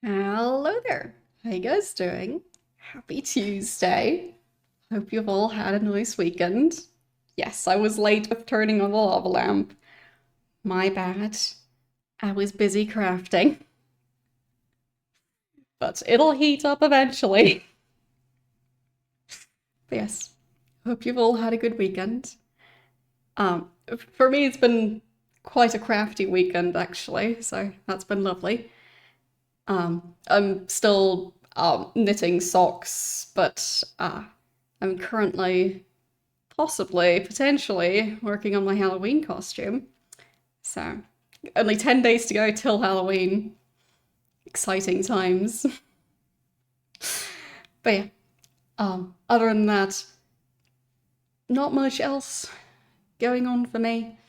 Hello there. How you guys doing? Happy Tuesday. Hope you've all had a nice weekend. Yes, I was late with turning on the lava lamp. My bad. I was busy crafting. But it'll heat up eventually. But yes, hope you've all had a good weekend. Um, for me, it's been quite a crafty weekend actually, so that's been lovely. I'm still knitting socks, but I'm currently possibly, potentially working on my Halloween costume. So, only 10 days to go till Halloween. Exciting times. But yeah, other than that, not much else going on for me.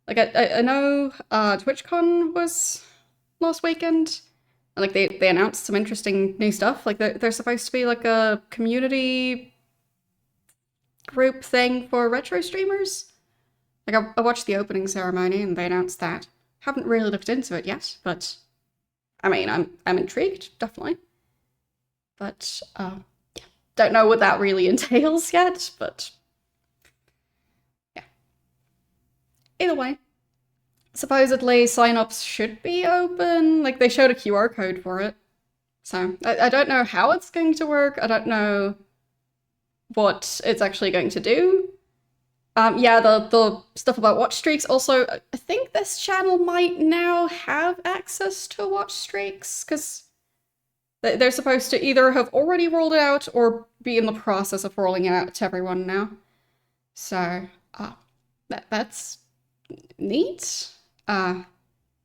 Like, I know TwitchCon was last weekend. And, like, they announced some interesting new stuff. Like, they're supposed to be like a community group thing for retro streamers. Like I watched the opening ceremony and they announced that. Haven't really looked into it yet, but I mean, I'm intrigued, definitely. But yeah, don't know what that really entails yet. But yeah, either way, supposedly sign-ups should be open. Like they showed a QR code for it, so I don't know how it's going to work. I don't know what it's actually going to do. Yeah, the stuff about watch streaks. Also, I think this channel might now have access to watch streaks because they're supposed to either have already rolled it out or be in the process of rolling it out to everyone now. So, that's neat. I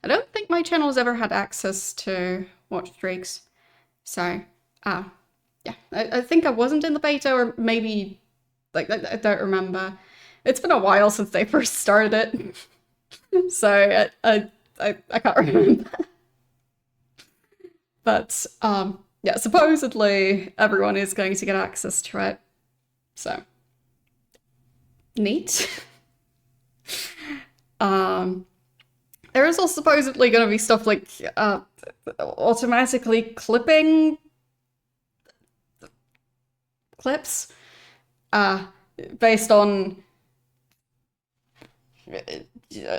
don't think my channel's ever had access to watch streaks. So, yeah, I think I wasn't in the beta, or maybe like I don't remember. It's been a while since they first started it, so I can't remember. But yeah, supposedly everyone is going to get access to it, so neat. um, there is also supposedly going to be stuff like automatically clipping clips, uh, based on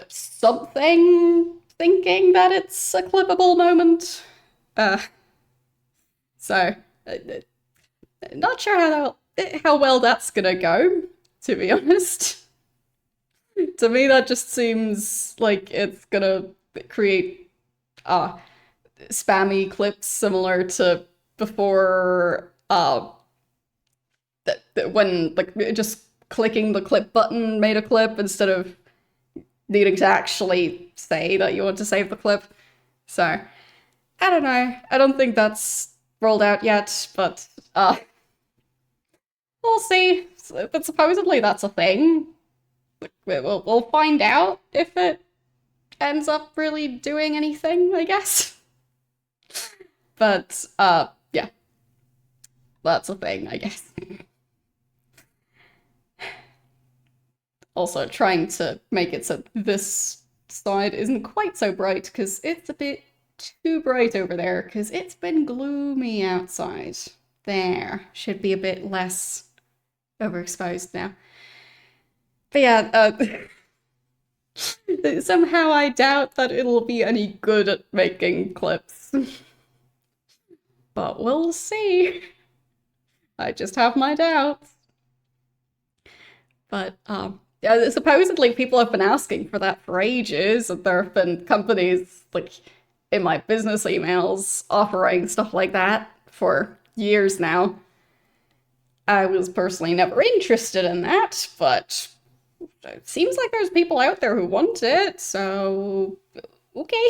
something thinking that it's a clippable moment. Uh, so, not sure how well that's gonna go, to be honest. To me, that just seems like it's gonna create uh, spammy clips similar to before when like just clicking the clip button made a clip instead of needing to actually say that you want to save the clip. So, I don't know. I don't think that's rolled out yet, but we'll see. But supposedly that's a thing. We'll find out if it ends up really doing anything, I guess. But yeah, that's a thing, I guess. Also, trying to make it so this side isn't quite so bright because it's a bit too bright over there because it's been gloomy outside. There, should be a bit less overexposed now. But yeah, somehow I doubt that it'll be any good at making clips. But we'll see. I just have my doubts. But yeah, supposedly people have been asking for that for ages, and there have been companies like in my business emails offering stuff like that for years now. I was personally never interested in that, but it seems like there's people out there who want it, so okay.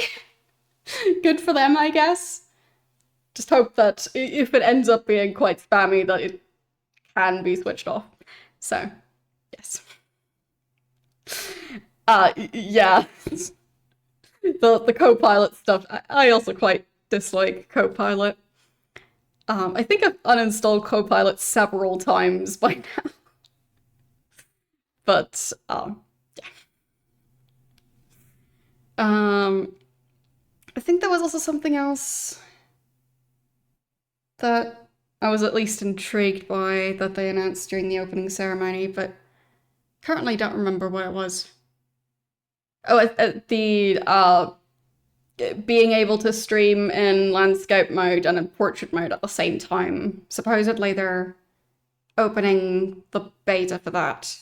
Good for them, I guess. Just hope that if it ends up being quite spammy, that it can be switched off. So, yes. Yeah. The Copilot stuff, I also quite dislike Copilot. I think I've uninstalled Copilot several times by now, but I think there was also something else that I was at least intrigued by that they announced during the opening ceremony, but currently don't remember what it was. Oh, the being able to stream in landscape mode and in portrait mode at the same time. Supposedly they're opening the beta for that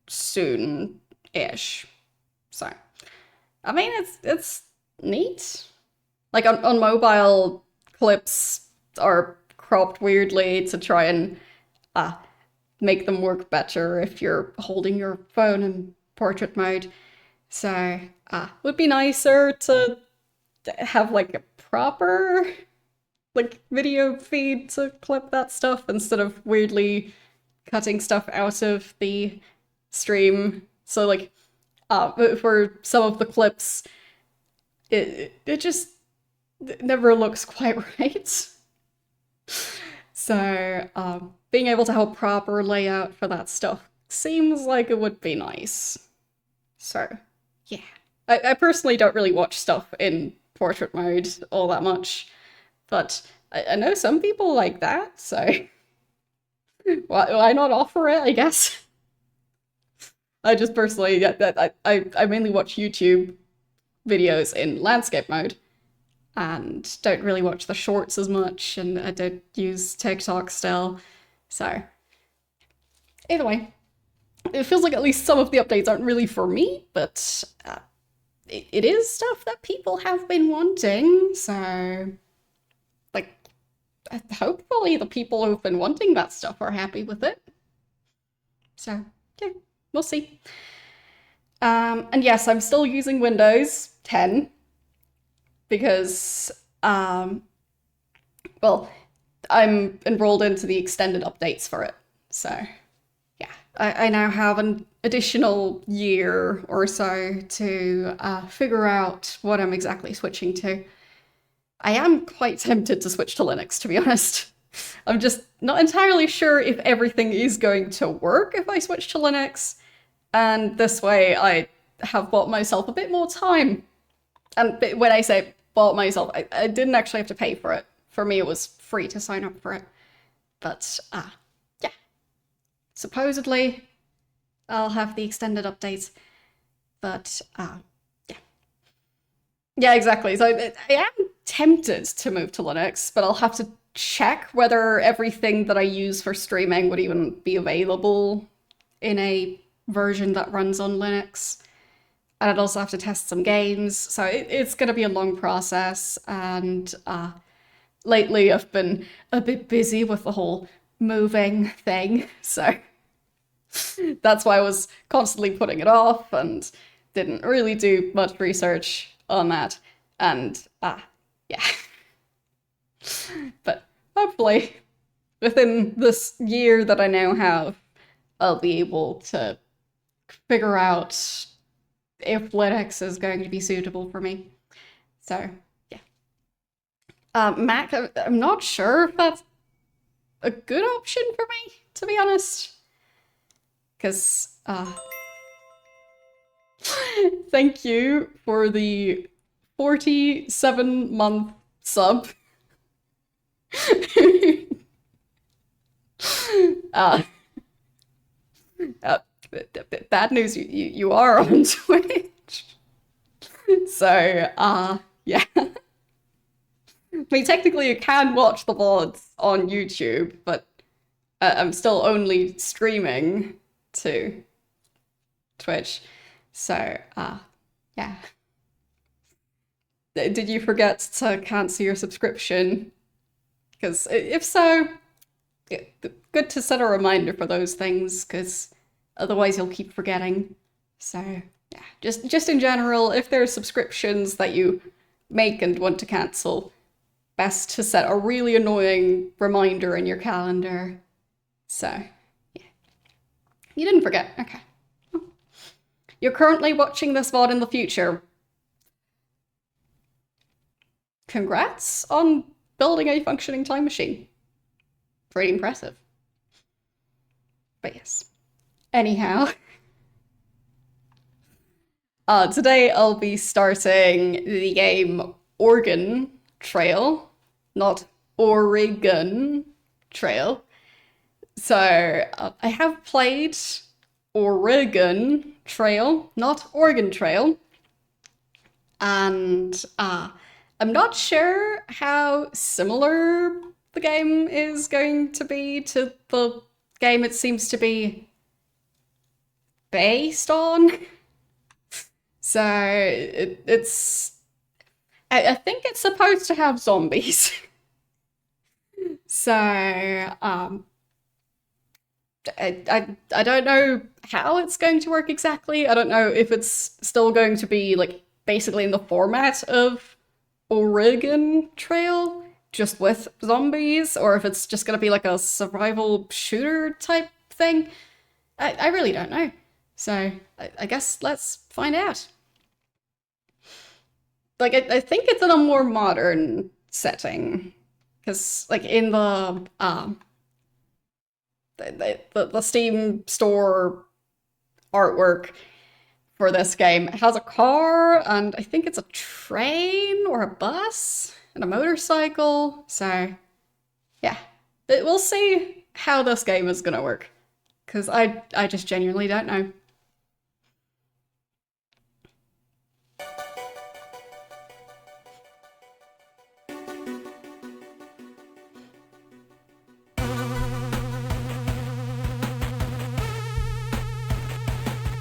soon-ish. So, I mean, it's neat. Like on mobile, clips are cropped weirdly to try and uh, make them work better if you're holding your phone in portrait mode. So, would be nicer to have like a proper like video feed to clip that stuff instead of weirdly cutting stuff out of the stream. So like for some of the clips, it just never looks quite right. So being able to have a proper layout for that stuff seems like it would be nice. So yeah, I personally don't really watch stuff in portrait mode all that much, but I know some people like that, so why not offer it, I guess. I just personally, yeah, I mainly watch YouTube videos in landscape mode and don't really watch the shorts as much, and I don't use TikTok still. So either way, it feels like at least some of the updates aren't really for me, but it is stuff that people have been wanting, so like hopefully the people who've been wanting that stuff are happy with it. So yeah, we'll see. And yes, I'm still using Windows 10 because well, I'm enrolled into the extended updates for it. So yeah, I now have an additional year or so to figure out what I'm exactly switching to. I am quite tempted to switch to Linux, to be honest. I'm just not entirely sure if everything is going to work if I switch to Linux, and this way I have bought myself a bit more time. And when I say bought myself, I didn't actually have to pay for it. For me, it was free to sign up for it. But, yeah. Supposedly, I'll have the extended updates. But, yeah. Yeah, exactly. So I am tempted to move to Linux, but I'll have to check whether everything that I use for streaming would even be available in a version that runs on Linux. And I'd also have to test some games, so it's going to be a long process. And lately I've been a bit busy with the whole moving thing, so that's why I was constantly putting it off and didn't really do much research on that. And yeah. But hopefully within this year that I now have, I'll be able to figure out if Linux is going to be suitable for me. So yeah. Mac, I'm not sure if that's a good option for me, to be honest. Because thank you for the 47-month sub. Bad news, you are on Twitch. So, yeah. I mean, technically you can watch the VODs on YouTube, but I'm still only streaming to Twitch. So, yeah. Did you forget to cancel your subscription? Because if so, good to set a reminder for those things, because otherwise you'll keep forgetting. So yeah, just in general, if there are subscriptions that you make and want to cancel, best to set a really annoying reminder in your calendar. So yeah, you didn't forget. Okay. You're currently watching this VOD in the future. Congrats on building a functioning time machine. Pretty impressive. But yes. Anyhow, today I'll be starting the game Organ Trail, not Oregon Trail. So I have played Oregon Trail, not Oregon Trail, and I'm not sure how similar the game is going to be to the game it seems to be based on. So it's I think it's supposed to have zombies. So I don't know how it's going to work exactly. I don't know if it's still going to be like basically in the format of Oregon Trail, just with zombies, or if it's just gonna be like a survival shooter type thing. I really don't know. So I guess let's find out. Like I think it's in a more modern setting, because like in the Steam store artwork for this game, it has a car, and I think it's a train or a bus and a motorcycle. So yeah, we'll see how this game is gonna work, because I just genuinely don't know.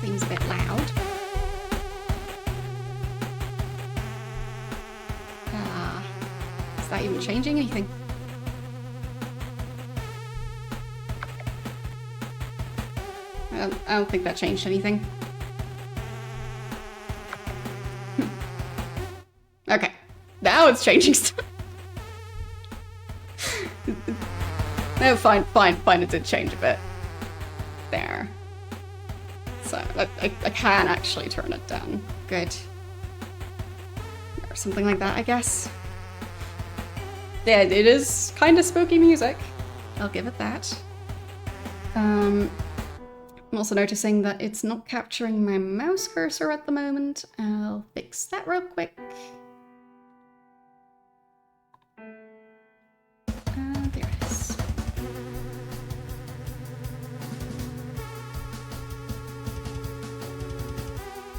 Seems a bit loud. Is that even changing anything? I don't think that changed anything. Okay, now it's changing stuff. No, fine, it did change a bit. There. So, I can actually turn it down. Good. Or something like that, I guess. Yeah, it is kind of spooky music. I'll give it that. I'm also noticing that it's not capturing my mouse cursor at the moment. I'll fix that real quick. There it is.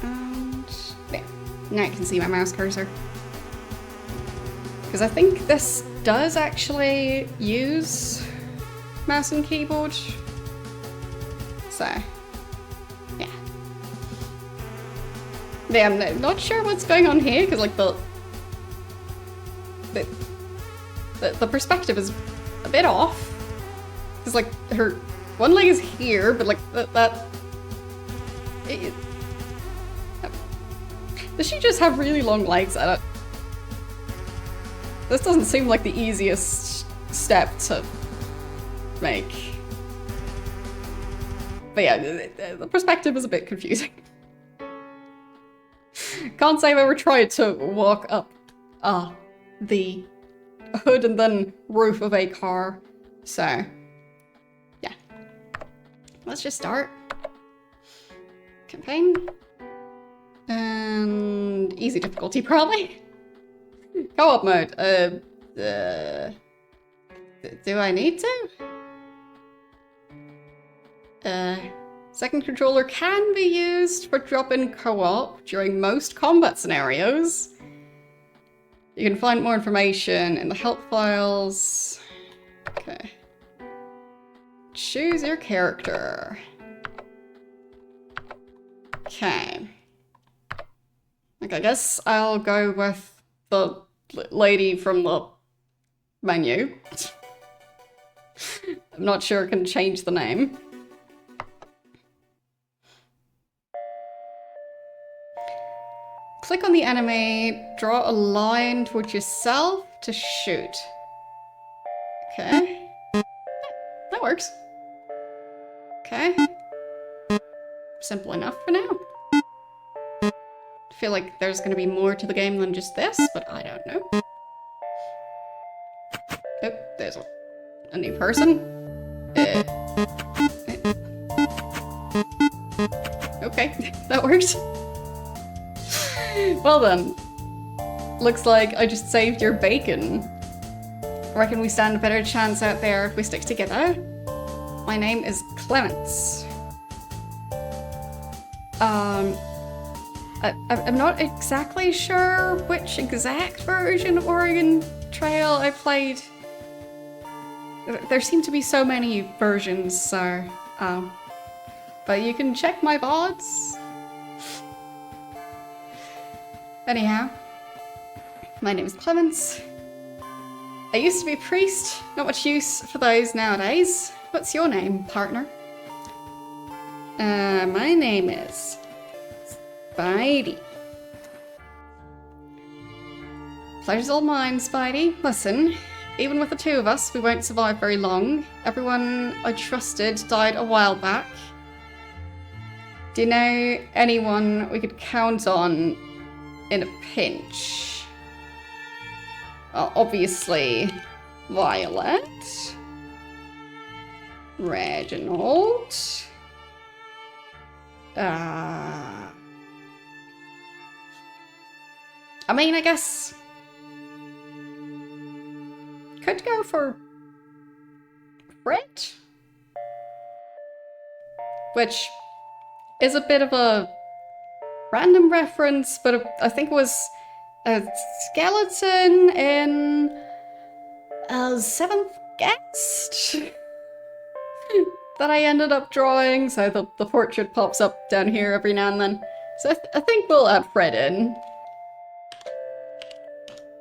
And there. Now I can see my mouse cursor. Because I think this does actually use mouse and keyboard. So, yeah. Yeah, I'm not sure what's going on here, because like the perspective is a bit off. Because like her one leg is here, but like does she just have really long legs? This doesn't seem like the easiest step to make. But yeah, the perspective is a bit confusing. Can't say I've ever tried to walk up the hood and then roof of a car. So, yeah. Let's just start. Campaign. And easy difficulty, probably. Co-op mode. Do I need to? Second controller can be used for drop-in co-op during most combat scenarios. You can find more information in the help files. Okay. Choose your character. Okay. Okay, I guess I'll go with the lady from the menu. I'm not sure I can change the name. Click on the enemy, draw a line towards yourself to shoot. Okay. That works. Okay. Simple enough for now. I feel like there's going to be more to the game than just this, but I don't know. Oh, there's a new person. Okay, that works. Well then, looks like I just saved your bacon. reckon we stand a better chance out there if we stick together. My name is Clements. I'm not exactly sure which exact version of Oregon Trail I played. There seem to be so many versions, so, but you can check my VODs. Anyhow, my name is Clements. I used to be a priest, not much use for those nowadays. What's your name, partner? My name is Spidey. Pleasure's all mine, Spidey. Listen, even with the two of us, we won't survive very long. Everyone I trusted died a while back. Do you know anyone we could count on in a pinch? Well, obviously, Violet. Reginald. I mean, I guess could go for Fred, which is a bit of a random reference, but I think it was a skeleton in a Seventh Guest that I ended up drawing, so the portrait pops up down here every now and then. So I think we'll add Fred in.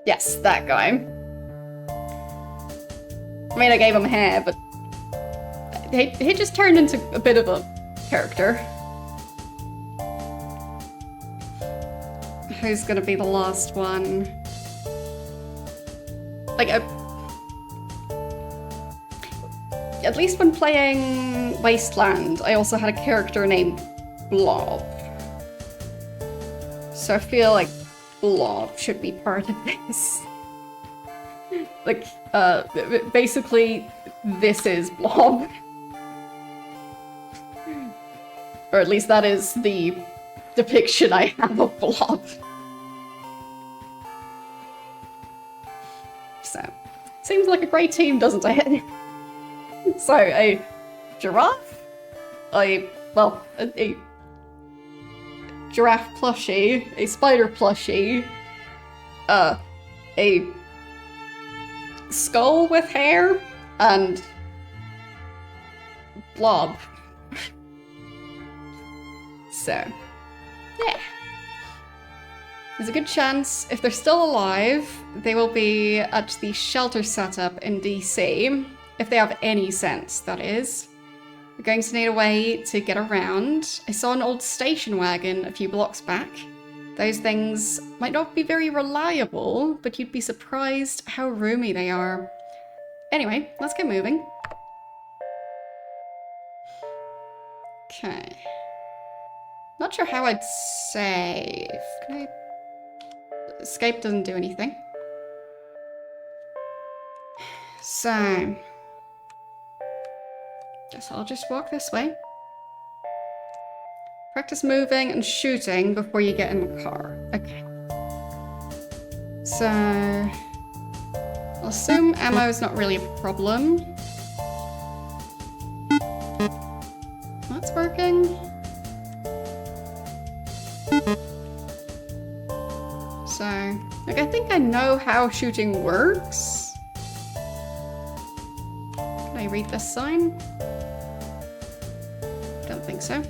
Yes, that guy. I mean, I gave him hair, but he just turned into a bit of a character. Who's gonna be the last one? Like, at least when playing Wasteland, I also had a character named Blob. So I feel like Blob should be part of this. Like, basically, this is Blob. Or at least that is the depiction I have of Blob. So, seems like a great team, doesn't it? So, a giraffe, a giraffe plushie, a spider plushie, a skull with hair, and Blob. So, yeah. There's a good chance, if they're still alive, they will be at the shelter setup in DC. If they have any sense, that is. We're going to need a way to get around. I saw an old station wagon a few blocks back. Those things might not be very reliable, but you'd be surprised how roomy they are. Anyway, let's get moving. Okay. Not sure how I'd save. Can I... Escape doesn't do anything. So... Guess I'll just walk this way. Practice moving and shooting before you get in the car. Okay. So... I'll assume ammo is not really a problem. That's working. So, like, I think I know how shooting works. Can I read this sign? Don't think so.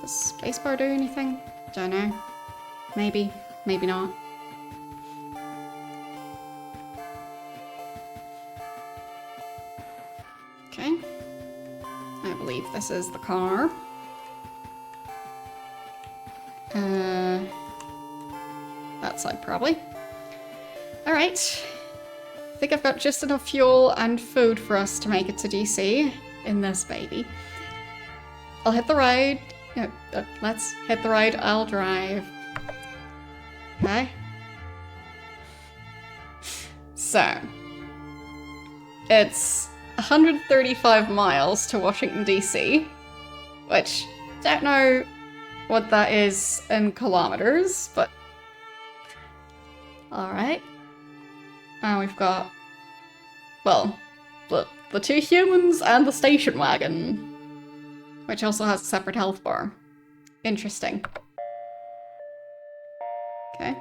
Does spacebar do anything? Don't know. Maybe, maybe not. Okay. I believe this is the car. That side probably. Alright. I think I've got just enough fuel and food for us to make it to DC in this baby. I'll hit the road. No, let's hit the road. I'll drive. Okay. So, it's 135 miles to Washington, DC, which, don't know what that is in kilometers, but alright. And we've got, well, the two humans and the station wagon, which also has a separate health bar. Interesting. Okay.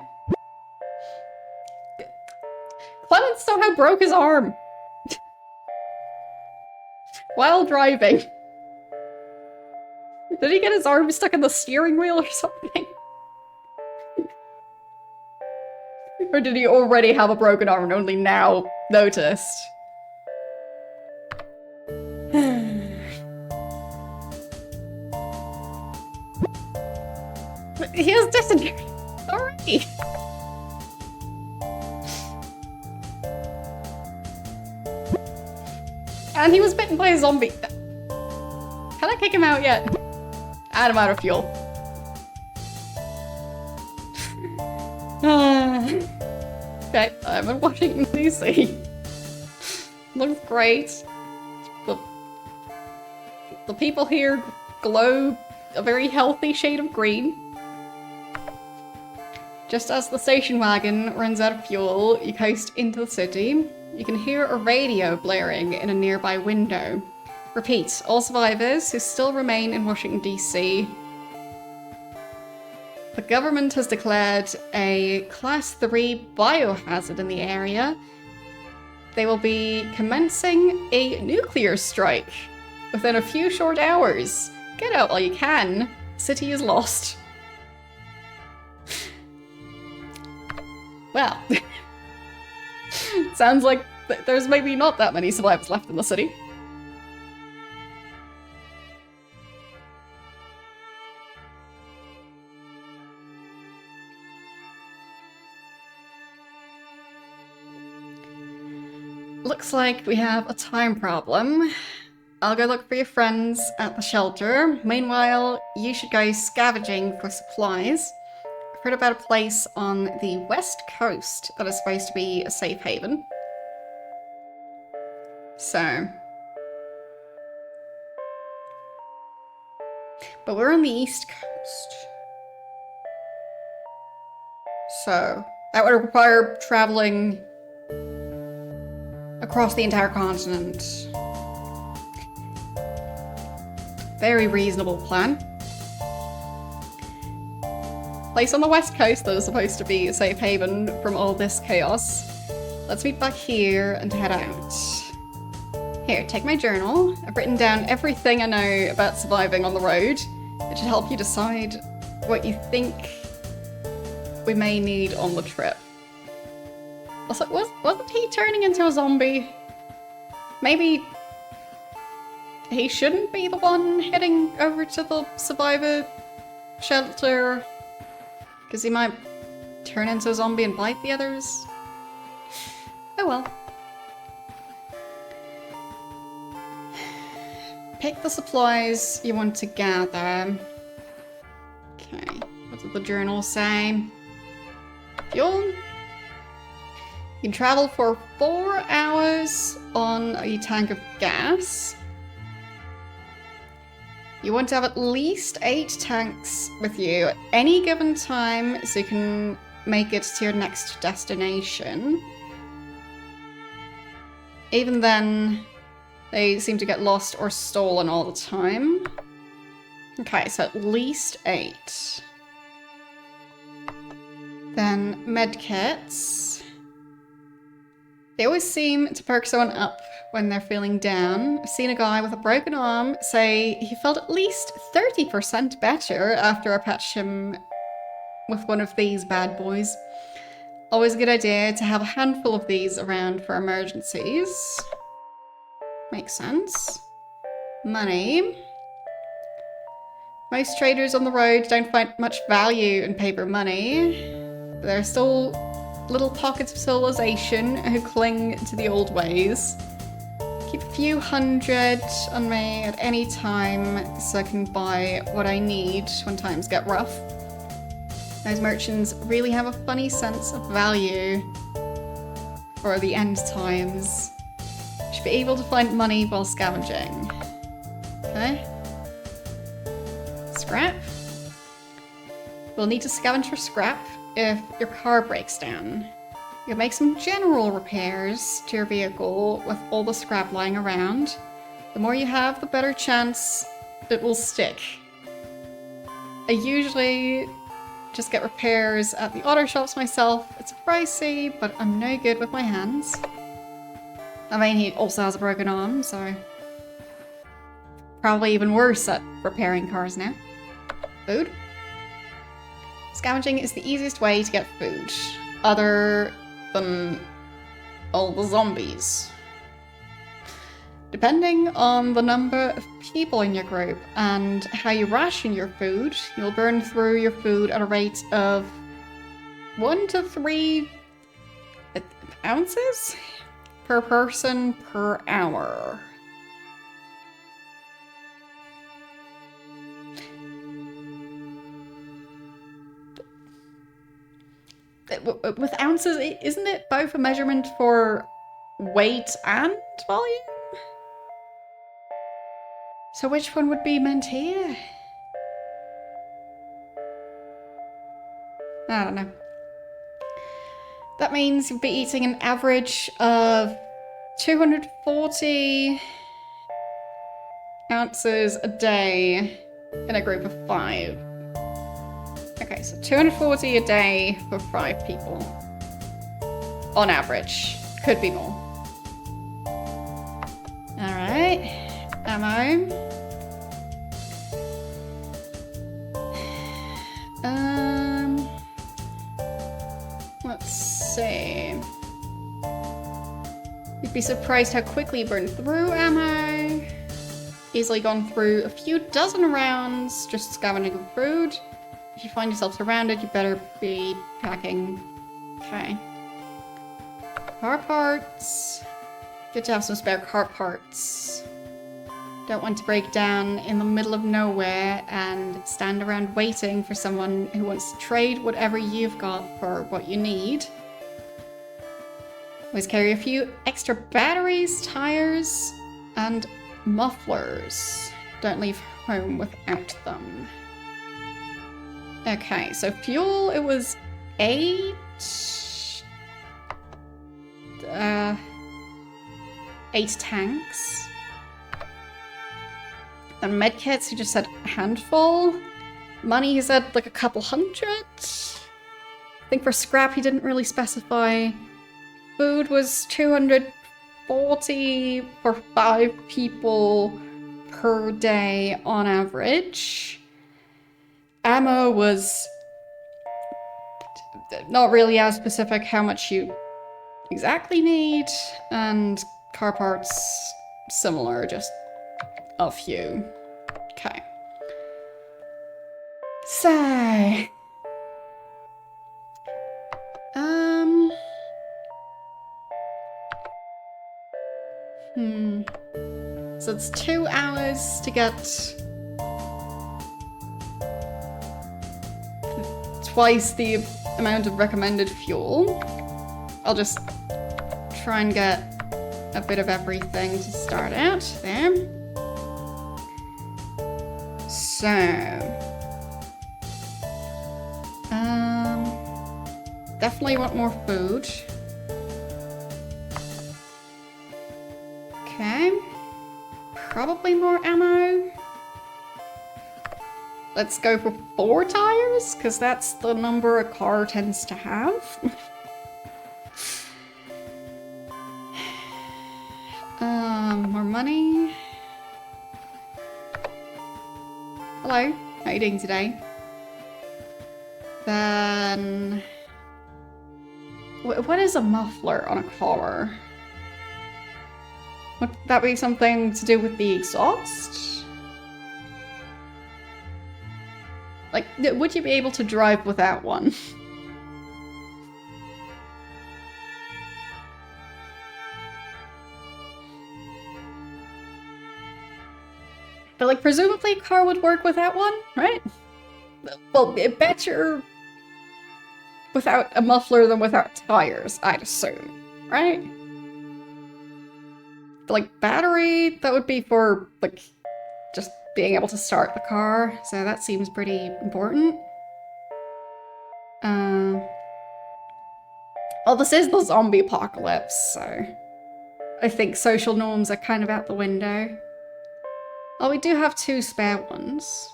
Clement somehow broke his arm while driving. Did he get his arm stuck in the steering wheel or something? Or did he already have a broken arm and only now noticed? He has dysentery. Alright. And he was bitten by a zombie. Can I kick him out yet? And I'm out of fuel. Okay, I'm in Washington, D.C. Looks great. The people here glow a very healthy shade of green. Just as the station wagon runs out of fuel, you coast into the city. You can hear a radio blaring in a nearby window. Repeat, all survivors who still remain in Washington, D.C. The government has declared a Class 3 biohazard in the area. They will be commencing a nuclear strike within a few short hours. Get out while you can. City is lost. Well, sounds like there's maybe not that many survivors left in the city. Looks like we have a time problem. I'll go look for your friends at the shelter. Meanwhile, you should go scavenging for supplies. I've heard about a place on the west coast that is supposed to be a safe haven. So. But we're on the east coast. So, that would require traveling across the entire continent. Very reasonable plan. Place on the west coast that is supposed to be a safe haven from all this chaos. Let's meet back here and head out. Here, take my journal. I've written down everything I know about surviving on the road. It should help you decide what you think we may need on the trip. Also, wasn't he turning into a zombie? Maybe he shouldn't be the one heading over to the survivor shelter, because he might turn into a zombie and bite the others. Oh well. Pick the supplies you want to gather. Okay, what did the journal say? Fuel. You can travel for 4 hours on a tank of gas. You want to have at least 8 tanks with you at any given time so you can make it to your next destination. Even then, they seem to get lost or stolen all the time. Okay, so at least 8. Then medkits. They always seem to perk someone up when they're feeling down. I've seen a guy with a broken arm say he felt at least 30% better after I patched him with one of these bad boys. Always a good idea to have a handful of these around for emergencies. Makes sense. Money. Most traders on the road don't find much value in paper money. There are still little pockets of civilization who cling to the old ways. Keep a few hundred on me at any time so I can buy what I need when times get rough. Those merchants really have a funny sense of value for the end times. Should be able to find money while scavenging. Okay. Scrap. We'll need to scavenge for scrap if your car breaks down. You can make some general repairs to your vehicle with all the scrap lying around. The more you have, the better chance it will stick. I usually just get repairs at the auto shops myself. It's pricey, but I'm no good with my hands. I mean, he also has a broken arm, so probably even worse at repairing cars now. Food? Scavenging is the easiest way to get food, other than all the zombies. Depending on the number of people in your group and how you ration your food, you'll burn through your food at a rate of 1 to 3 ounces per person per hour. With ounces, isn't it both a measurement for weight and volume? So which one would be meant here? I don't know. That means you'd be eating an average of 240 ounces a day in a group of 5. Okay, so 240 a day for 5 people. On average. Could be more. Alright. Ammo. Let's see. You'd be surprised how quickly you burn through ammo. Easily gone through a few dozen rounds just scavenging food. If you find yourself surrounded, you better be packing. Okay. Car parts. Good to have some spare car parts. Don't want to break down in the middle of nowhere and stand around waiting for someone who wants to trade whatever you've got for what you need. Always carry a few extra batteries, tires, and mufflers. Don't leave home without them. Okay, so fuel, it was 8 tanks. And medkits, he just said a handful. Money, he said like a couple hundred. I think for scrap, he didn't really specify. Food was 240 for 5 people per day on average. Ammo was not really as specific how much you exactly need. And car parts, similar, just a few. Okay. So... So it's 2 hours to get... twice the amount of recommended fuel. I'll just try and get a bit of everything to start out there. So, definitely want more food. Okay, probably more ammo. Let's go for 4 tires, because that's the number a car tends to have. More money. Hello, how are you doing today? Then... what is a muffler on a car? Would that be something to do with the exhaust? Like, would you be able to drive without one? But, like, presumably a car would work without one, right? Well, better without a muffler than without tires, I'd assume, right? But, like, battery, that would be for, like, just being able to start the car, so that seems pretty important. Well, this is the zombie apocalypse, so I think social norms are kind of out the window. Oh, we do have 2 spare ones.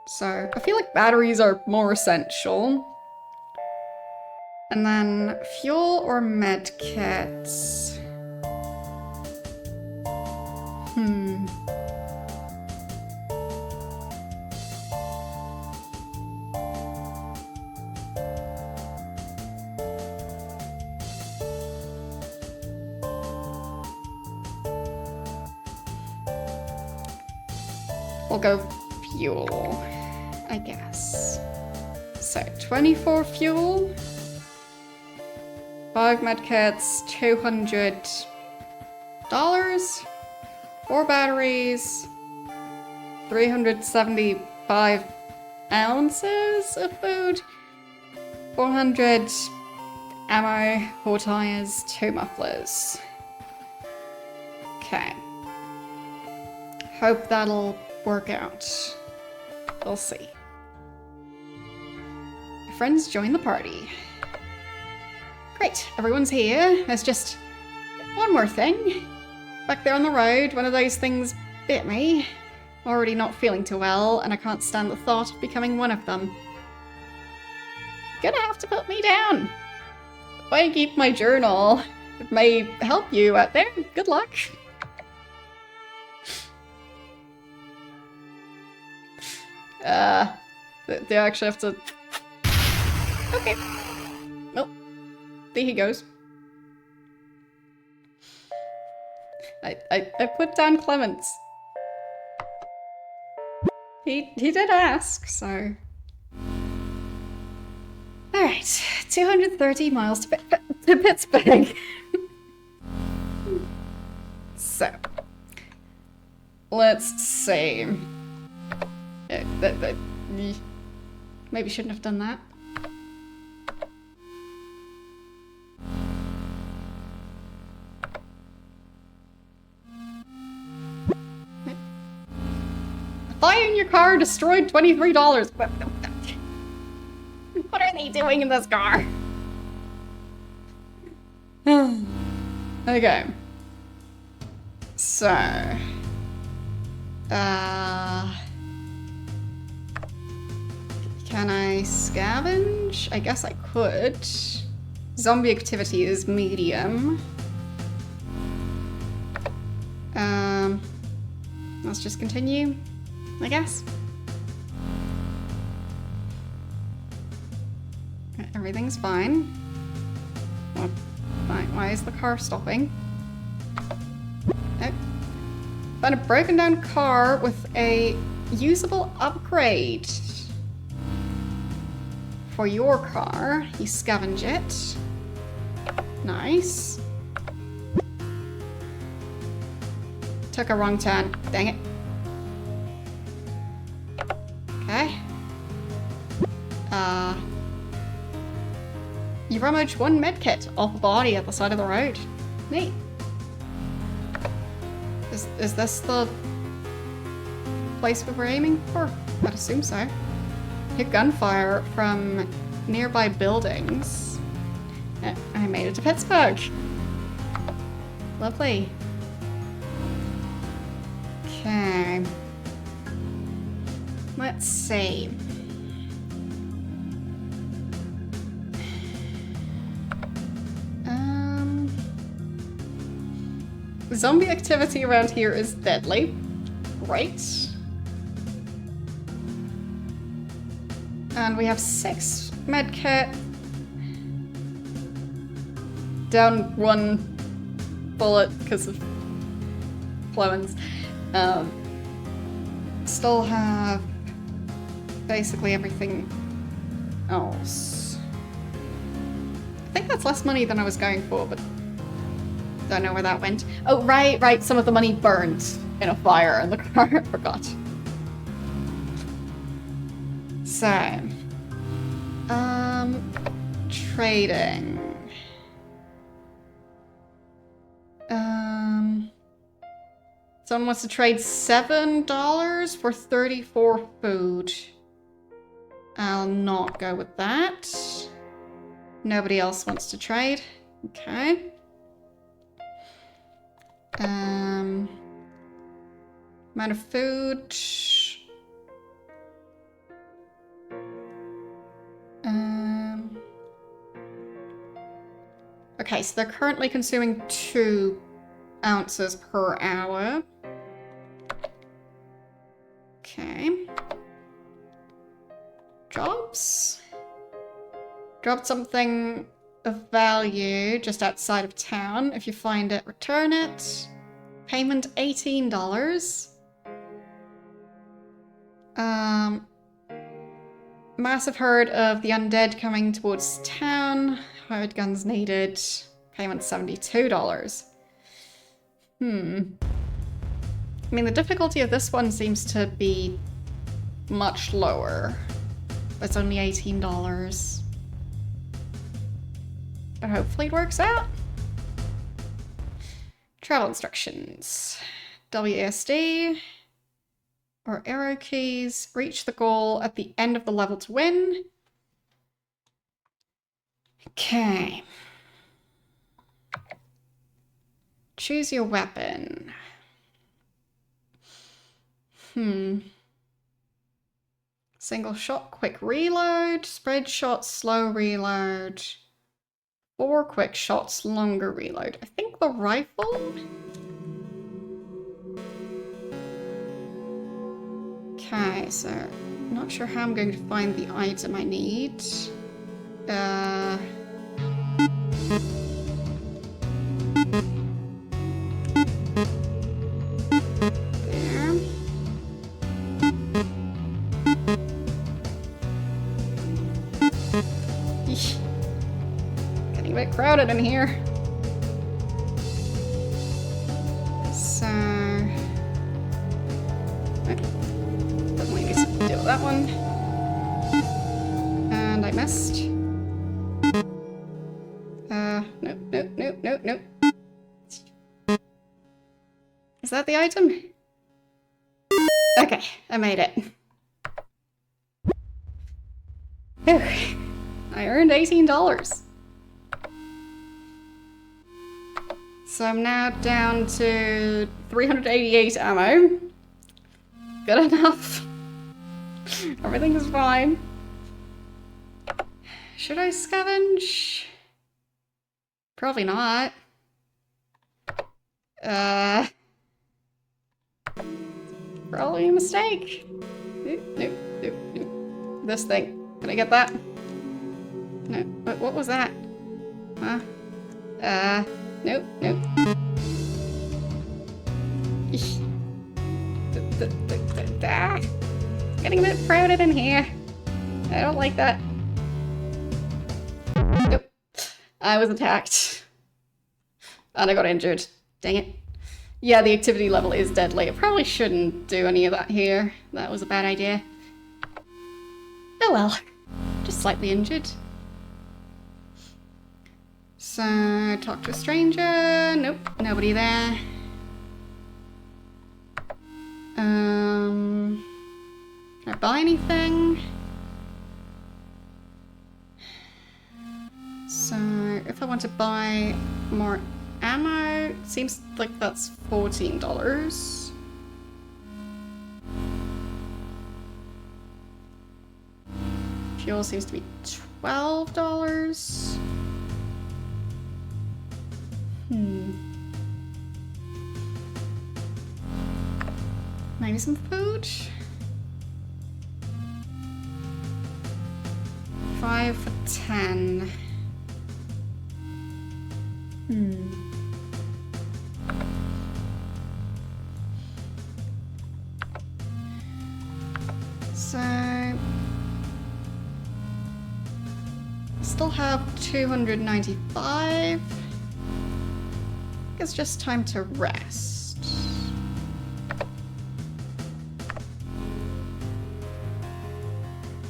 So I feel like batteries are more essential. And then fuel or med kits? We'll go fuel, I guess. So 24 fuel, 5 medkits, $200, 4 batteries, 375 ounces of food, 400 ammo, 4 tires, 2 mufflers. Okay. Hope that'll work out. We'll see. My friends join the party. Great, everyone's here. There's just one more thing. Back there on the road, one of those things bit me. Already not feeling too well, and I can't stand the thought of becoming one of them. You're gonna have to put me down. If I keep my journal, it may help you out there. Good luck. They actually have to... Okay. Well, there he goes. I put down Clements. He did ask, so... Alright, 230 miles to Pittsburgh. So, let's see. Maybe shouldn't have done that. A fire in your car destroyed $23. What are they doing in this car? Okay. So... Can I scavenge? I guess I could. Zombie activity is medium. Let's just continue, I guess. Everything's fine. What? Why is the car stopping? Oh. Found a broken down car with a usable upgrade. For your car, you scavenge it. Nice. Took a wrong turn. Dang it. Okay. You rummaged 1 medkit off a body at the side of the road. Neat. Is this the place we were aiming for? I'd assume so. Hear gunfire from nearby buildings. I made it to Pittsburgh. Lovely. Okay. Let's see. Zombie activity around here is deadly. Right. And we have 6 medkit. Down 1 bullet because of Clemens. Still have basically everything else. I think that's less money than I was going for, but don't know where that went. Oh, right. Some of the money burned in a fire in the car. I forgot. So, trading. Someone wants to trade $7 for 34 food. I'll not go with that. Nobody else wants to trade. Okay. Amount of food. Okay, so they're currently consuming 2 ounces per hour. Okay. Jobs. Drop something of value just outside of town. If you find it, return it. Payment $18. Massive herd of the undead coming towards town. Hired guns needed. Payment $72. I mean, the difficulty of this one seems to be much lower. It's only $18. But hopefully it works out. Travel instructions. WASD or arrow keys. Reach the goal at the end of the level to win. Okay. Choose your weapon. Single shot, quick reload. Spread shot, slow reload. 4 quick shots, longer reload. I think the rifle? Okay, so not sure how I'm going to find the item I need. There. Eesh. Getting a bit crowded in here. So... definitely need to deal with that one. And I missed. Nope. Is that the item? Okay, I made it. Whew. I earned $18. So I'm now down to 388 ammo. Good enough. Everything is fine. Should I scavenge? Probably not. Probably a mistake. Nope. This thing. Can I get that? No. What was that? Huh? Nope. Getting a bit crowded in here. I don't like that. Nope. I was attacked. And I got injured. Dang it. Yeah, the activity level is deadly. I probably shouldn't do any of that here. That was a bad idea. Oh well. Just slightly injured. So, talk to a stranger. Nope, nobody there. Can I buy anything? So, if I want to buy more ammo, it seems like that's $14. Fuel seems to be $12. Maybe some food? 5 for 10. So... still have 295. It's just time to rest.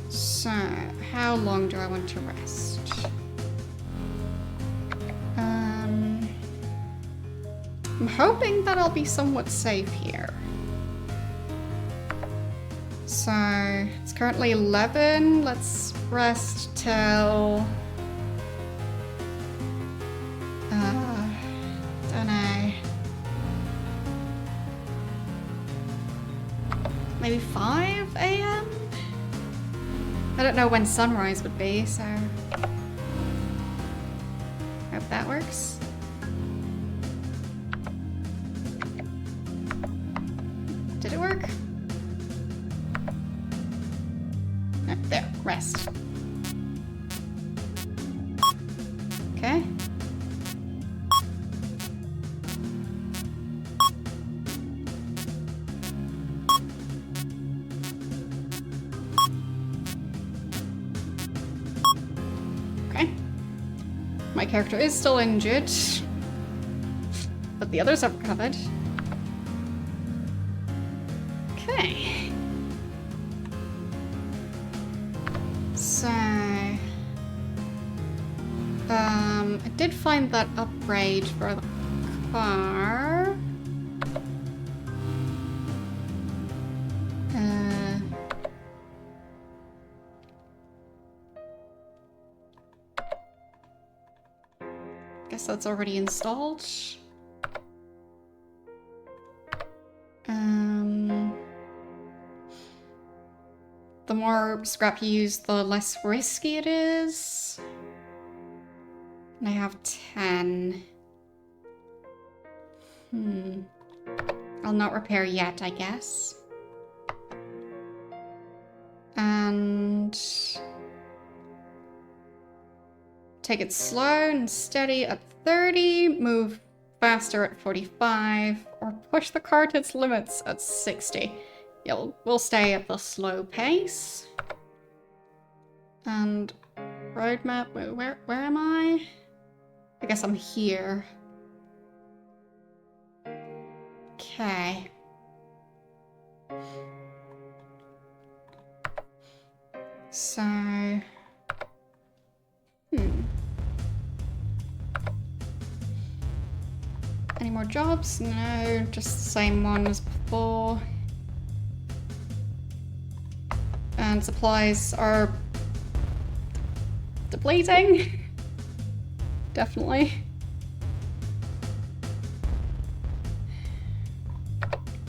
So, how long do I want to rest? I'm hoping that I'll be somewhat safe here. So, it's currently 11. Let's rest till maybe 5 a.m.? I don't know when sunrise would be, so... hope that works. Did it work? No, there, rest. Okay. Okay. My character is still injured, but the others have recovered. Okay. So... I did find that upgrade for the car. Guess that's already installed. The more scrap you use, the less risky it is. And I have 10. I'll not repair yet, I guess. And... take it slow and steady at 30, move faster at 45, or push the car to its limits at 60. Yeah, we'll stay at the slow pace. And roadmap, where am I? I guess I'm here. Okay. So... Any more jobs? No, just the same one as before. And supplies are depleting. Definitely.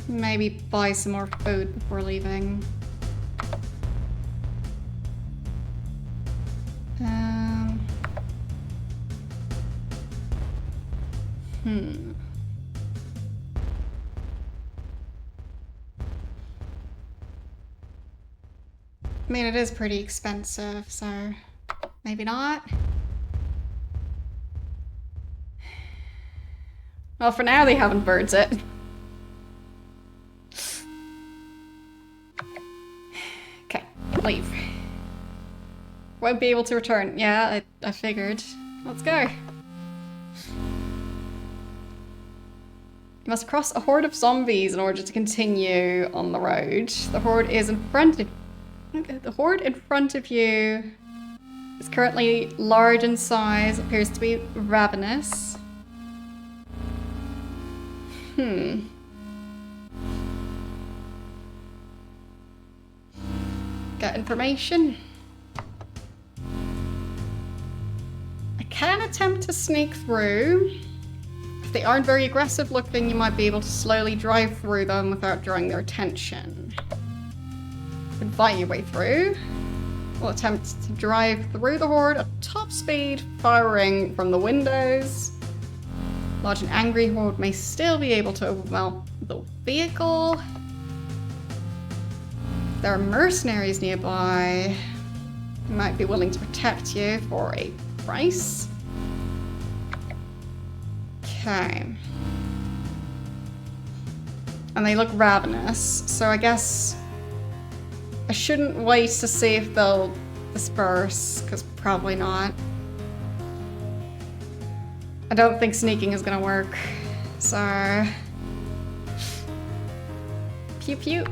Maybe buy some more food before leaving. I mean, it is pretty expensive, so maybe not. Well, for now they haven't birds it. Okay, leave. Won't be able to return. Yeah, I figured. Let's go. You must cross a horde of zombies in order to continue on the road. The horde is in front of... Okay, the horde in front of you is currently large in size, appears to be ravenous. Get information. I can attempt to sneak through. If they aren't very aggressive looking, you might be able to slowly drive through them without drawing their attention. Invite your way through. We'll attempt to drive through the horde at top speed, firing from the windows. Large and angry horde may still be able to overwhelm the vehicle. There are mercenaries nearby who might be willing to protect you for a price. Okay. And they look ravenous, so I guess I shouldn't wait to see if they'll disperse, because probably not. I don't think sneaking is gonna work, so... Pew pew.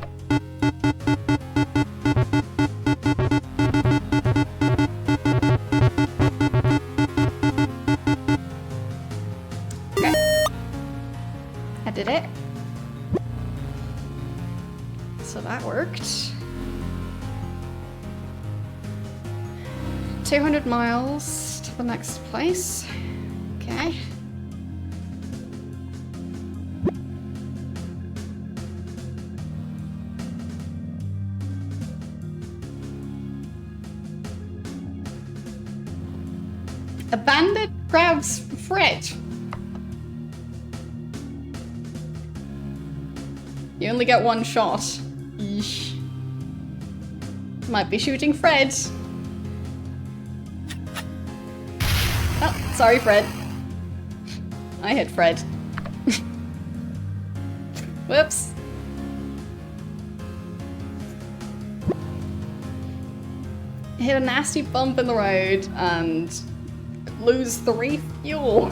Okay. I did it. So that worked. 200 miles to the next place. Okay. A bandit grabs Fred. You only get one shot. Eesh. Might be shooting Fred. Oh, sorry, Fred. I hit Fred. Whoops. Hit a nasty bump in the road and lose 3 fuel.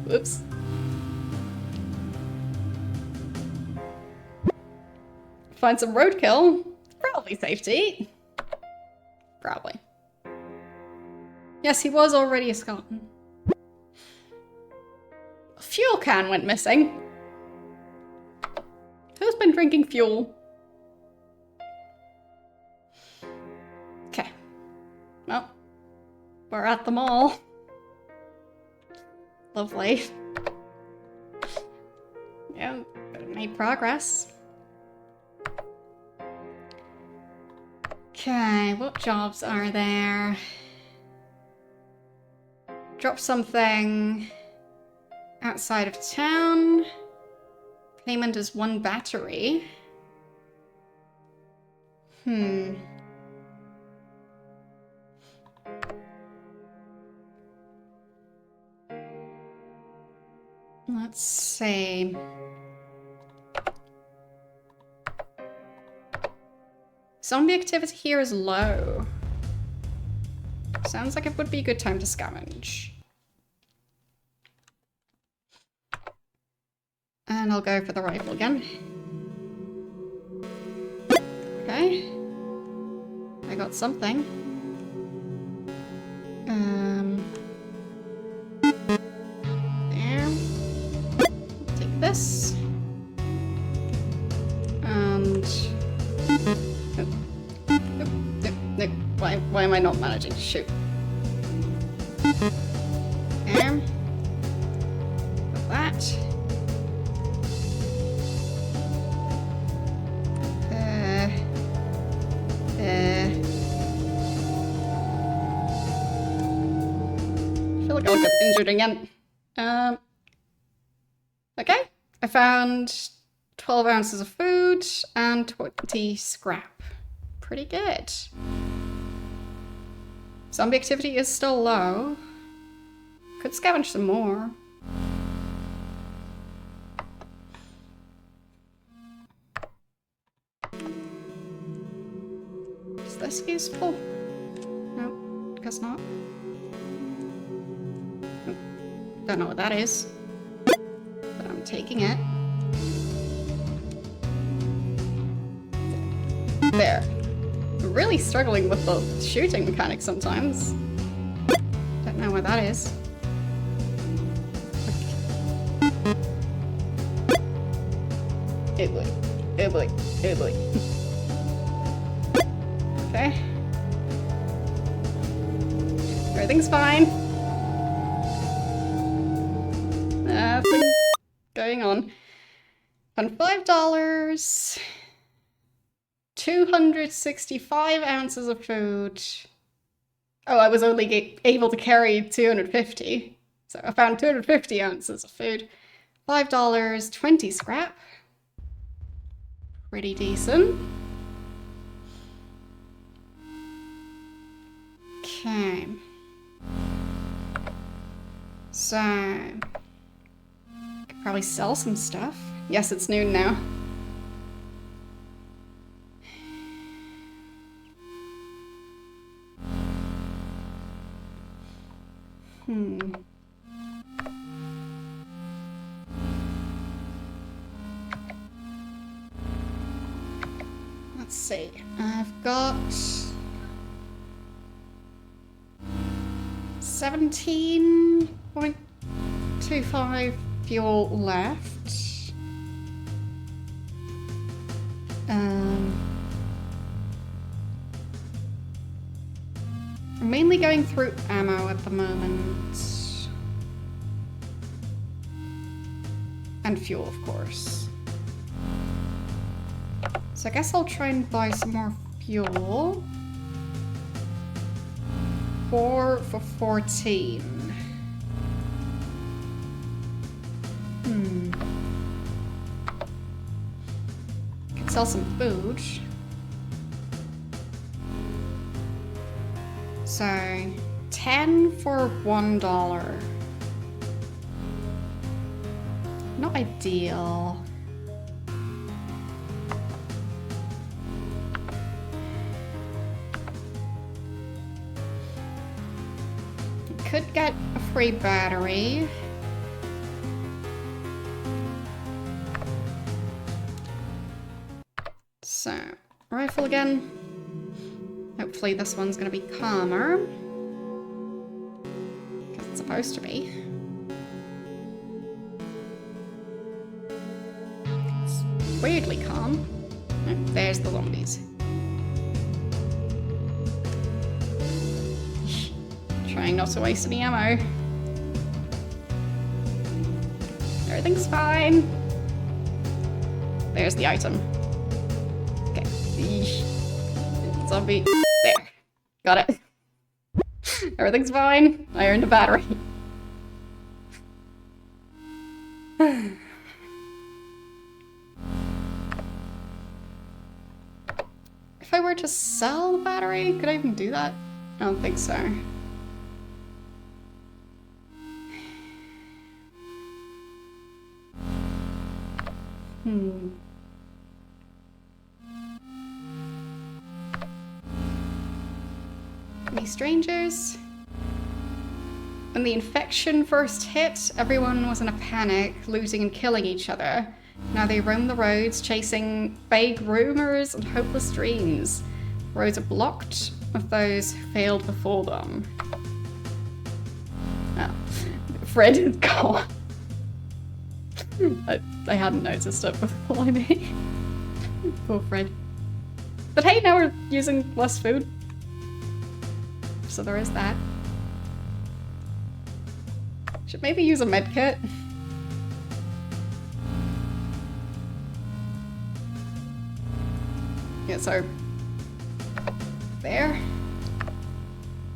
Whoops. Find some roadkill. Probably safe to eat. Probably. Yes, he was already a skeleton. A fuel can went missing. Who's been drinking fuel? Okay. Well, we're at the mall. Lovely. Yeah, made progress. Okay, what jobs are there? Drop something outside of town. Payment is 1 battery. Let's see. Zombie activity here is low. Sounds like it would be a good time to scavenge. And I'll go for the rifle again. Okay. I got something. There. Take this. And... No. Why am I not managing to shoot? There. Got that. I feel like I'll get injured again. Okay. I found 12 ounces of food and 20 scrap. Pretty good. Zombie activity is still low. Could scavenge some more. Is this useful? No, guess not. Don't know what that is, but I'm taking it. There. I'm really struggling with the shooting mechanic sometimes. Don't know what that is. Oh boy. Oh boy. Oh boy. Okay. Everything's fine. Nothing going on. And $5. 265 ounces of food. Oh, I was only able to carry 250. So I found 250 ounces of food. $5, 20 scrap. Pretty decent. Okay. So, could probably sell some stuff. Yes, it's noon now. Let's see. I've got 17.25 fuel left. I'm mainly going through ammo at the moment. And fuel, of course. So I guess I'll try and buy some more fuel. 4 for 14. Could sell some food. So, 10 for $1. Not ideal. Could get a free battery. So, rifle again. Hopefully this one's gonna be calmer. Because it's supposed to be. It's weirdly calm. Oh, there's the zombies. Trying not to waste any ammo. Everything's fine. There's the item. Okay. Zombie. There. Got it. Everything's fine. I earned a battery. If I were to sell the battery, could I even do that? I don't think so. Any strangers? When the infection first hit, everyone was in a panic, looting and killing each other. Now they roam the roads, chasing vague rumors and hopeless dreams. Roads are blocked with those who failed before them. Oh, Fred is gone. I hadn't noticed it before, I mean. Poor Fred. But hey, now we're using less food. So there is that. Should maybe use a med kit. Yeah, so there.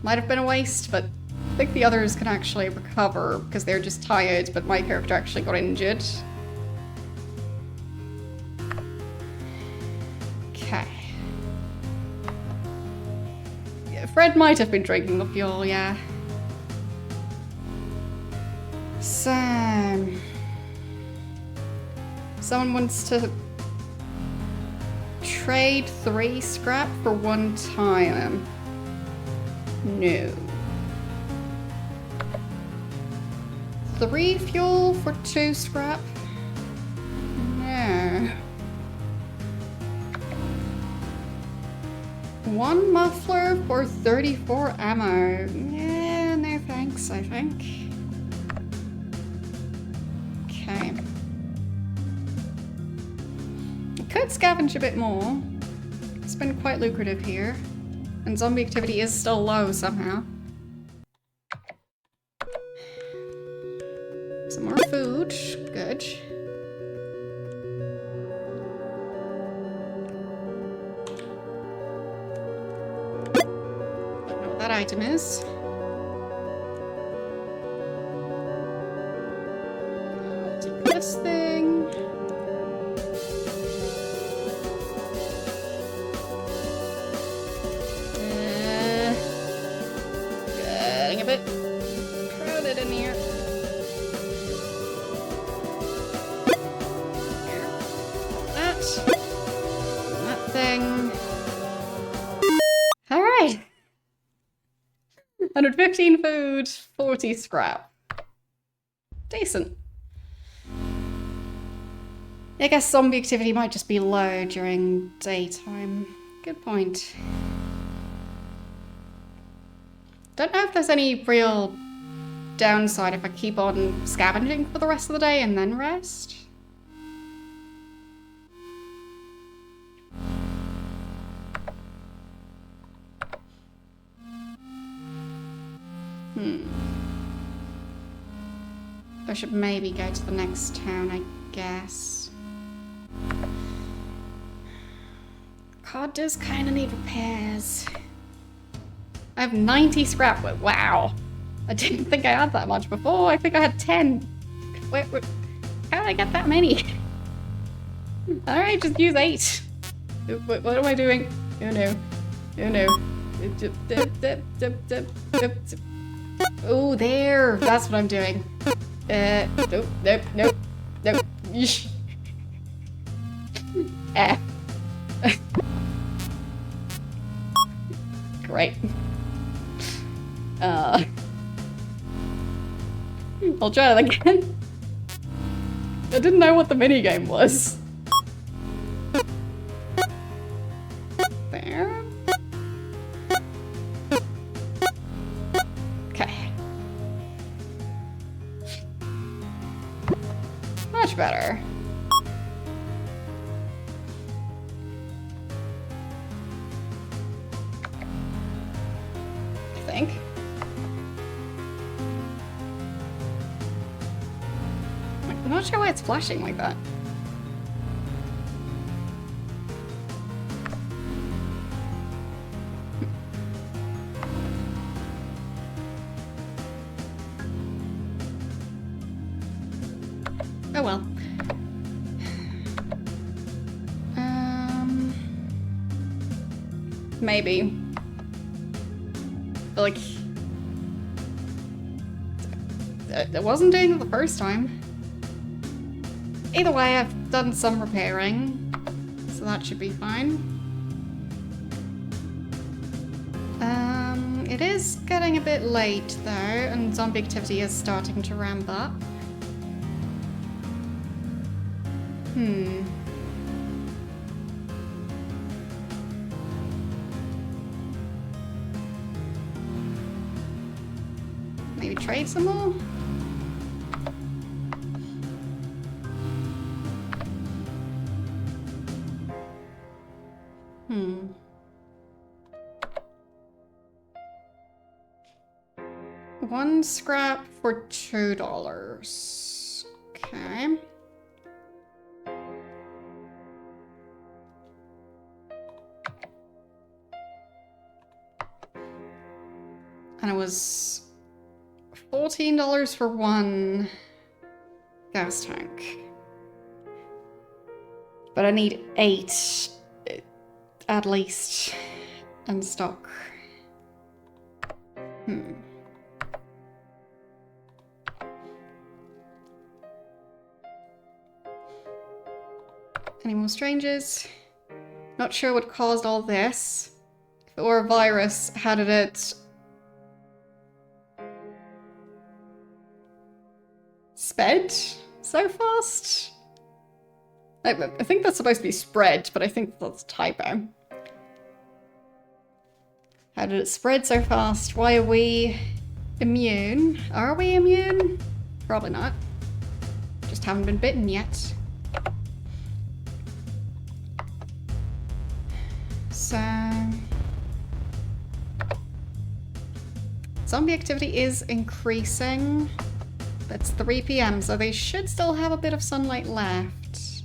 Might have been a waste, but I think the others can actually recover because they're just tired, but my character actually got injured. Okay. Yeah, Fred might have been drinking the fuel, yeah. So, someone wants to trade 3 scrap for 1 time. No. 3 fuel for 2 scrap? No. 1 muffler for 34 ammo. Yeah, no thanks, I think. Okay. I could scavenge a bit more. It's been quite lucrative here. And zombie activity is still low somehow. Some more food. Good. Don't know what that item is. I'll take this thing. Getting a bit crowded in here. That thing. Alright. 115 food, 40 scrap. Decent. I guess zombie activity might just be low during daytime. Good point. Don't know if there's any real downside if I keep on scavenging for the rest of the day and then rest. I should maybe go to the next town, I guess. Car does kind of need repairs. I have 90 scrap. Wow. I didn't think I had that much before. I think I had 10. Wait, how did I get that many? Alright, just use 8. What am I doing? Oh no. Oh no. Oh, there. That's what I'm doing. Nope, nope, nope, nope. Great. I'll try it again. I didn't know what the minigame was. There. Okay. Much better. I think. I'm not sure why it's flashing like that. Oh well. Maybe. But like, I wasn't doing it the first time. Either way, I've done some repairing, so that should be fine. It is getting a bit late though, and zombie activity is starting to ramp up. Maybe trade some more? One scrap for $2. Okay. And it was $14 for one gas tank. But I need 8 at least in stock. Any more strangers? Not sure what caused all this. If it were a virus, how did it sped so fast? I think that's supposed to be spread, but I think that's a typo. How did it spread so fast? Why are we immune? Are we immune? Probably not. Just haven't been bitten yet. So... zombie activity is increasing. It's 3 PM, so they should still have a bit of sunlight left.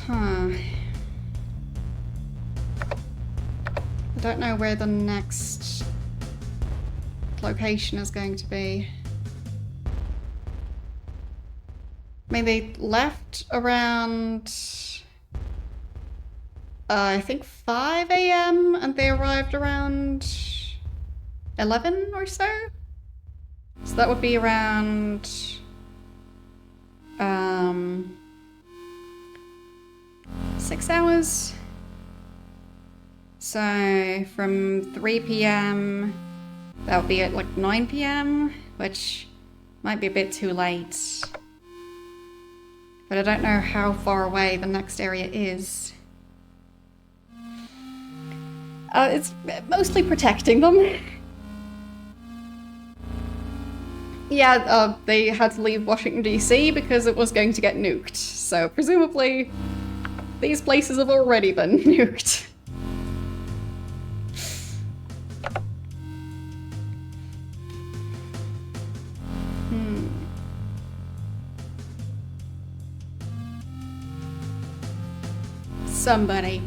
Huh. I don't know where the next location is going to be. I mean, they left around... I think 5 AM and they arrived around 11 or so? So that would be around 6 hours. So from 3 PM, that would be at like 9 PM, which might be a bit too late. But I don't know how far away the next area is. It's mostly protecting them. Yeah, they had to leave Washington, D.C. because it was going to get nuked. So presumably, these places have already been nuked. Somebody.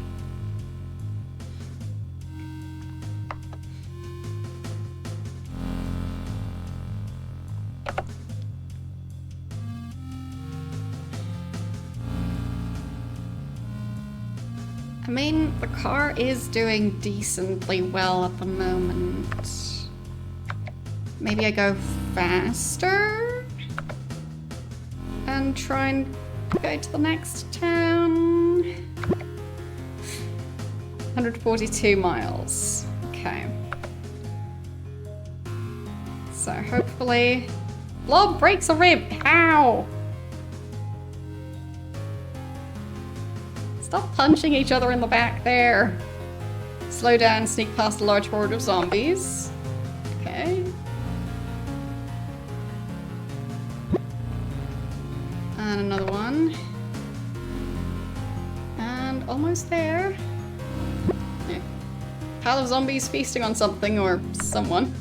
I mean, the car is doing decently well at the moment. Maybe I go faster? And try and go to the next town? 142 miles. Okay. So hopefully... Blob breaks a rib! How? Stop punching each other in the back there. Slow down, sneak past a large horde of zombies. Okay. And another one. And almost there. Yeah. Pile of zombies feasting on something or someone.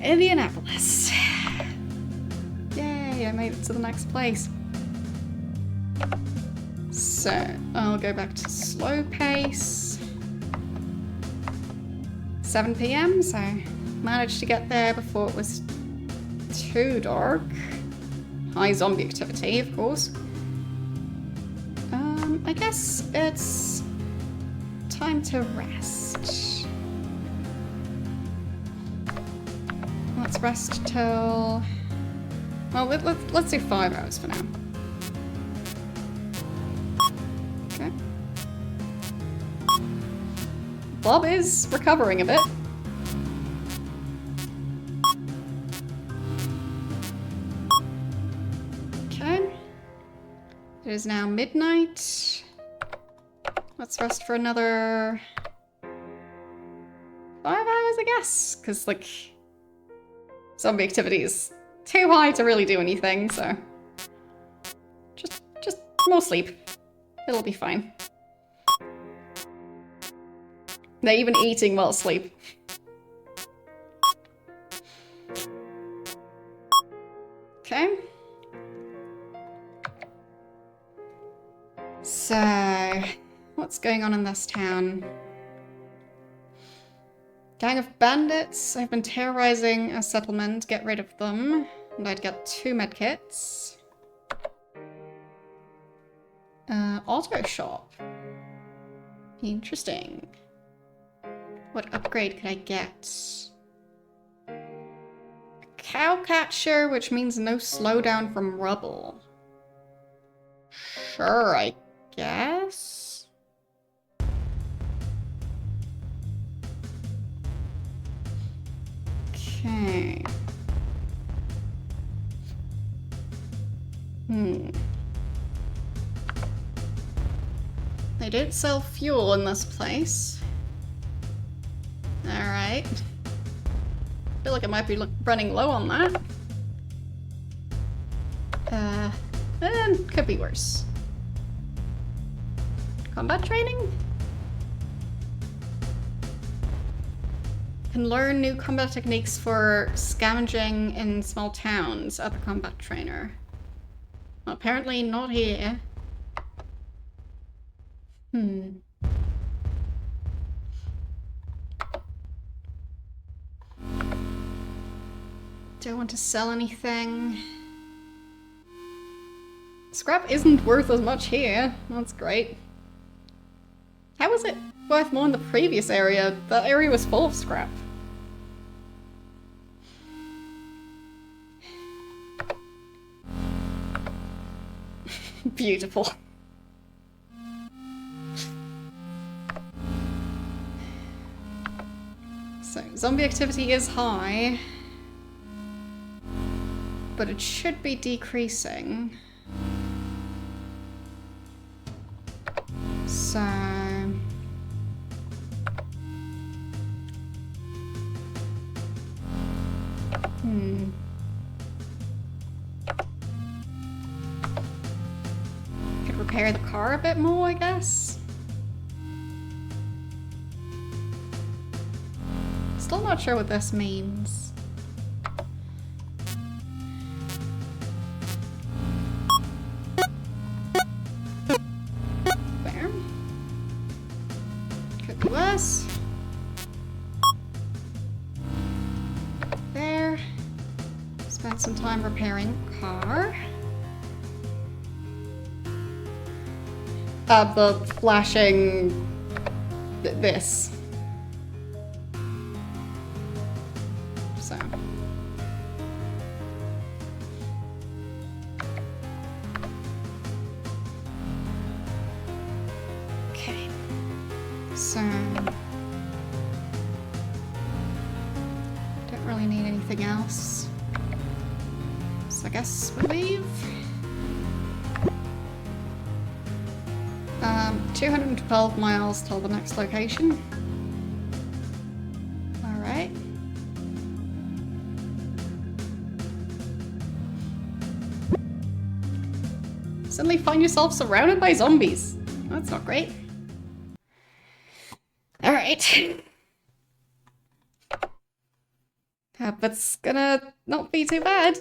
Indianapolis. Yay, I made it to the next place. So, I'll go back to slow pace. 7 PM, so managed to get there before it was too dark. High zombie activity, of course. I guess it's time to rest. Let's rest till... Well, let's do 5 hours for now. Okay. Bob is recovering a bit. Okay. It is now midnight. Let's rest for another 5 hours, I guess, because, like, zombie activity is too high to really do anything, so just more sleep. It'll be fine. They're even eating while asleep. Okay. So, what's going on in this town? Gang of bandits. I've been terrorizing a settlement. Get rid of them. And I'd get 2 medkits. Auto shop. Interesting. What upgrade could I get? Cowcatcher, which means no slowdown from rubble. Sure, I guess. Okay. They don't sell fuel in this place. Alright. Feel like I might be running low on that. And could be worse. Combat training? Can learn new combat techniques for scavenging in small towns at the combat trainer. Well, apparently not here. Don't want to sell anything. Scrap isn't worth as much here. That's great. How was it worth more in the previous area? That area was full of scrap. Beautiful. So, zombie activity is high, but it should be decreasing. So... Could repair the car a bit more, I guess? Still not sure what this means. There. Could be worse. There. Spent some time repairing the car. the flashing this. So. Okay. So. Don't really need anything else. So I guess we leave. 212 miles till the next location. Alright. Suddenly find yourself surrounded by zombies. That's not great. Alright. That's gonna not be too bad.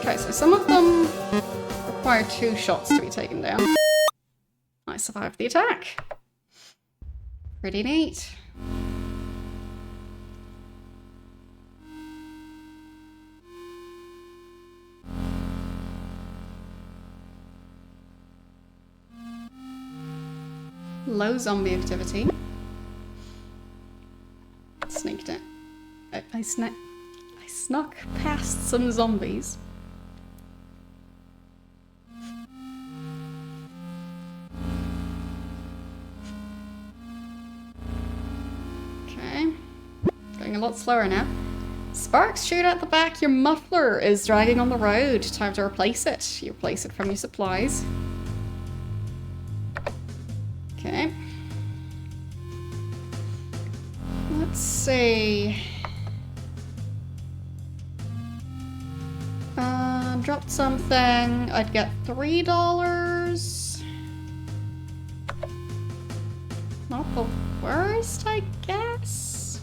Okay, so some of them require 2 shots to be taken down. I survived the attack. Pretty neat. Low zombie activity. Sneaked it. I snuck past some zombies. Okay. Going a lot slower now. Sparks shoot at the back. Your muffler is dragging on the road. Time to replace it. You replace it from your supplies. Okay. Let's see. Dropped something. I'd get $3. Not the worst, I guess.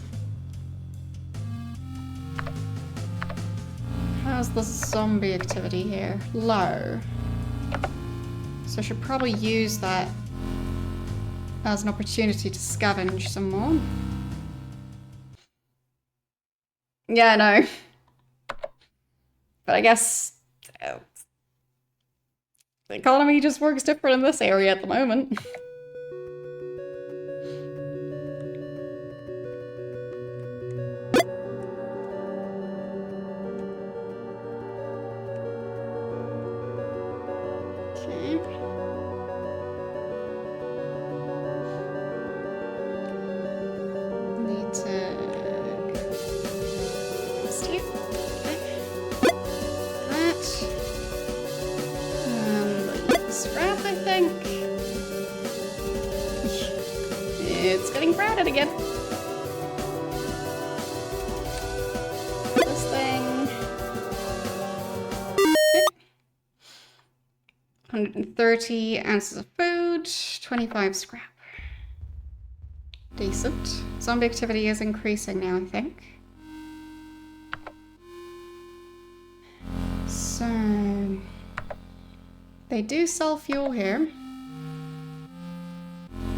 How's the zombie activity here? Low. So I should probably use that as an opportunity to scavenge some more. Yeah, I know. But I guess the economy just works different in this area at the moment. It's getting crowded again. This thing. Okay. 130 ounces of food, 25 scrap. Decent. Zombie activity is increasing now, I think. So they do sell fuel here.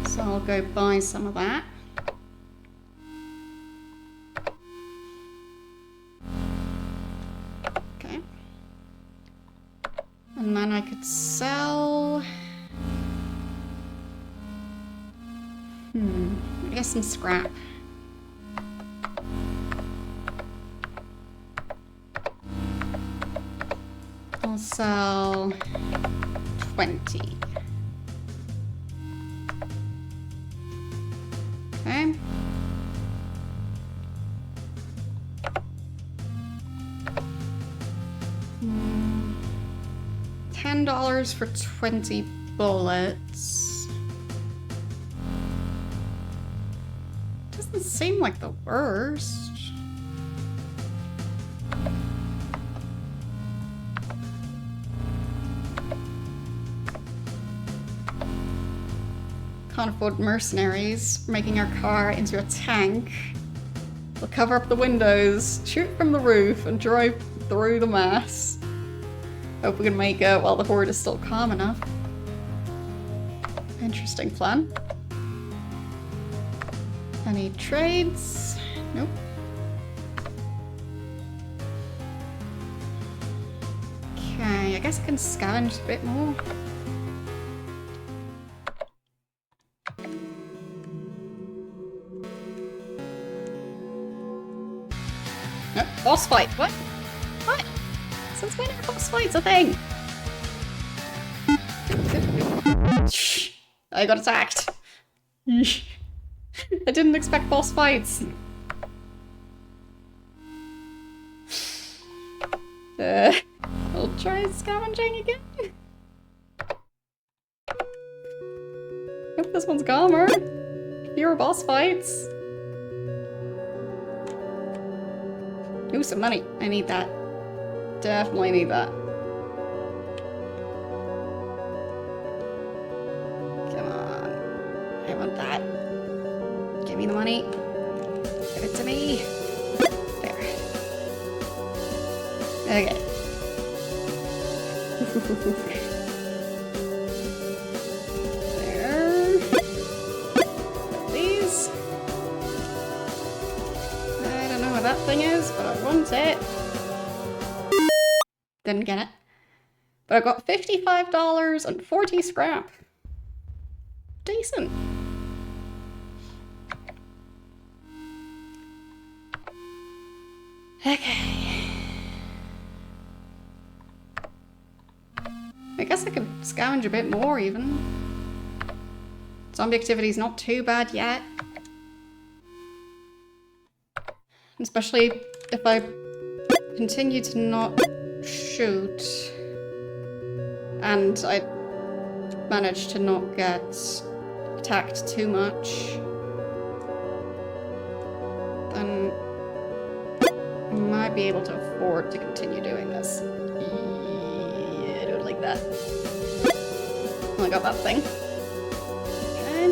So I'll go buy some of that. Okay. And then I could sell... I guess some scrap. I'll sell 20. Okay. $10 for 20 bullets. Doesn't seem like the worst. Can't afford mercenaries. Making our car into a tank. We'll cover up the windows, shoot from the roof, and drive through the mess. Hope we can make it while the horde is still calm enough. Interesting plan. Any trades? Nope. Okay, I guess I can scavenge a bit more. Nope, boss fight. What? What? Since when are boss fights a thing? I got attacked. I didn't expect boss fights. I'll try scavenging again. Hope this one's calmer. Fewer boss fights. Ooh, some money. I need that. Definitely need that. Come on. I want that. Give me the money. Give it to me. There. Okay. There. Please. I don't know what that thing is, but I want it. Didn't get it. But I got $55 and 40 scrap. Decent. Okay. I guess I could scavenge a bit more even. Zombie activity's not too bad yet. Especially if I continue to not shoot and I manage to not get attacked too much, then I might be able to afford to continue doing this. Yeah, I don't like that. Well, I got that thing. Okay.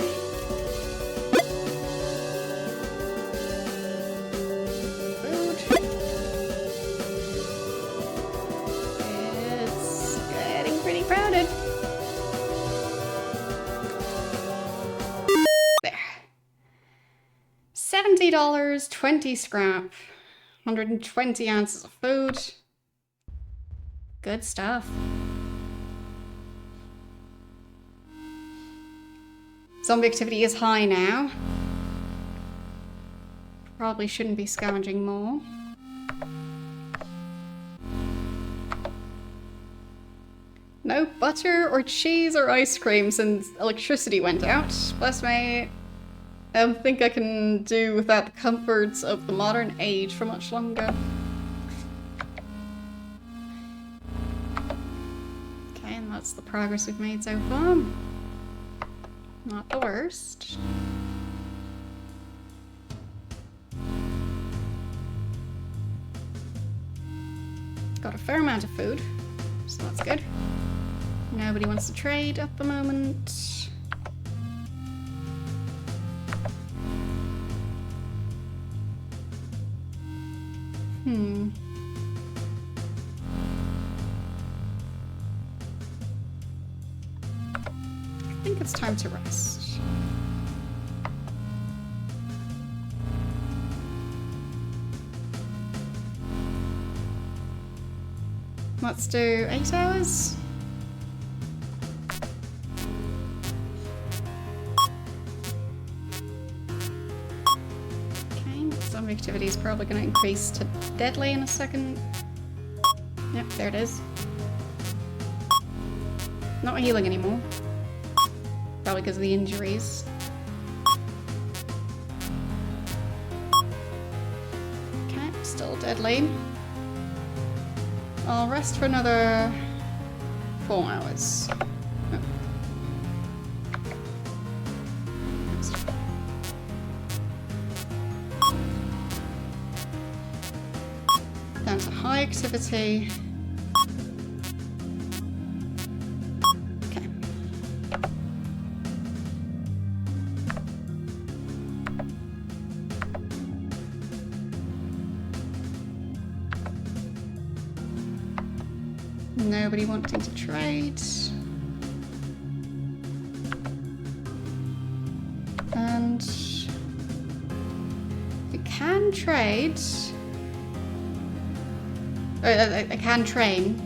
Crowded. There. $70, 20 scrap, 120 ounces of food. Good stuff. Zombie activity is high now. Probably shouldn't be scavenging more. No butter or cheese or ice cream since electricity went out. Bless me. I don't think I can do without the comforts of the modern age for much longer. Okay, and that's the progress we've made so far. Not the worst. Got a fair amount of food, so that's good. Nobody wants to trade at the moment. I think it's time to rest. Let's do 8 hours. Zombie activity is probably going to increase to deadly in a second. Yep, there it is. Not healing anymore. Probably because of the injuries. Okay, still deadly. I'll rest for another 4 hours. Oh. Down to high activity. Okay. Nobody wanting to trade. And you can trade. I can train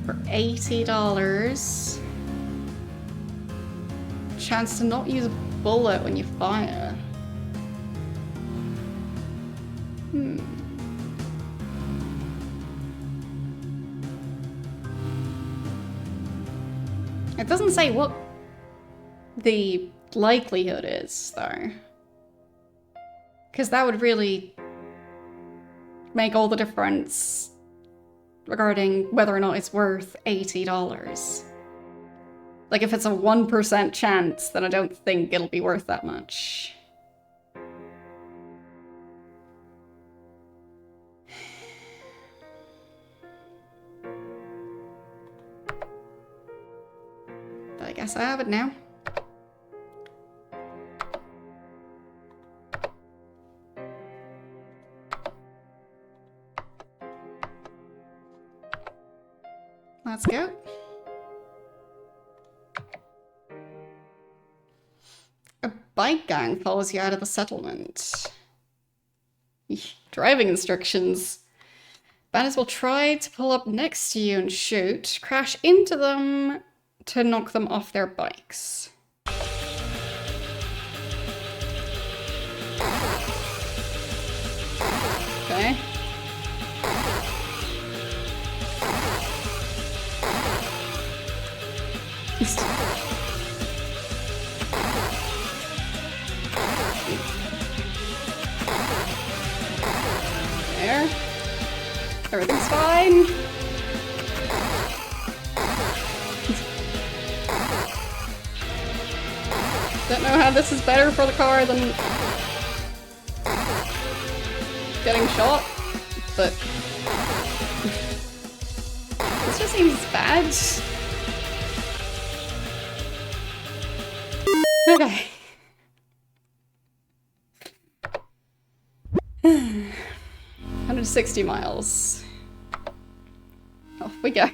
for $80. Chance to not use a bullet when you fire. It doesn't say what the likelihood is, though. Because that would really make all the difference regarding whether or not it's worth $80. Like, if it's a 1% chance, then I don't think it'll be worth that much. But I guess I have it now. Let's go. A bike gang follows you out of the settlement. Driving instructions. Bandits will try to pull up next to you and shoot. Crash into them to knock them off their bikes. Okay. There. Everything's fine. Don't know how this is better for the car than getting shot, but this just seems bad. Okay. 160 miles. Off we go.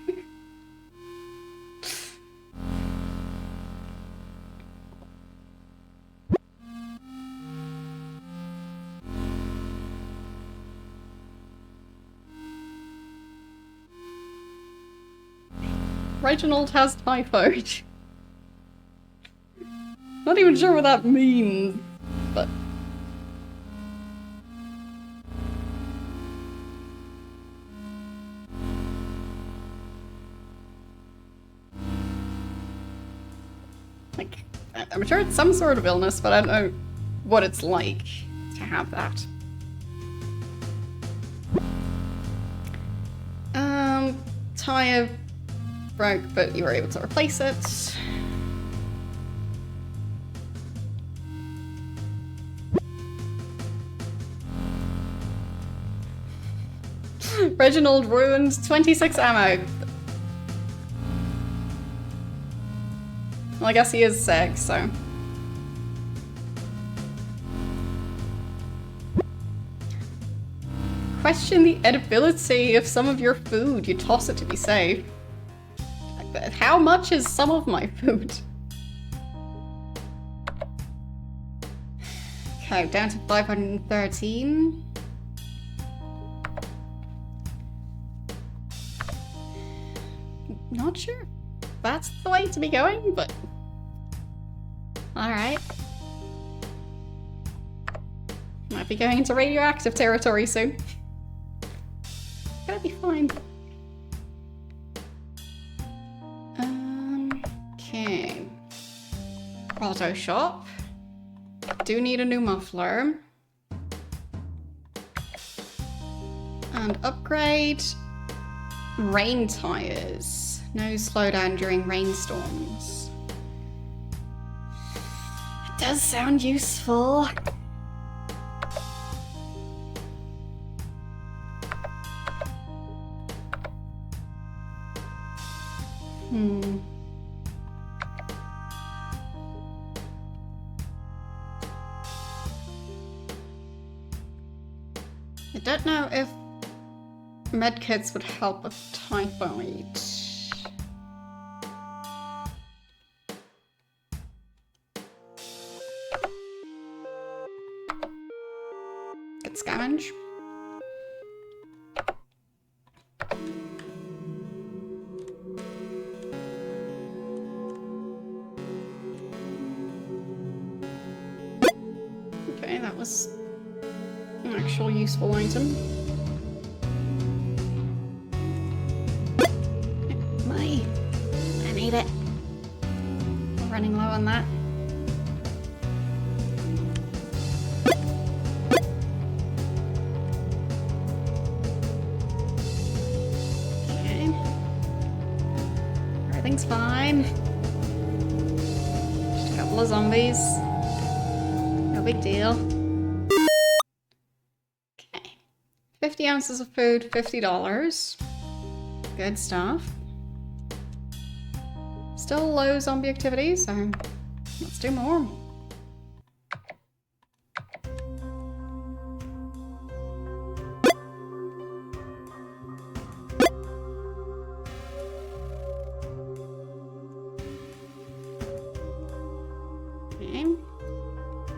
Reginald has typhoid. Not even sure what that means, but... like, I'm sure it's some sort of illness, but I don't know what it's like to have that. Tire broke, but you were able to replace it. Reginald ruined 26 ammo. Well, I guess he is sick, so... Question the edibility of some of your food. You toss it to be safe. How much is some of my food? Okay, down to 513. Not sure that's the way to be going, but... Alright. Might be going into radioactive territory soon. Gonna be fine. Okay. Auto shop. Do need a new muffler. And upgrade rain tires. No slowdown during rainstorms. It does sound useful. I don't know if medkits would help with typhoid. Good scavenge. Okay, that was an actual useful item. Money. I need it. We're running low on that. Okay. Everything's fine. Just a couple of zombies. No big deal. Okay. 50 ounces of food, $50. Good stuff. Still low zombie activity, so let's do more. Okay.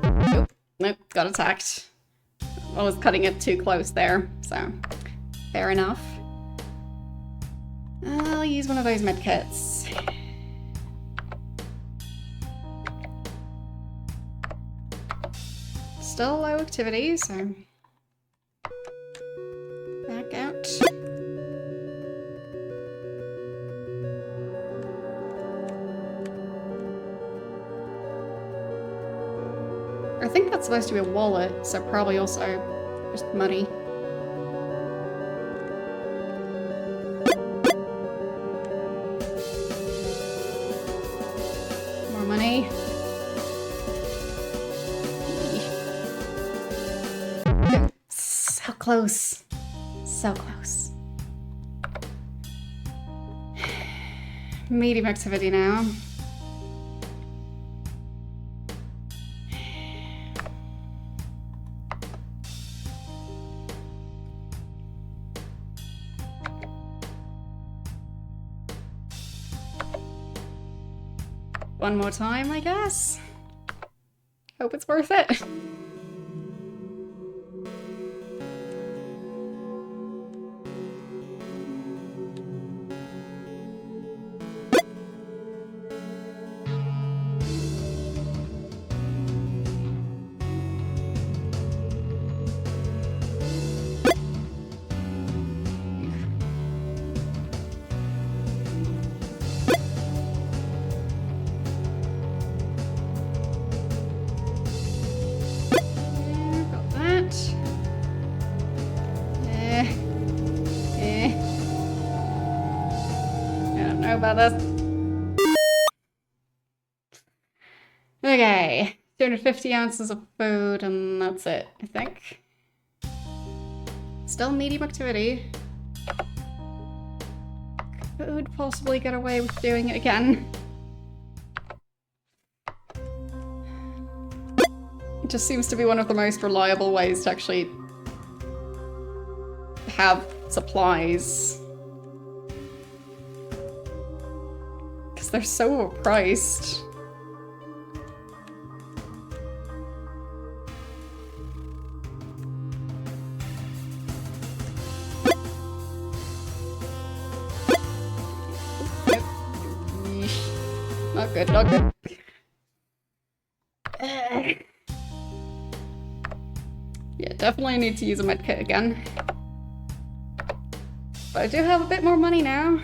Nope, nope, got attacked. I was cutting it too close there, so fair enough. I'll use one of those medkits. Still low activity, so back out. I think that's supposed to be a wallet, so probably also just money. More money. So close. So close. Medium activity now. One more time, I guess. Hope it's worth it. About this. Okay, 250 ounces of food, and that's it, I think. Still medium activity. Could possibly get away with doing it again. It just seems to be one of the most reliable ways to actually have supplies. They're so overpriced. Not good, not good. Yeah, definitely need to use a medkit again. But I do have a bit more money now.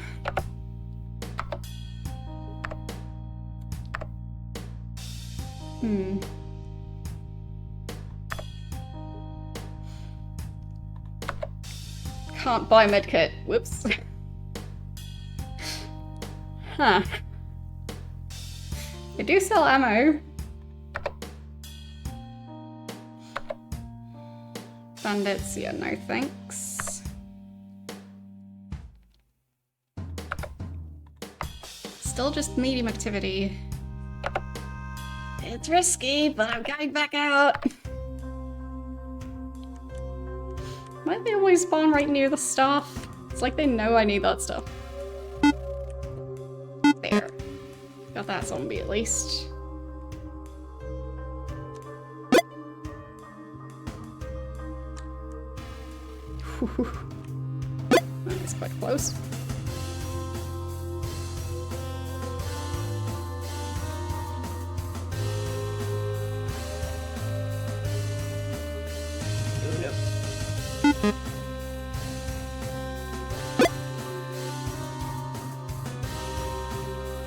Can't buy medkit. Whoops. Huh. They do sell ammo. Bandits, yeah, no thanks. Still just medium activity. It's risky, but I'm going back out. Why do they always spawn right near the stuff? It's like they know I need that stuff. There. Got that zombie at least. That's quite close.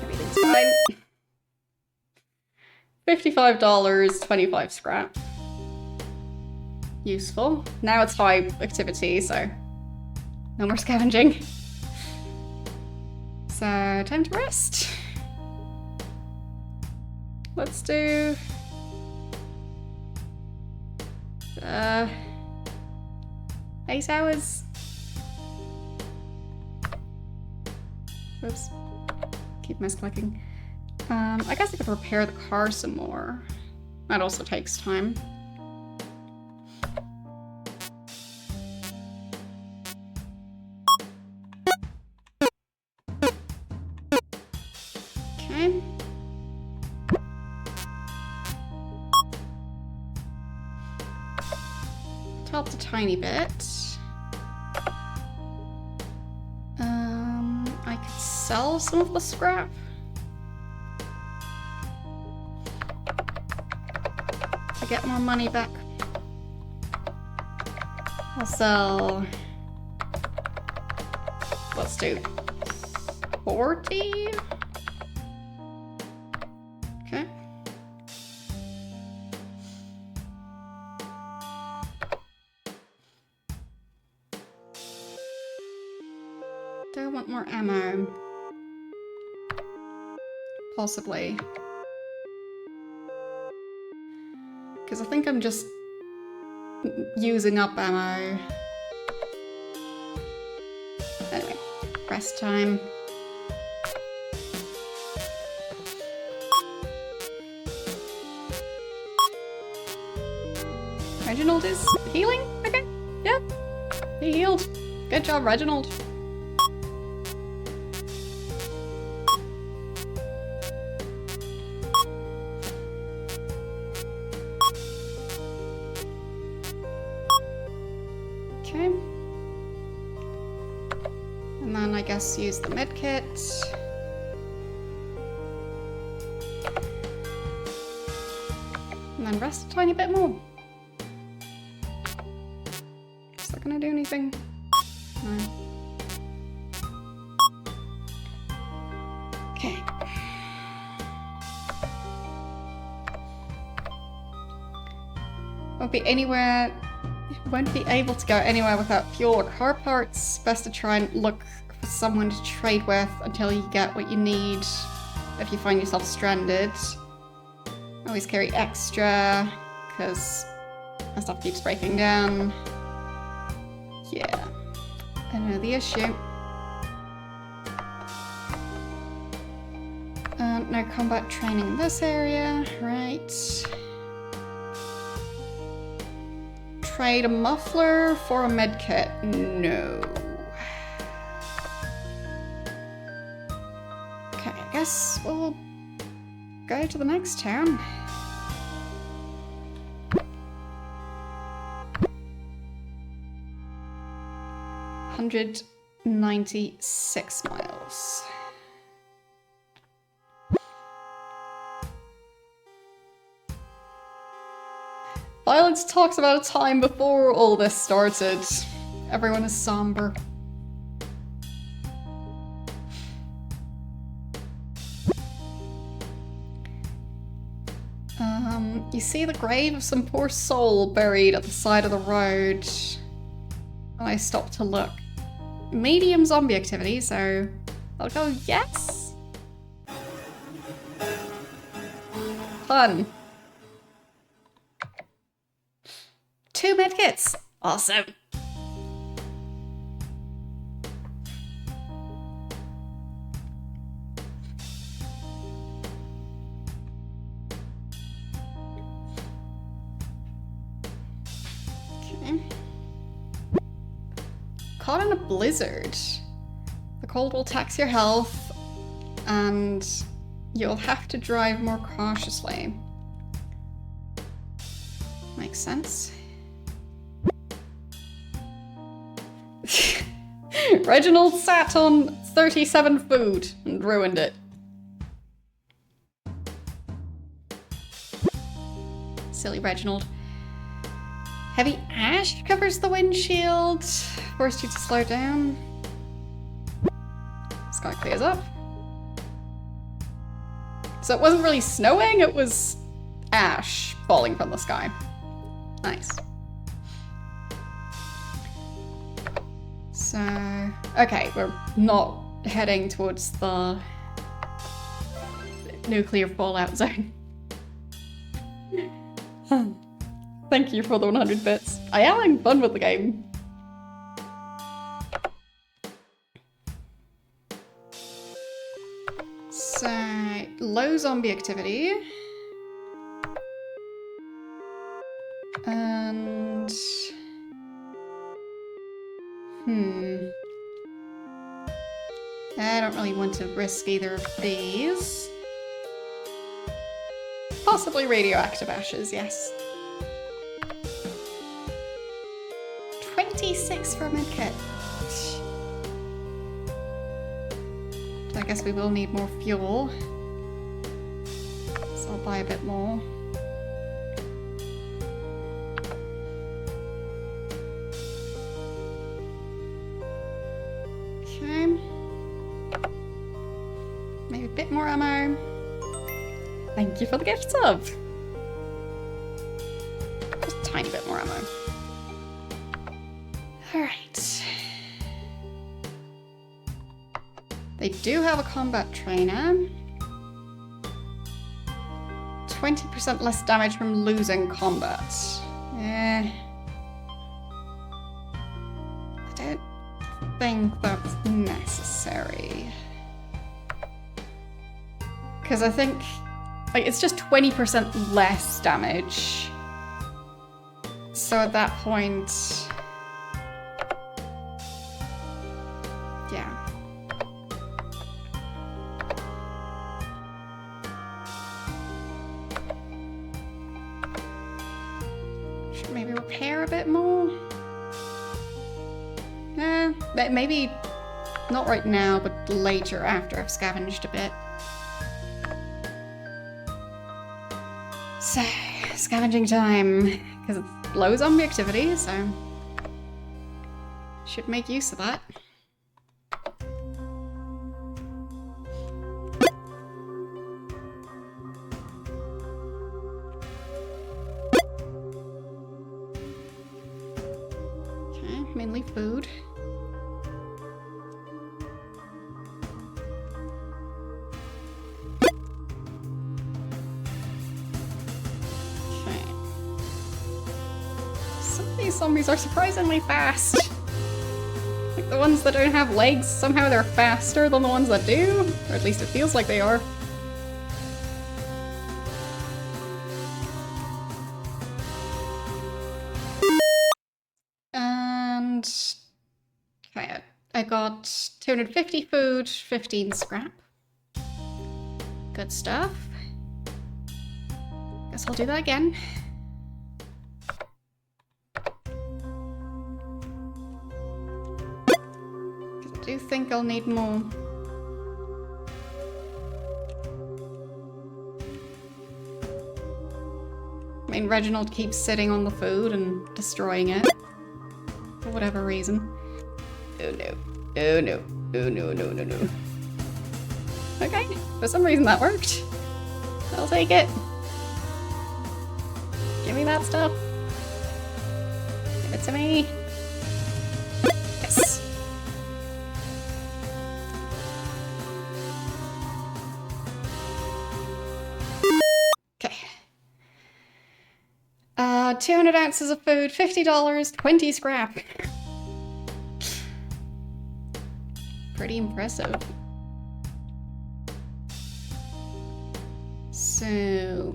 Everything's fine. $55, 25 scrap. Useful. Now it's high activity, so no more scavenging. So, time to rest. Let's do... 8 hours. Whoops. Keep misclicking. I guess I could repair the car some more. That also takes time. Okay. Helped a tiny bit. I could sell some of the scrap. To get more money back. I'll sell... Let's do 40? Okay. Do I want more ammo? Possibly. Because I think I'm just using up ammo. Anyway, rest time. Reginald is healing? Okay, yeah. He healed. Good job, Reginald. Okay. And then I guess use the medkit. And then rest a tiny bit more. Is that gonna do anything? No. Okay. Won't be anywhere. Won't be able to go anywhere without fuel or car parts. Best to try and look for someone to trade with until you get what you need. If you find yourself stranded, always carry extra because my stuff keeps breaking down. Yeah, I know the issue. No combat training in this area, right? Trade a muffler for a medkit. No. Okay, I guess we'll go to the next town. $196 miles. Violence talks about a time before all this started. Everyone is somber. You see the grave of some poor soul buried at the side of the road. I stopped to look. Medium zombie activity, so I'll go yes. Fun. 2 medkits. Awesome. Okay. caught in a blizzard. The cold will tax your health, and you'll have to drive more cautiously. Makes sense. Reginald sat on 37 food and ruined it. Silly Reginald. Heavy ash covers the windshield. Forced you to slow down. Sky clears up. So it wasn't really snowing, it was ash falling from the sky. Nice. So, okay, we're not heading towards the nuclear fallout zone. Thank you for the 100 bits. I am having fun with the game. So, low zombie activity. And... I don't really want to risk either of these. Possibly radioactive ashes, yes. 26 for a medkit. So I guess we will need more fuel. So I'll buy a bit more. Okay. Maybe a bit more ammo. Thank you for the gift sub. Just a tiny bit more ammo. Alright. They do have a combat trainer. 20% less damage from losing combat. I don't think that's necessary. Because I think, like, it's just 20% less damage. So at that point... yeah. Should maybe repair a bit more? Maybe not right now, but later after I've scavenged a bit. So, scavenging time, because it's low zombie activity, so should make use of that. Okay, mainly food. Zombies are surprisingly fast. Like the ones that don't have legs, somehow they're faster than the ones that do. Or at least it feels like they are. And... okay, I got 250 food, 15 scrap. Good stuff. Guess I'll do that again. I do think I'll need more. I mean, Reginald keeps sitting on the food and destroying it. For whatever reason. Oh no. Oh no. Oh no, no, no, no. Okay, for some reason that worked. I'll take it. Give me that stuff. Give it to me. Yes. Okay. 200 ounces of food, $50, 20 scrap. Pretty impressive. So...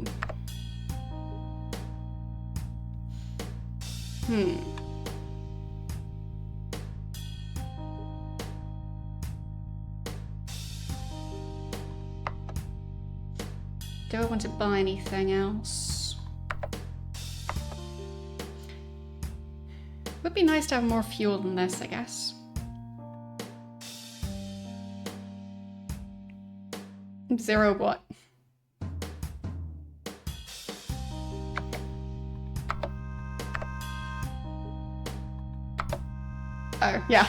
Do I want to buy anything else? Would be nice to have more fuel than this, I guess. Zero what? Oh, yeah.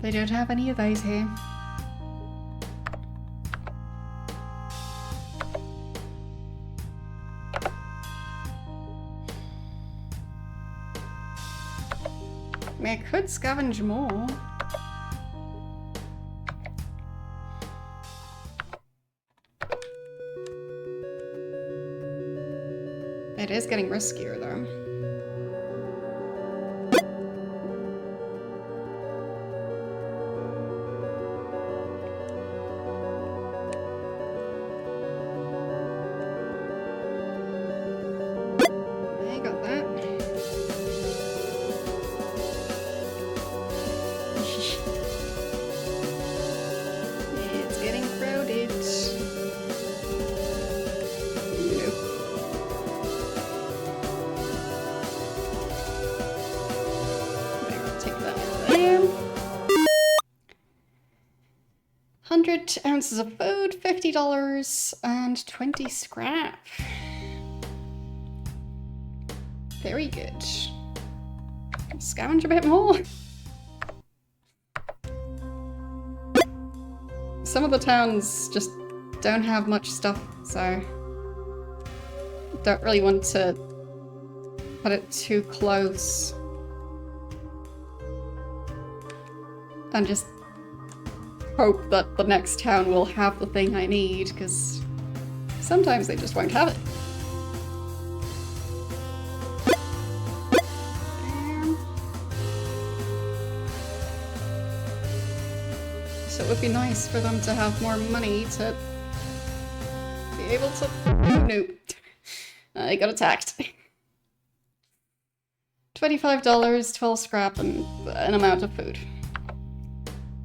They don't have any of those here. I mean, I could scavenge more. It is getting riskier, though. I got that. It's getting crowded. Nope. Take that there. 100 ounces of food, $50, and 20 scrap. Very good. Scavenge a bit more. Some of the towns just don't have much stuff, so don't really want to put it too close. And just hope that the next town will have the thing I need, because sometimes they just won't have it. So it would be nice for them to have more money to be able to... Nope. I got attacked. $25, 12 scrap, and an amount of food.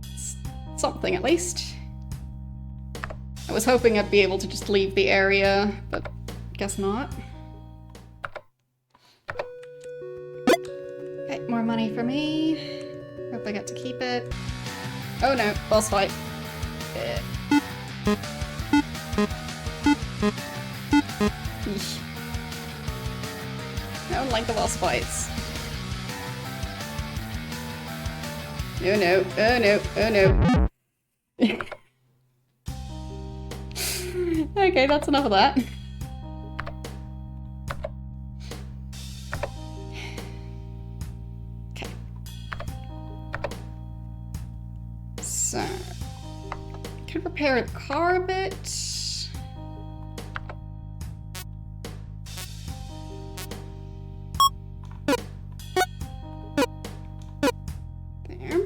It's something, at least. I was hoping I'd be able to just leave the area, but guess not. Okay, more money for me. Hope I get to keep it. Oh no, boss fight. Eesh. I don't like the boss fights. Oh no, oh no, oh no. Okay, that's enough of that. Okay. So, could repair the car a bit. There.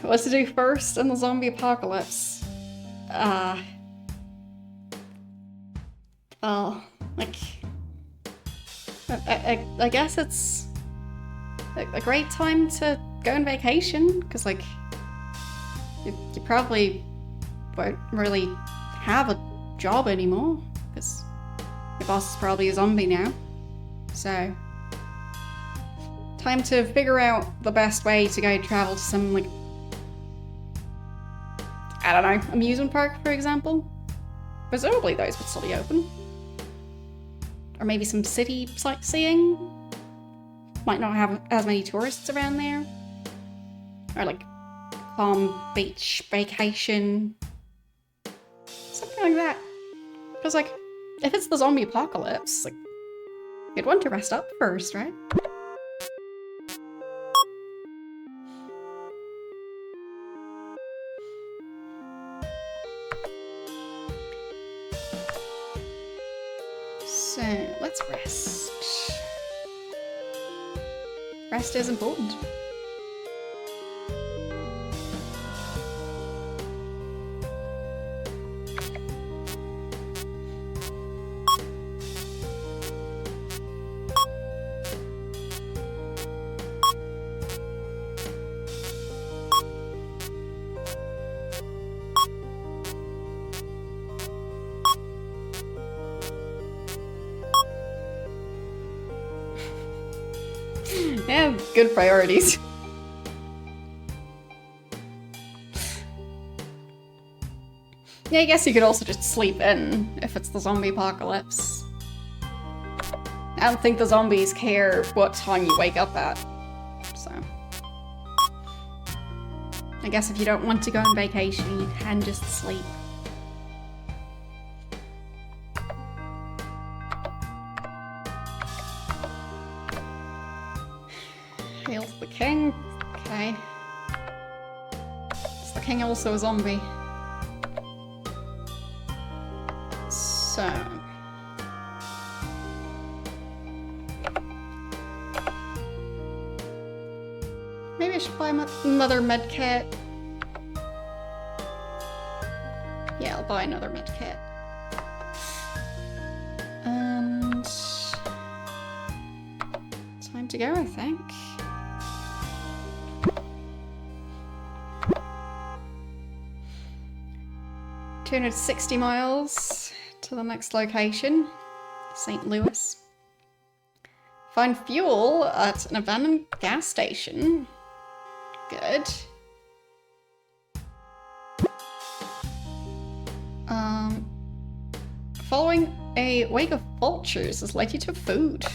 What to do first in the zombie apocalypse? Well, like, I guess it's a great time to go on vacation, because, like, you probably won't really have a job anymore, because your boss is probably a zombie now. So, time to figure out the best way to go travel to some, like, I don't know, amusement park, for example. Presumably those would still be open. Or maybe some city sightseeing. Might not have as many tourists around there. Or like calm beach vacation. Something like that. Because like, if it's the zombie apocalypse, like, you'd want to rest up first, right? So, let's rest. Rest is important. Yeah, good priorities. Yeah, I guess you could also just sleep in if it's the zombie apocalypse. I don't think the zombies care what time you wake up at, so. I guess if you don't want to go on vacation, you can just sleep. Hail the king. Okay. Is the king also a zombie? So... maybe I should buy another medkit. Yeah, I'll buy another medkit. And... time to go, I think. $260 miles to the next location, St. Louis. Find fuel at an abandoned gas station. Good. Following a wake of vultures has led you to food.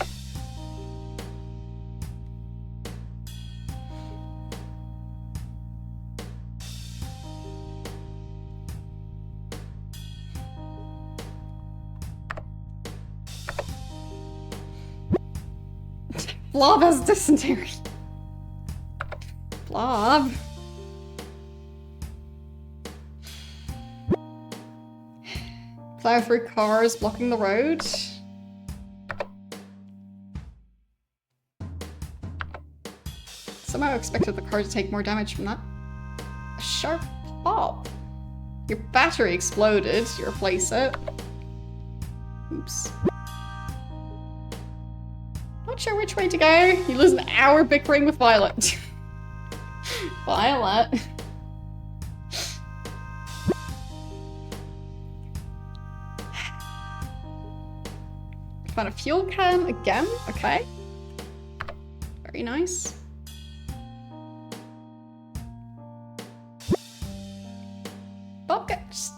Blob has dysentery. Blob. Plow through cars blocking the road. Somehow expected the car to take more damage from that. A sharp pop. Your battery exploded. You replace it. Oops. Not sure which way to go. You lose an hour bickering with Violet. Violet. Found a fuel can again. Okay. Very nice.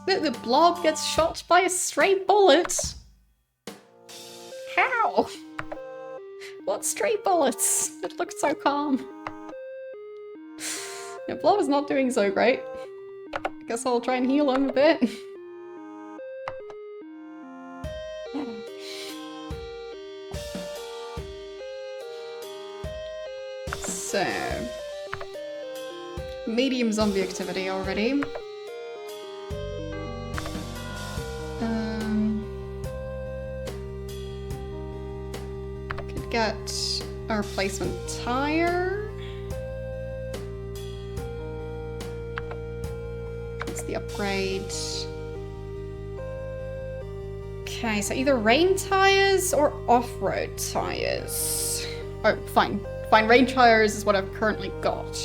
The blob gets shot by a stray bullet. How? What stray bullets? It looked so calm. Yeah, blob is not doing so great. I guess I'll try and heal him a bit. So... medium zombie activity already. Could get a replacement tire. That's the upgrade. Okay, so either rain tires or off-road tires. Oh, fine. Fine, rain tires is what I've currently got.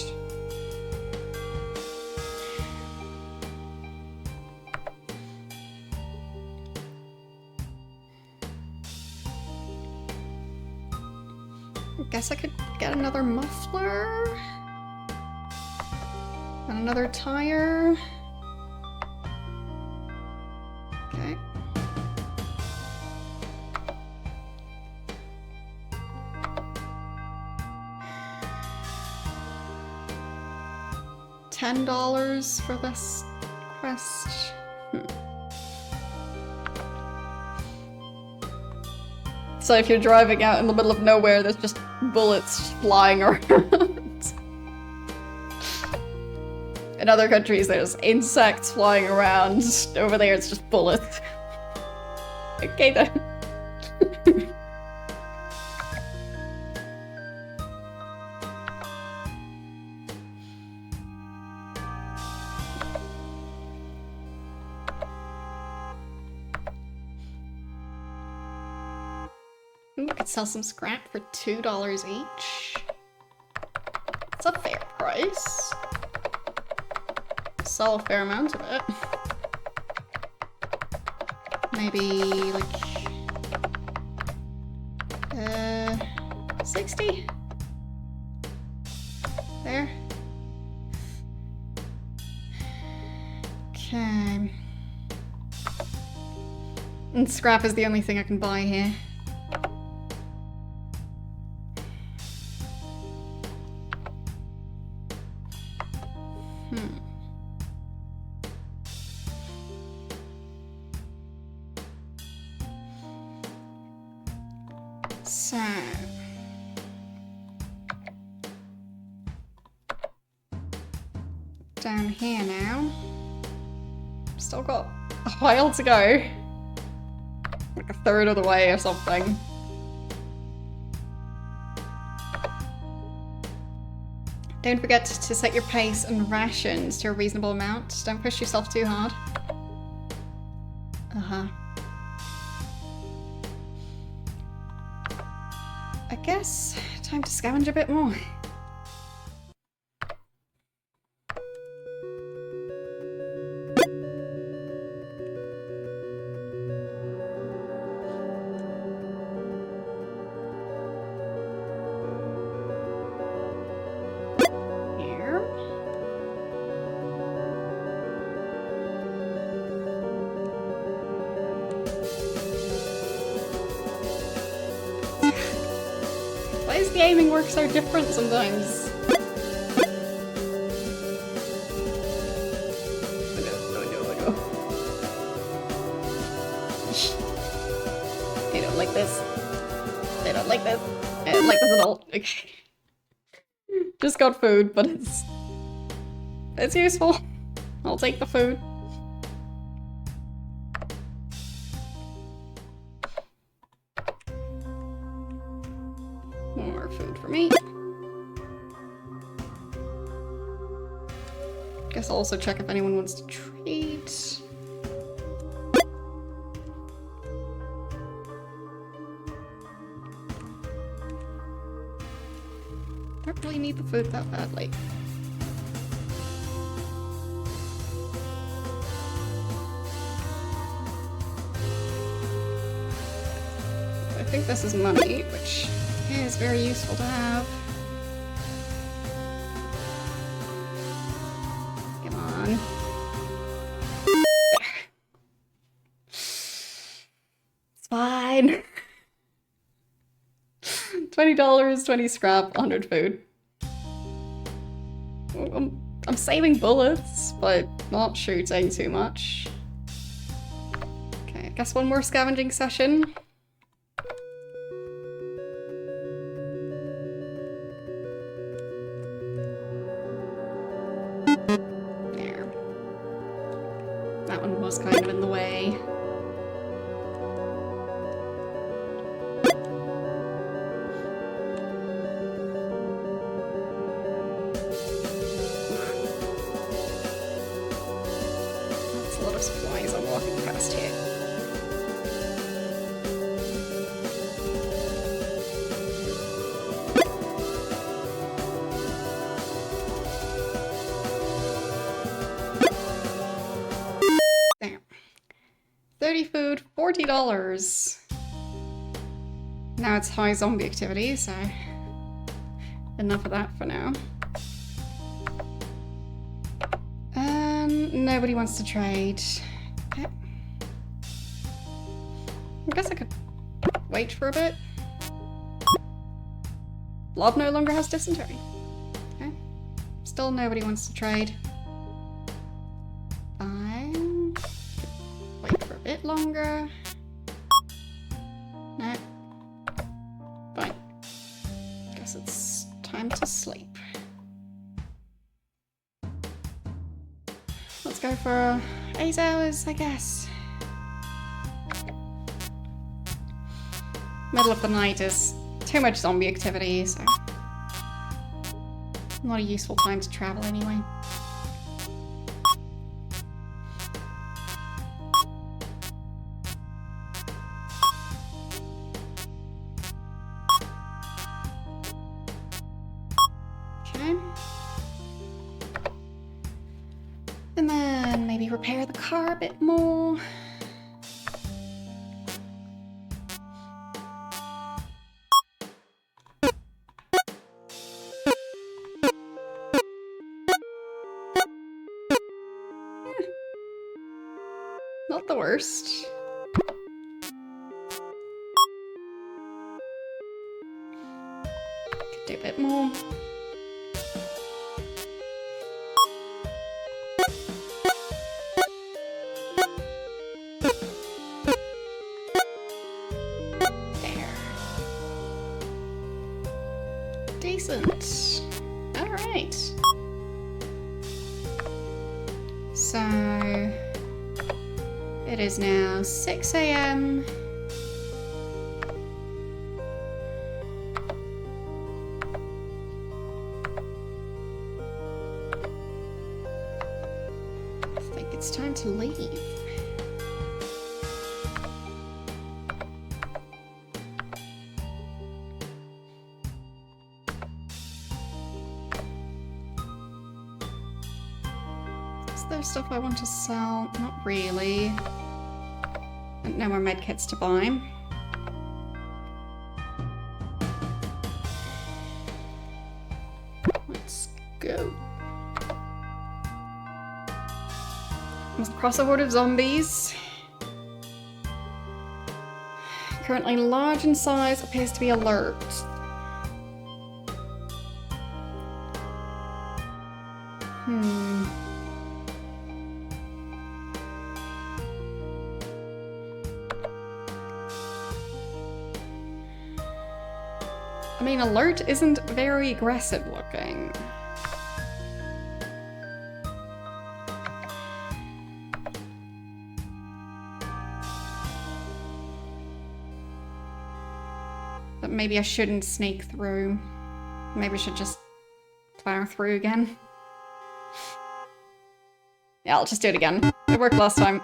I guess I could get another muffler. And another tire. Okay. $10 for this quest. So if you're driving out in the middle of nowhere, there's just bullets flying around. In other countries, there's insects flying around. Over there, it's just bullets. Okay then. Ooh, I could sell some scrap for $2 each. That's a fair price. Sell a fair amount of it. Maybe like 60? There. Okay. And scrap is the only thing I can buy here. So... down here now. Still got a while to go. Like a third of the way or something. Don't forget to set your pace and rations to a reasonable amount. Don't push yourself too hard. I guess time to scavenge a bit more. Why does the aiming work so different sometimes? No. They don't like this. They don't like this. I don't like this at all. Okay. Just got food, but it's useful. I'll take the food. More food for me. Guess I'll also check if anyone wants to trade. Don't really need the food that badly. I think this is money, which is very useful to have. Come on. It's fine. $20, 20 scrap, 100 food. I'm saving bullets, but not shooting too much. Okay, I guess one more scavenging session. There. That one was kind of in the way. Supplies I'm walking past here. There. 30 food, $40. Now it's high zombie activity, so enough of that for now. Nobody wants to trade. Okay. I guess I could wait for a bit. Blob no longer has dysentery. Okay. Still nobody wants to trade. Fine. Wait for a bit longer. No. Fine. Guess it's time to sleep. Let's go for 8 hours, I guess. Middle of the night is too much zombie activity, so not a useful time to travel anyway. Okay. And then maybe repair the car a bit more. worst. Could do a bit more. There. Decent. All right. So it is now 6 a.m. I think it's time to leave. Is there stuff I want to sell? Not really. And no more medkits to buy. Let's go. Must cross a horde of zombies. Currently large in size, appears to be alert. I mean, alert isn't very aggressive looking. But maybe I shouldn't sneak through. Maybe I should just plow through again. Yeah, I'll just do it again. It worked last time.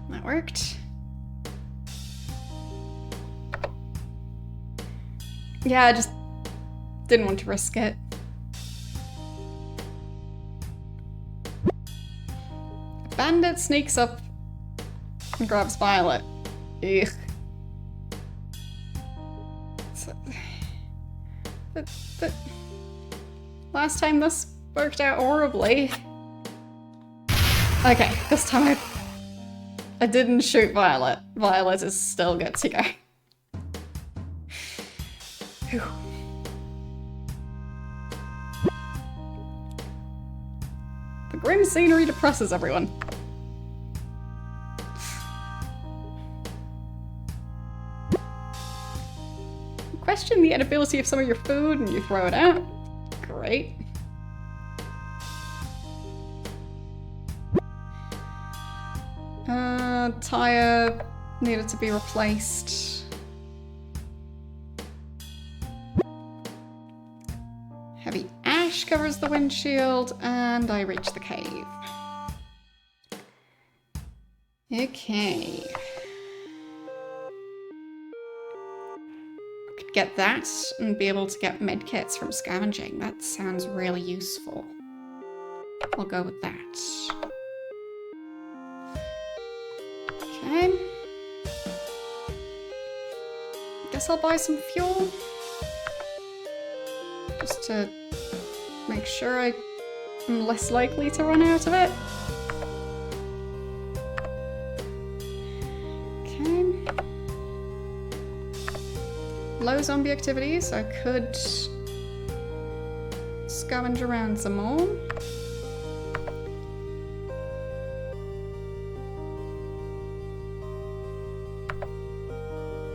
That worked. Yeah, I just didn't want to risk it. Bandit sneaks up and grabs Violet. Ugh. But last time this worked out horribly. Okay, this time I didn't shoot Violet. Violet is still good to go. Whew. The grim scenery depresses everyone. Question the edibility of some of your food and you throw it out. Great. Tire needed to be replaced. Heavy ash covers the windshield, and I reach the cave. Okay. I could get that and be able to get medkits from scavenging. That sounds really useful. I'll go with that. Okay. Guess I'll buy some fuel. Just to make sure I'm less likely to run out of it. Okay. Low zombie activity, so I could scavenge around some more.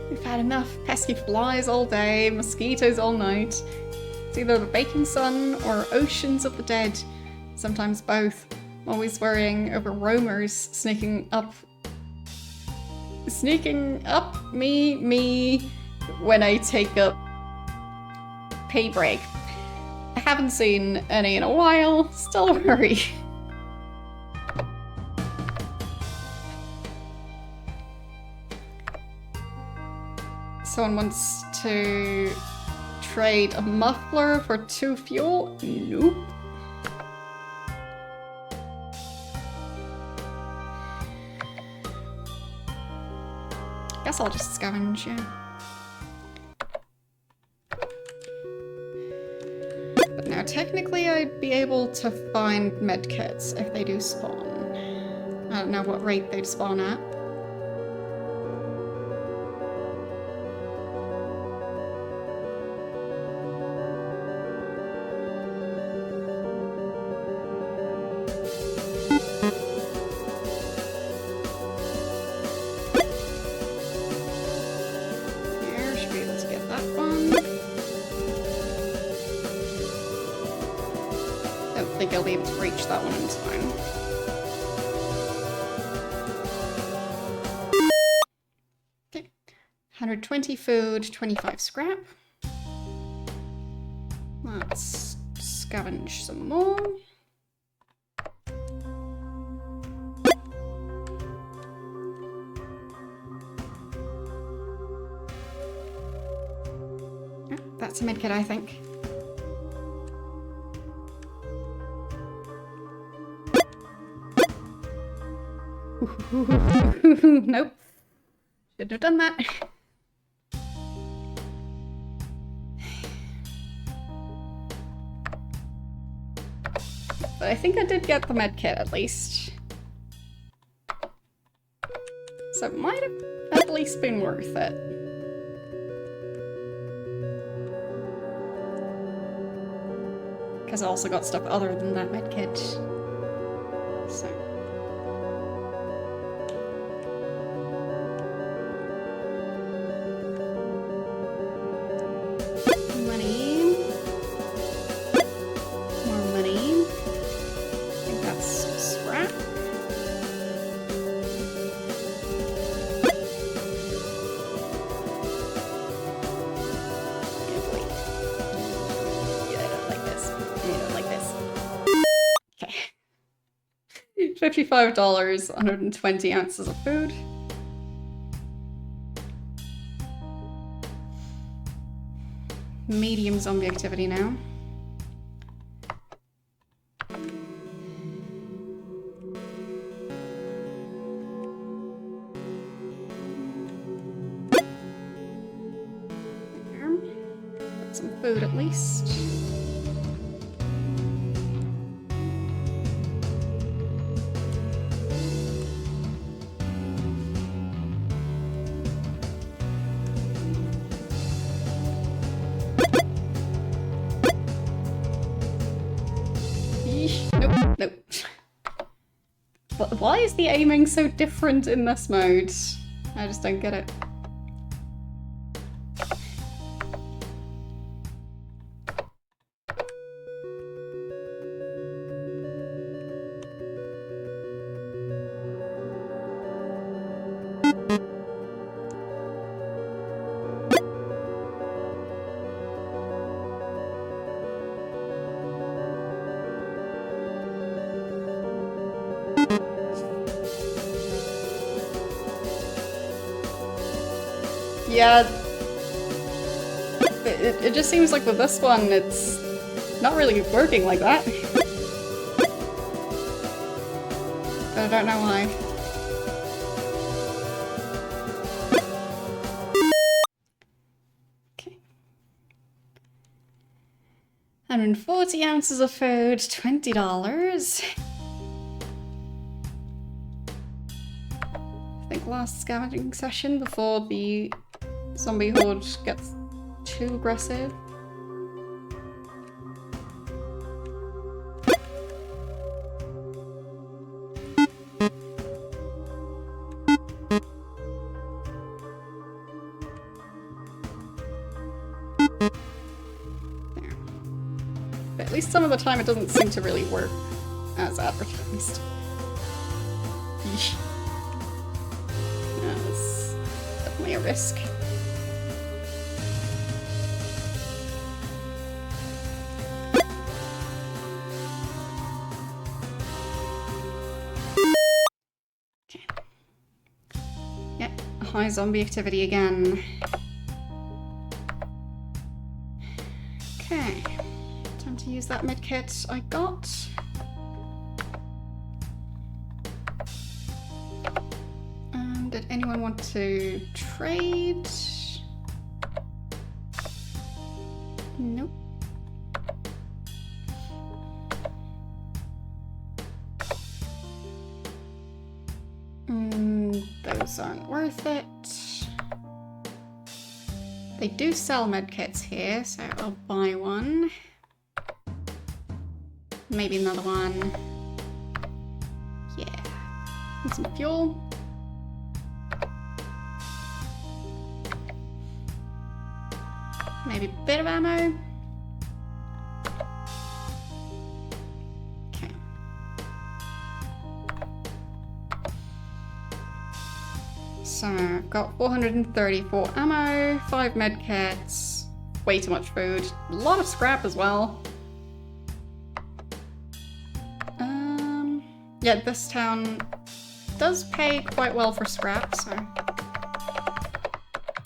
We've had enough pesky flies all day, mosquitoes all night. It's either the baking sun or oceans of the dead. Sometimes both. Always worrying over roamers sneaking up me when I take a pee break. I haven't seen any in a while, still worry. Someone wants to trade a muffler for 2 fuel? Nope. Guess I'll just scavenge, yeah. Now, technically, I'd be able to find medkits if they do spawn. I don't know what rate they'd spawn at. Here, should be able to get that one. Don't think I'll be able to reach that one in time. Okay. 120 food, 25 scrap. Let's scavenge some more. Oh, that's a medkit, I think. Nope. Shouldn't have done that. But I think I did get the medkit at least. So it might have at least been worth it. Because I also got stuff other than that medkit. So. $55, 120 ounces of food. Medium zombie activity now. There. Got some food at least. Nope. Why is the aiming so different in this mode? I just don't get it. Yeah, it just seems like with this one, it's not really working like that. But I don't know why. Okay. 140 ounces of food, $20. I think last scavenging session before the zombie horde gets too aggressive. There. But at least some of the time it doesn't seem to really work as advertised. Yeesh. That's definitely a risk. High zombie activity again. Okay, time to use that medkit I got. Did anyone want to trade? Nope. those aren't worth it. They do sell medkits here, so I'll buy one. Maybe another one. Yeah. And some fuel. Maybe a bit of ammo. Okay. So I've got 434 ammo, 5 medkits, way too much food, a lot of scrap as well. Yeah, this town does pay quite well for scrap, so...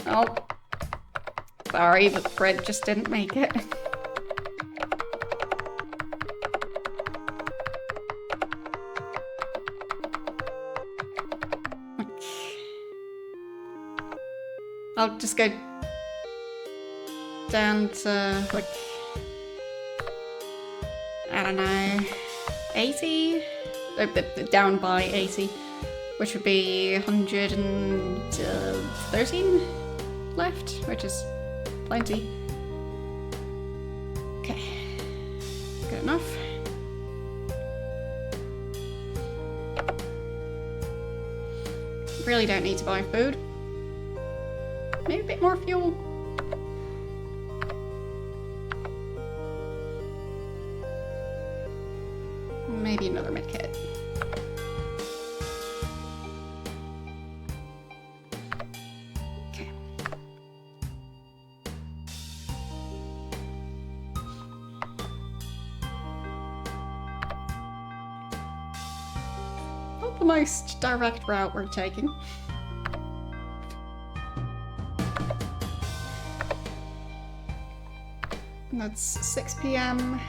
Oh. Sorry, the bread just didn't make it. I'll just go down to, like, I don't know, 80? Down by 80, which would be 113 left, which is plenty. Okay, good enough. Really don't need to buy food. Maybe a bit more fuel. Maybe another medkit. Okay. Not the most direct route we're taking. That's 6 p.m.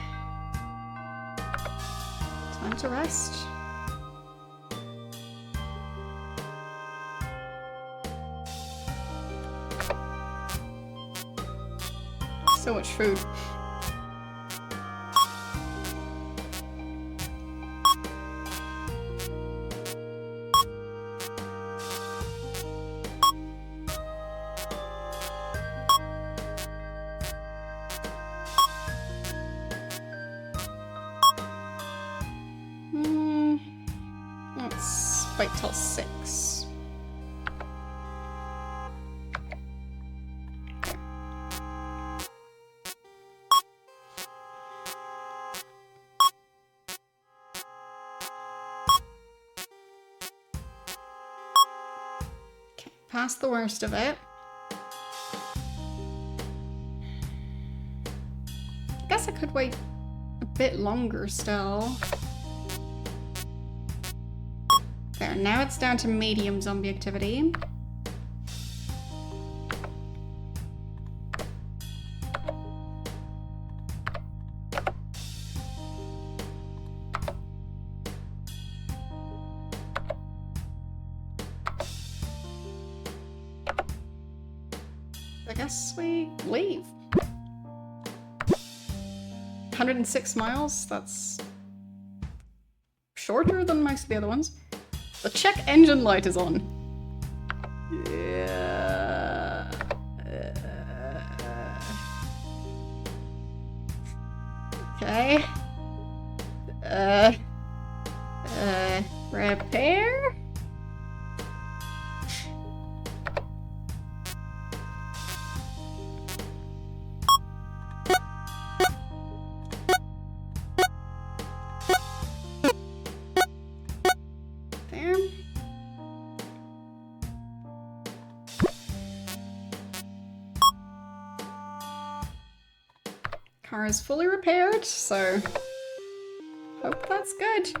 Time to rest. So much food. Let's wait till 6. Okay, past the worst of it. I guess I could wait a bit longer still. There, now it's down to medium zombie activity. I guess we leave. 106 miles, that's shorter than most of the other ones. The check engine light is on. Yeah. Okay. Repair? Car is fully repaired, so hope that's good.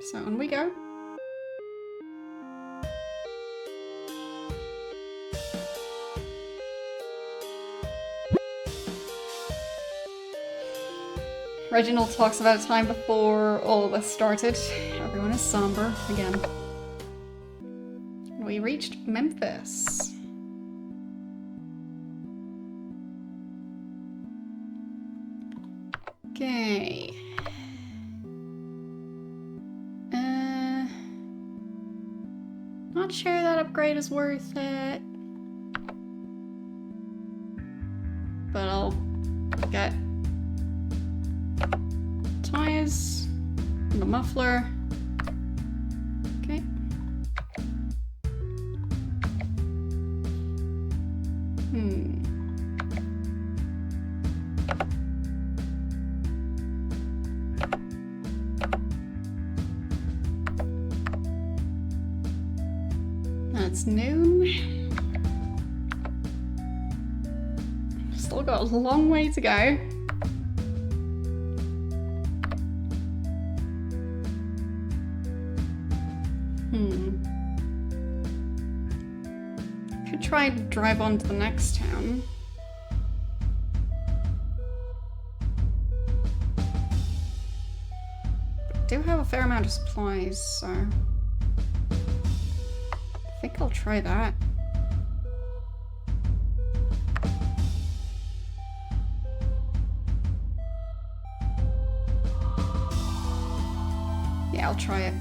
So on we go. Reginald talks about a time before all of this started. Everyone is somber again. We reached Memphis. Okay. Not sure that upgrade is worth it. But I'll get tires and the muffler. Okay. It's noon. Still got a long way to go. Could try and drive on to the next town. I do have a fair amount of supplies, so I think I'll try that. Yeah, I'll try it.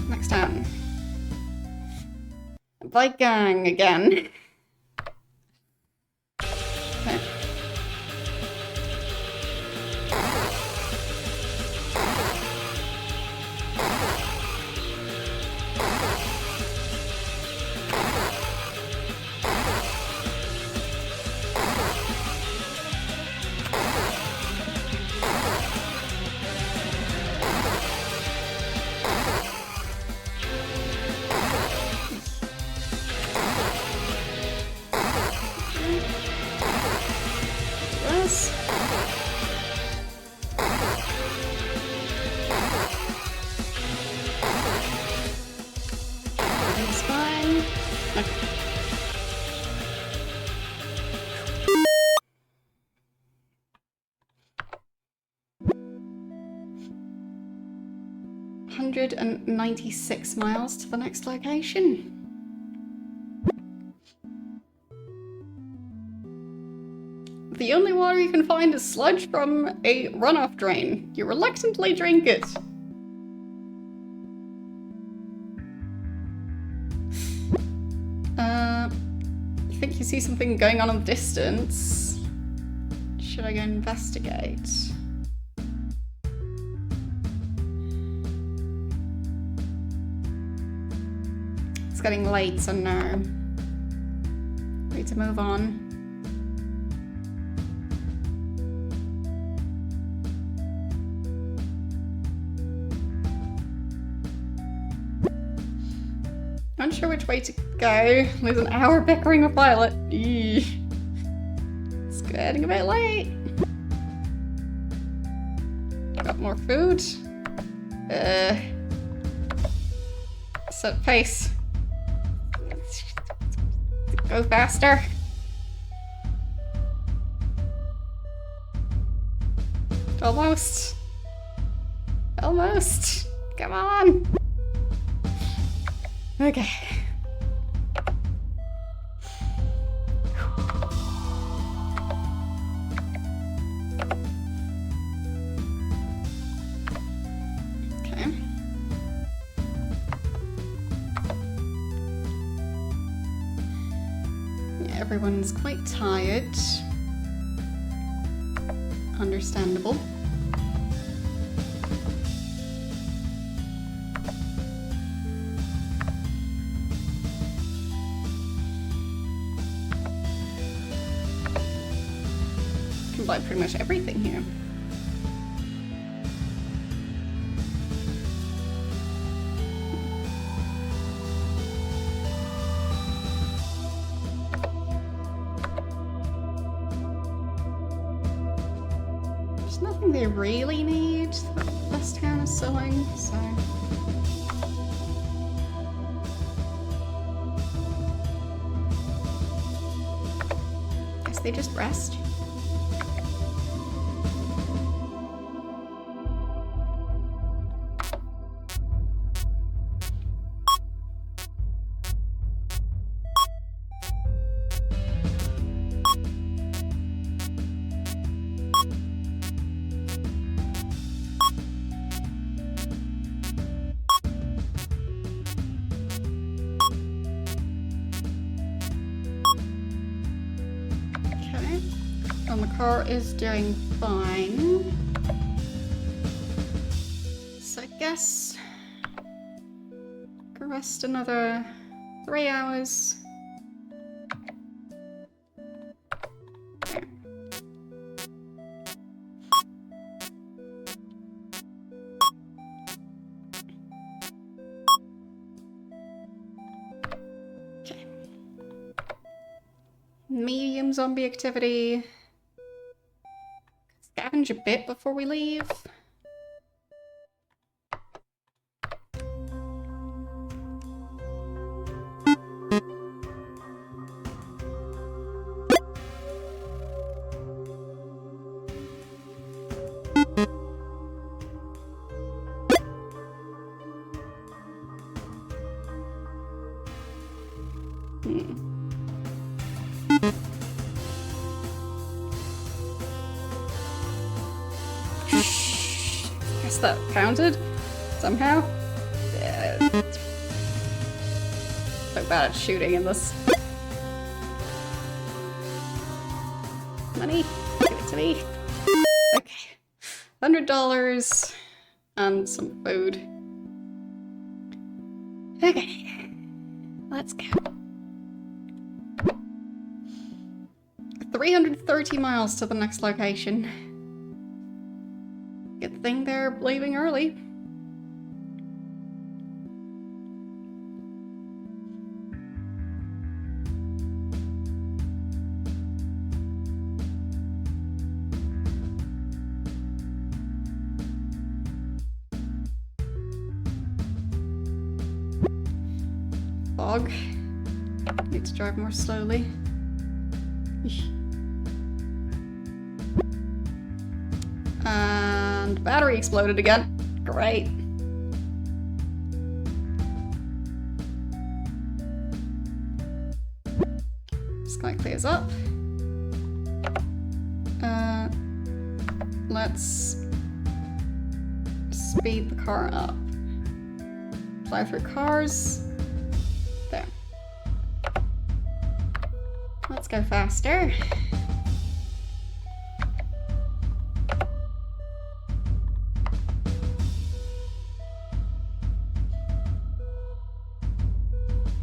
Next time. Bike gang again. Okay. Everything's fine. Okay. $196 miles to the next location. The only water you can find is sludge from a runoff drain. You reluctantly drink it. I think you see something going on in the distance. Should I go investigate? It's getting late, so no. Need to move on. Unsure which way to go. Lose an hour bickering with Violet. Eee. It's getting a bit late. Got more food. Set pace. Go faster. Almost. Almost. Come on. Okay. Okay. Yeah, everyone's quite tired. Understandable. Buy pretty much everything here. There's nothing they really need that this town is selling, so guess they just rest. car is doing fine. So I guess I can rest another 3 hours. There. Okay. Medium zombie activity. Scavenge a bit before we leave. Guess that counted somehow. So bad at shooting in this. Money, give it to me. Okay, $100 and some food. Okay, let's go. 330 miles to the next location. Good thing they're leaving early. Fog. Need to drive more slowly. And battery exploded again. Great. Just gonna clears up. Let's speed the car up. Fly through cars. There. Let's go faster.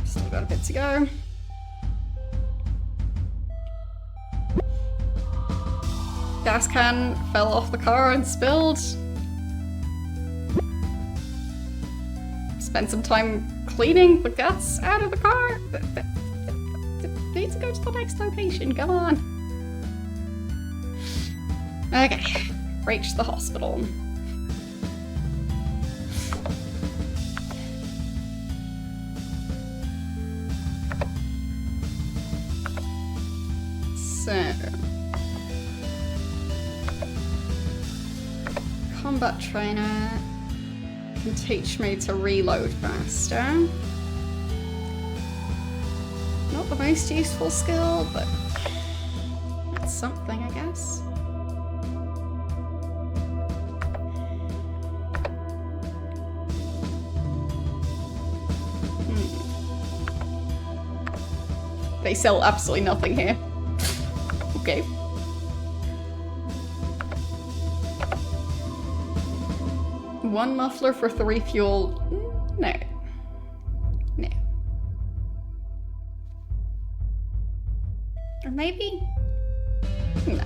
Still got a bit to go. Gas can fell off the car and spilled. Spend some time cleaning the guts out of the car. Need to go to the next location, come on. Okay, reach the hospital. So, combat trainer can teach me to reload faster. Not the most useful skill, but that's something, I guess. They sell absolutely nothing here. Okay. One muffler for 3 fuel. No. No. Or maybe? No.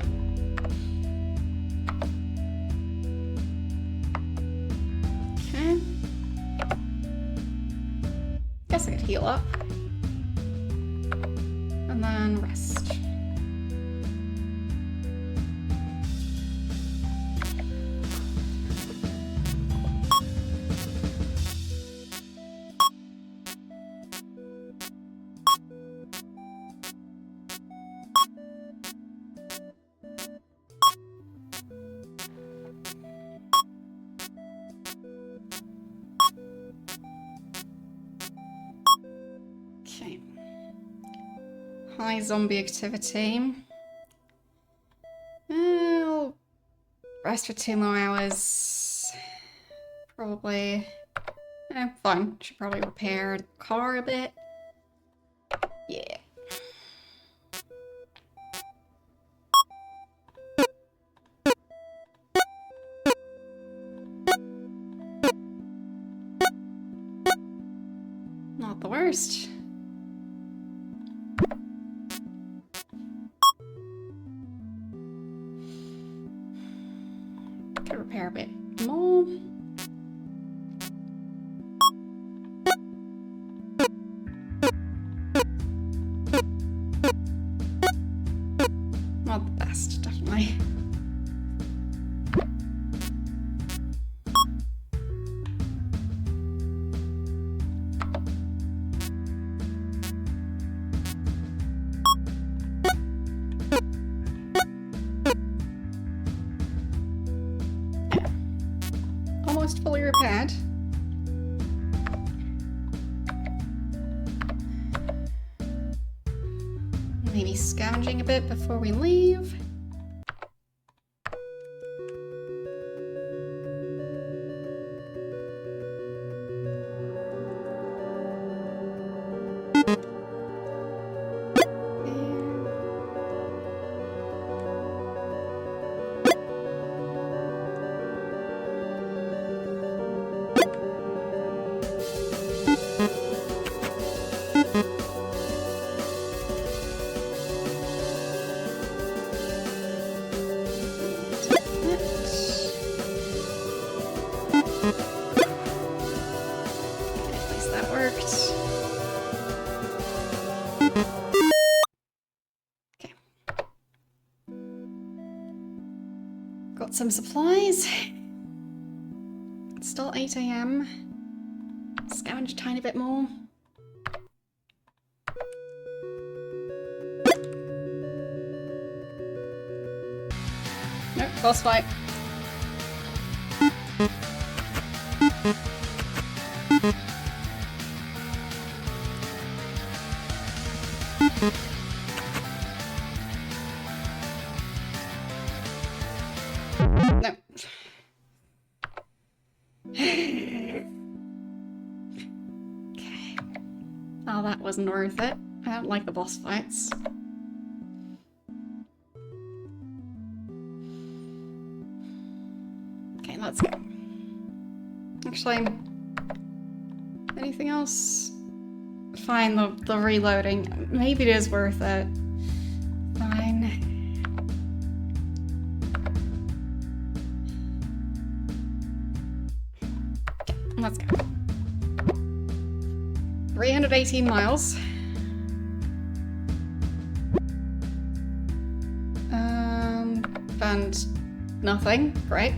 Okay. Guess I could heal up. And then rest. Okay. High zombie activity. I'll rest for 2 more hours. Probably. Fine. Should probably repair the car a bit. Yeah. not the worst. Could repair a bit more. Not the best, definitely. Almost fully repaired. Maybe scavenging a bit before we leave. Got some supplies. It's still 8 AM. Scavenge a tiny bit more. Nope, boss fight. No. Okay. Oh, that wasn't worth it. I don't like the boss fights. Okay, let's go. Actually, anything else? Fine, the reloading. Maybe it is worth it. Fine. Let's go. 318 miles. And nothing. Great.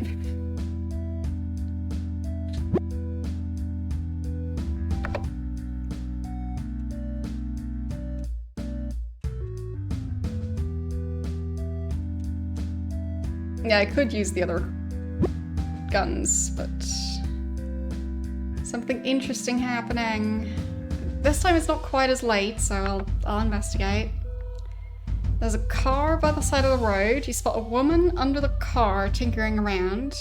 Yeah, I could use the other guns, but something interesting happening. This time it's not quite as late, so I'll investigate. There's a car by the side of the road. You spot a woman under the car tinkering around.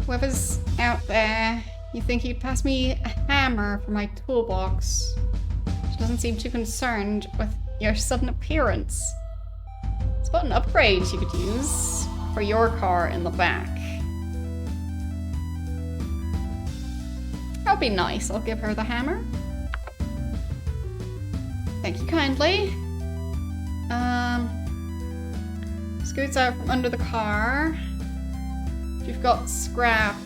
Whoever's out there, you think you'd pass me a hammer for my toolbox. She doesn't seem too concerned with your sudden appearance. Spot an upgrade you could use for your car in the back. That'll be nice. I'll give her the hammer. Thank you kindly. Scoots out from under the car. If you've got scrap,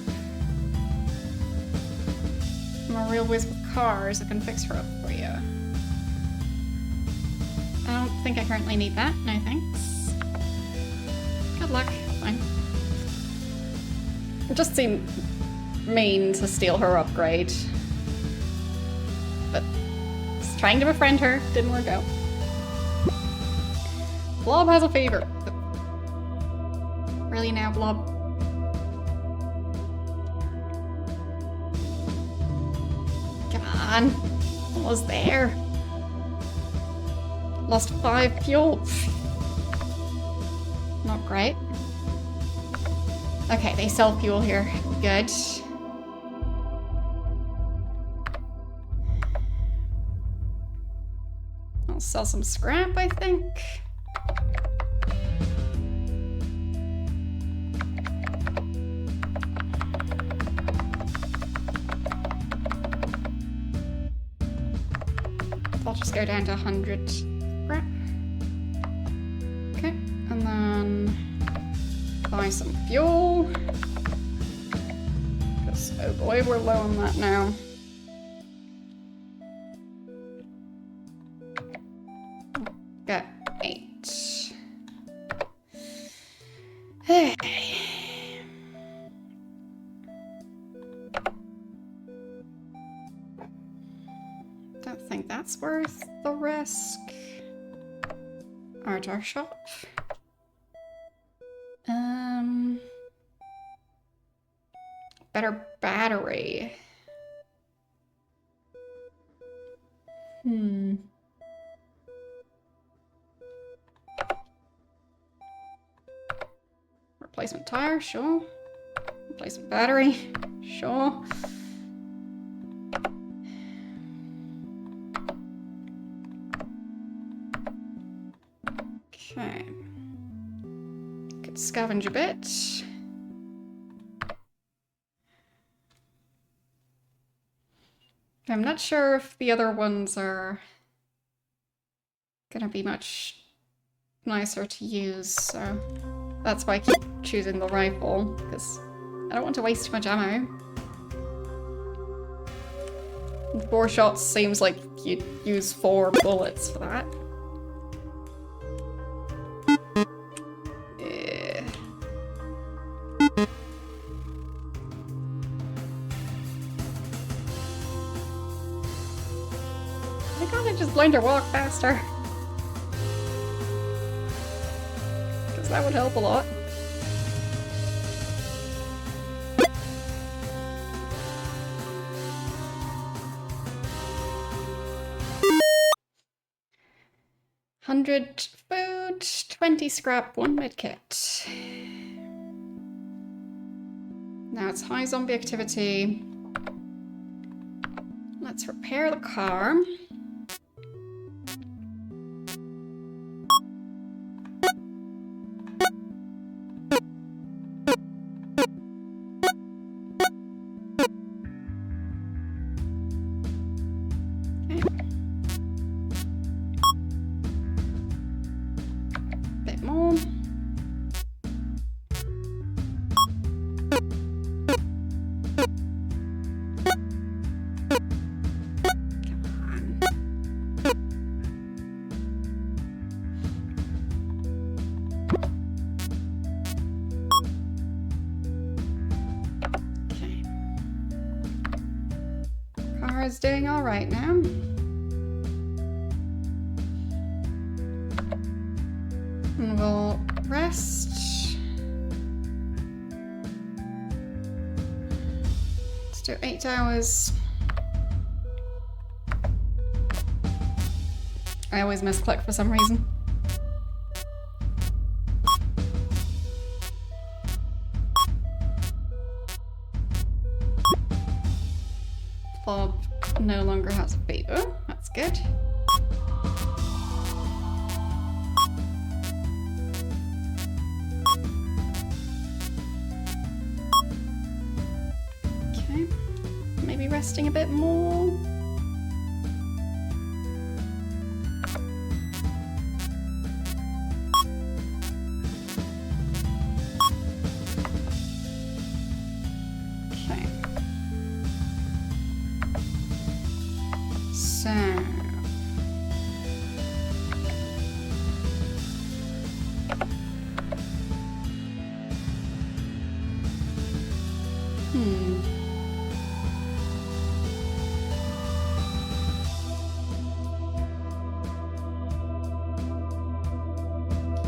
I'm a real whiz with cars. I can fix her up for you. I don't think I currently need that. No thanks. Good luck. Fine. It just seemed mean to steal her upgrade. But just trying to befriend her didn't work out. Blob has a fever. Really now, Blob? Come on. Almost there. Lost 5 fuel. Not great. Okay, they sell fuel here. Good. I'll sell some scrap, I think. just go down to 100 scrap. Okay, and then buy some fuel. Because, oh boy, we're low on that now. Got 8. Hey. Don't think that's worth the risk. Art our shop. Better battery. Replacement tire, sure. Replacement battery, sure. Okay. Could scavenge a bit. I'm not sure if the other ones are gonna be much nicer to use, so that's why I keep choosing the rifle, because I don't want to waste too much ammo. 4 shots seems like you'd use 4 bullets for that. I gotta just learn to walk faster. Because that would help a lot. $100 food, 20 scrap, 1 medkit. Now it's high zombie activity. Let's repair the car. Is doing all right now. And we'll rest. Let's do 8 hours. I always misclick for some reason. Bob no longer has a fever. That's good. Okay. Maybe resting a bit more.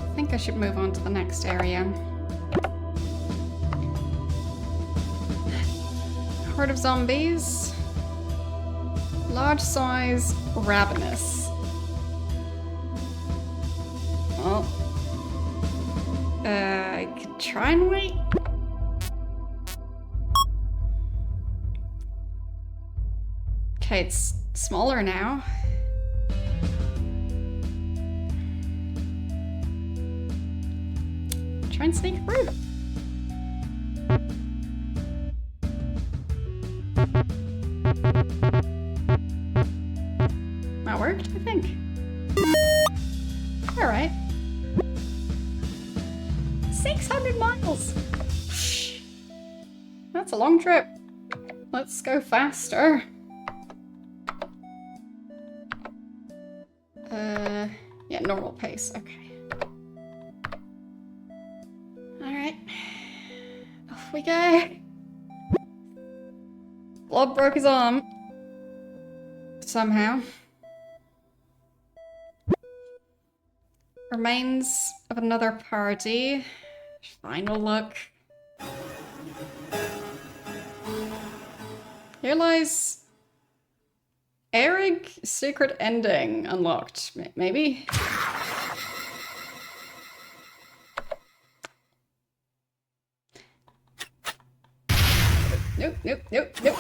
I think I should move on to the next area. Horde of zombies. Large size, ravenous. Well, I could try and wait. Okay, it's smaller now. Try and sneak through. That worked, I think. Alright. 600 miles! That's a long trip. Let's go faster. Yeah, normal pace, okay. Alright. Off we go. Blob broke his arm. Somehow. Remains of another party. Final look. Here lies Eric secret ending unlocked. Maybe? Nope, nope, nope, nope.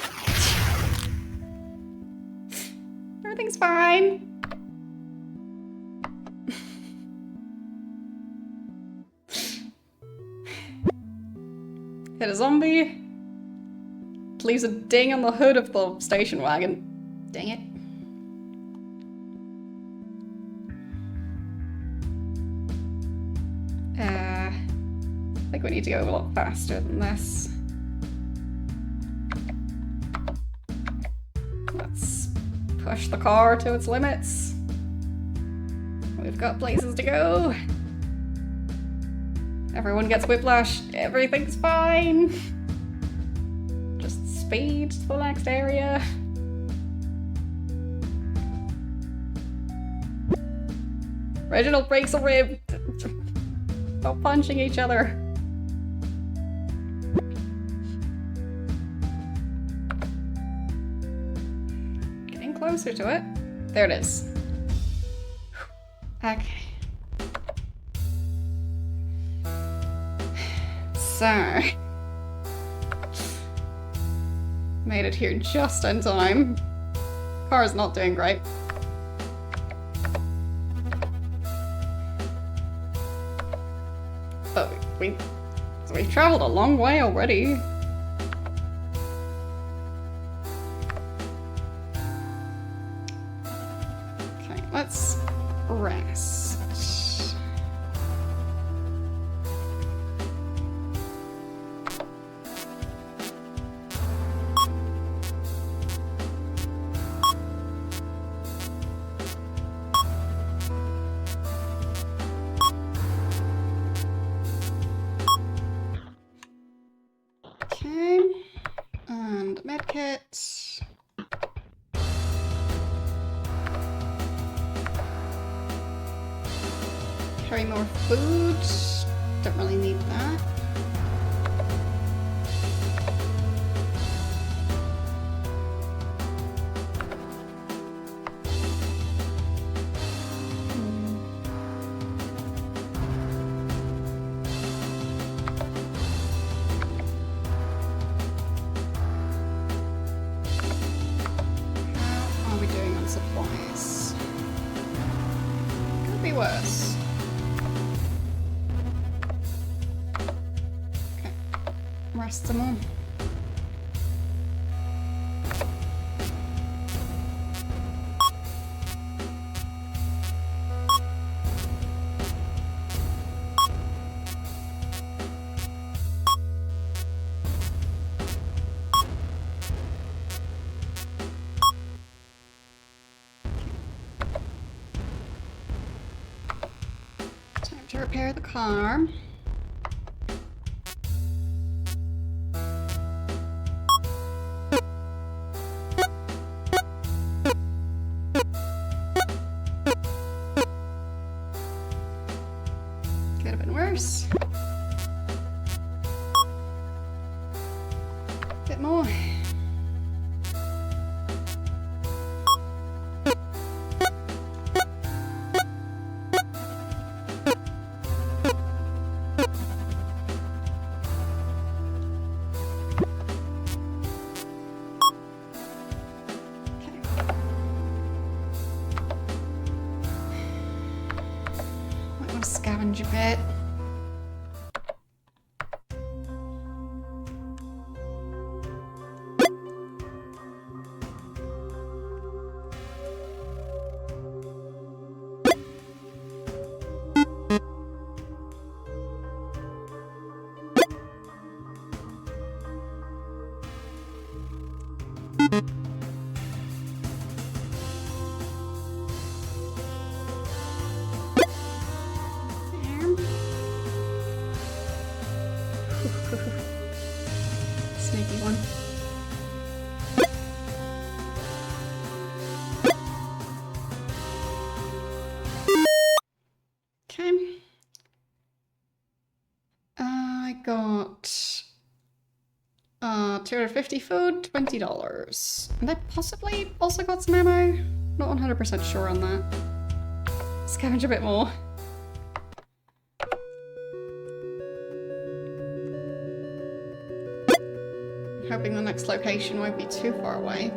Everything's fine. Hit a zombie. Leaves a ding on the hood of the station wagon. Dang it. I think we need to go a lot faster than this. Let's push the car to its limits. We've got places to go. Everyone gets whiplash. Everything's fine. Just speed to the next area. Reginald breaks a rib. Stop punching each other. Getting closer to it. There it is. Okay. So, made it here just in time. Car's not doing great. But we've traveled a long way already. Okay, let's rest. Medkit. Carry more food. Don't really need that. Worse. Okay, rest some more. To repair the car. Could have been worse. A bit more. Scavenge a bit. 150 food, $20. And I possibly also got some ammo? Not 100% sure on that. Scavenge a bit more. Hoping the next location won't be too far away.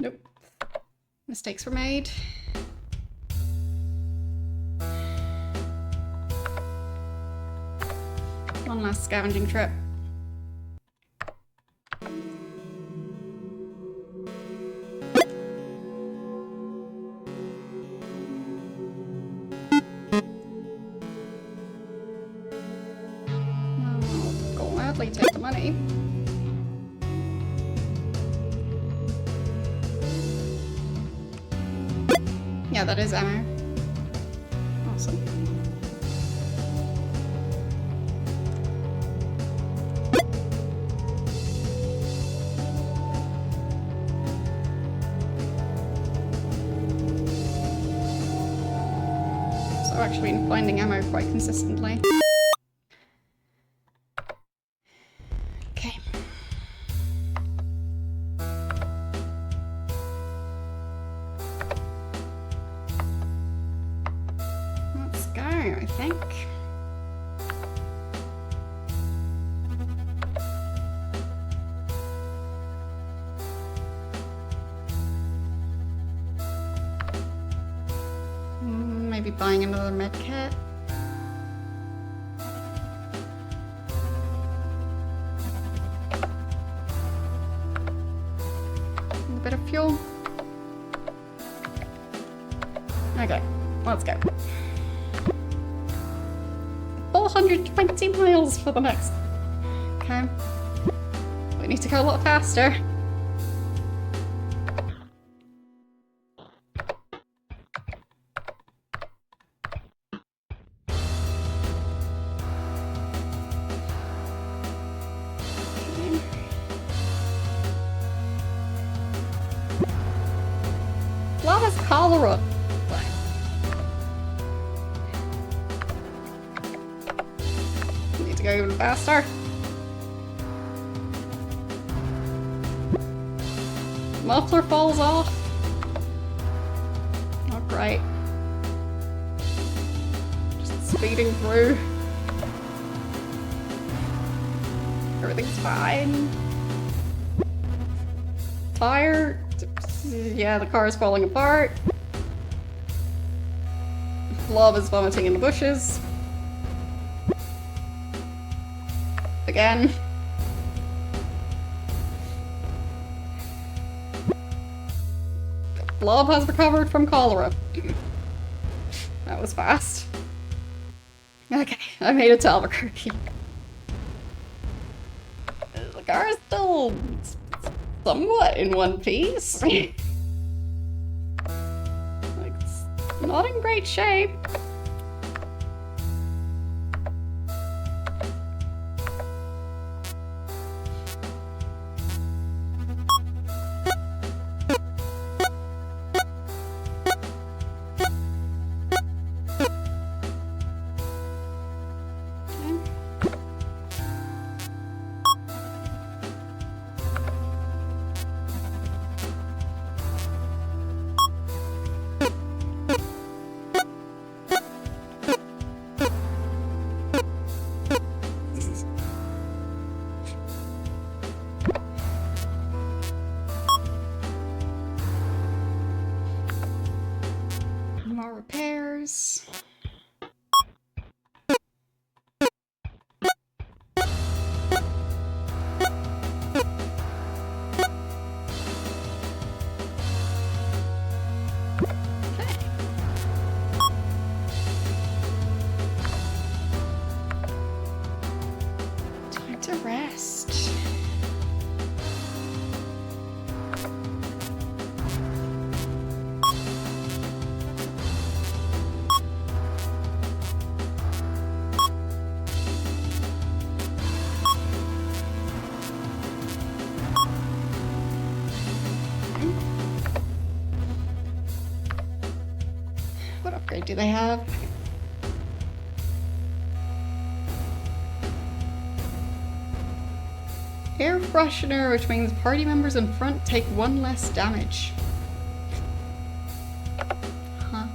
Nope. Mistakes were made. One last scavenging trip. Gladly take the money. Yeah, that is ammo. Awesome. So I've actually been finding ammo quite consistently. Okay. Let's go, I think. Maybe buying another med kit. A bit of fuel. Okay, let's go. 420 miles for the next. Okay. We need to go a lot faster. Lava's cholera. Need to go even faster. Muffler falls off. Not great. Just speeding through. Everything's fine. Tire. Yeah, the car is falling apart. Blob is vomiting in the bushes. Again. Blob has recovered from cholera. That was fast. Okay, I made it to Albuquerque. The car is still somewhat in one piece. Like, it's not in great shape. More repairs. Time to rest. What upgrade do they have? Air freshener, which means party members in front take 1 less damage. Huh.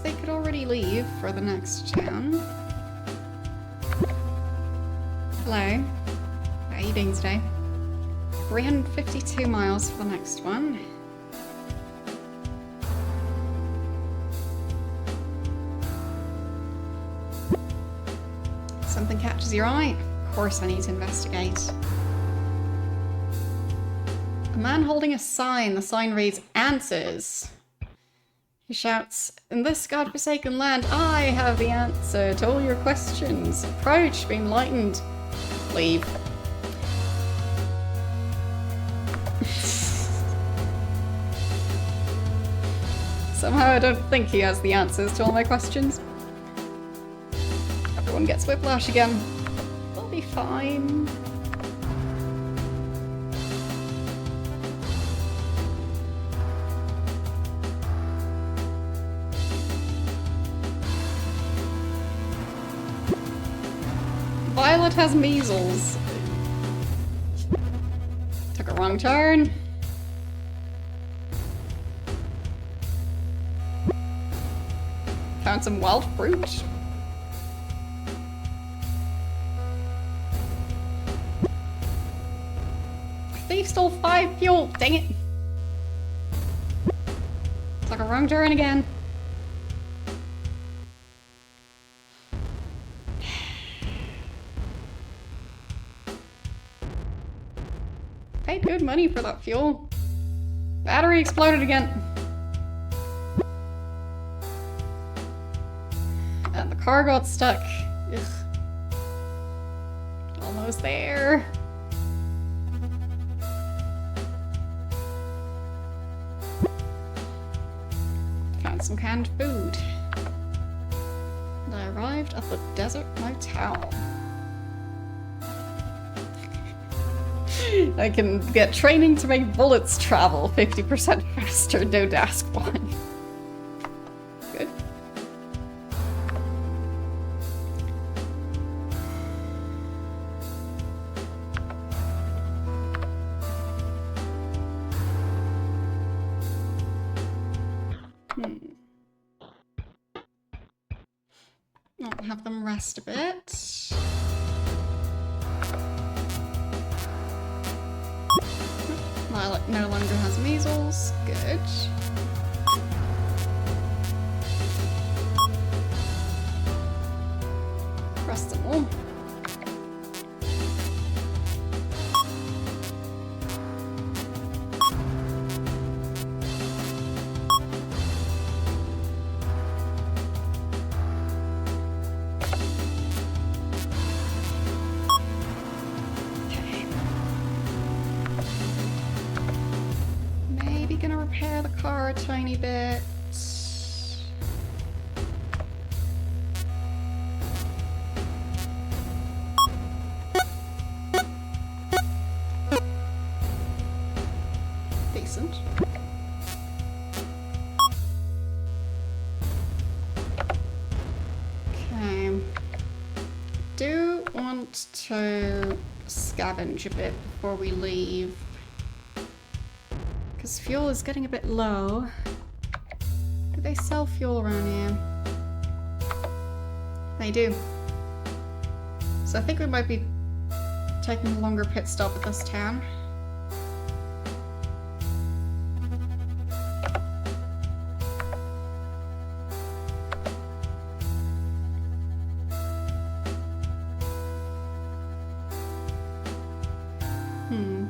They could already leave for the next town. Hello. How are you doing today? 352 miles for the next one. Something catches your eye? Of course I need to investigate. A man holding a sign. The sign reads, "Answers." He shouts, "In this godforsaken land, I have the answer to all your questions. Approach, be enlightened. Leave." Somehow I don't think he has the answers to all my questions. Everyone gets whiplash again. They'll be fine. Violet has measles. Took a wrong turn. Found some wild fruit. Thief stole 5 fuel. Dang it. Took a wrong turn again. Paid good money for that fuel. Battery exploded again. And the car got stuck. Ugh. Almost there. Found some canned food. And I arrived at the desert motel. I can get training to make bullets travel 50% faster, don't ask why. Good. I'll have them rest a bit. Violet no longer has measles. Good. Rest them all. Repair the car a tiny bit. Decent. Okay. Do want to scavenge a bit before we leave. Because fuel is getting a bit low. Do they sell fuel around here? They do. So I think we might be taking a longer pit stop at this town. Don't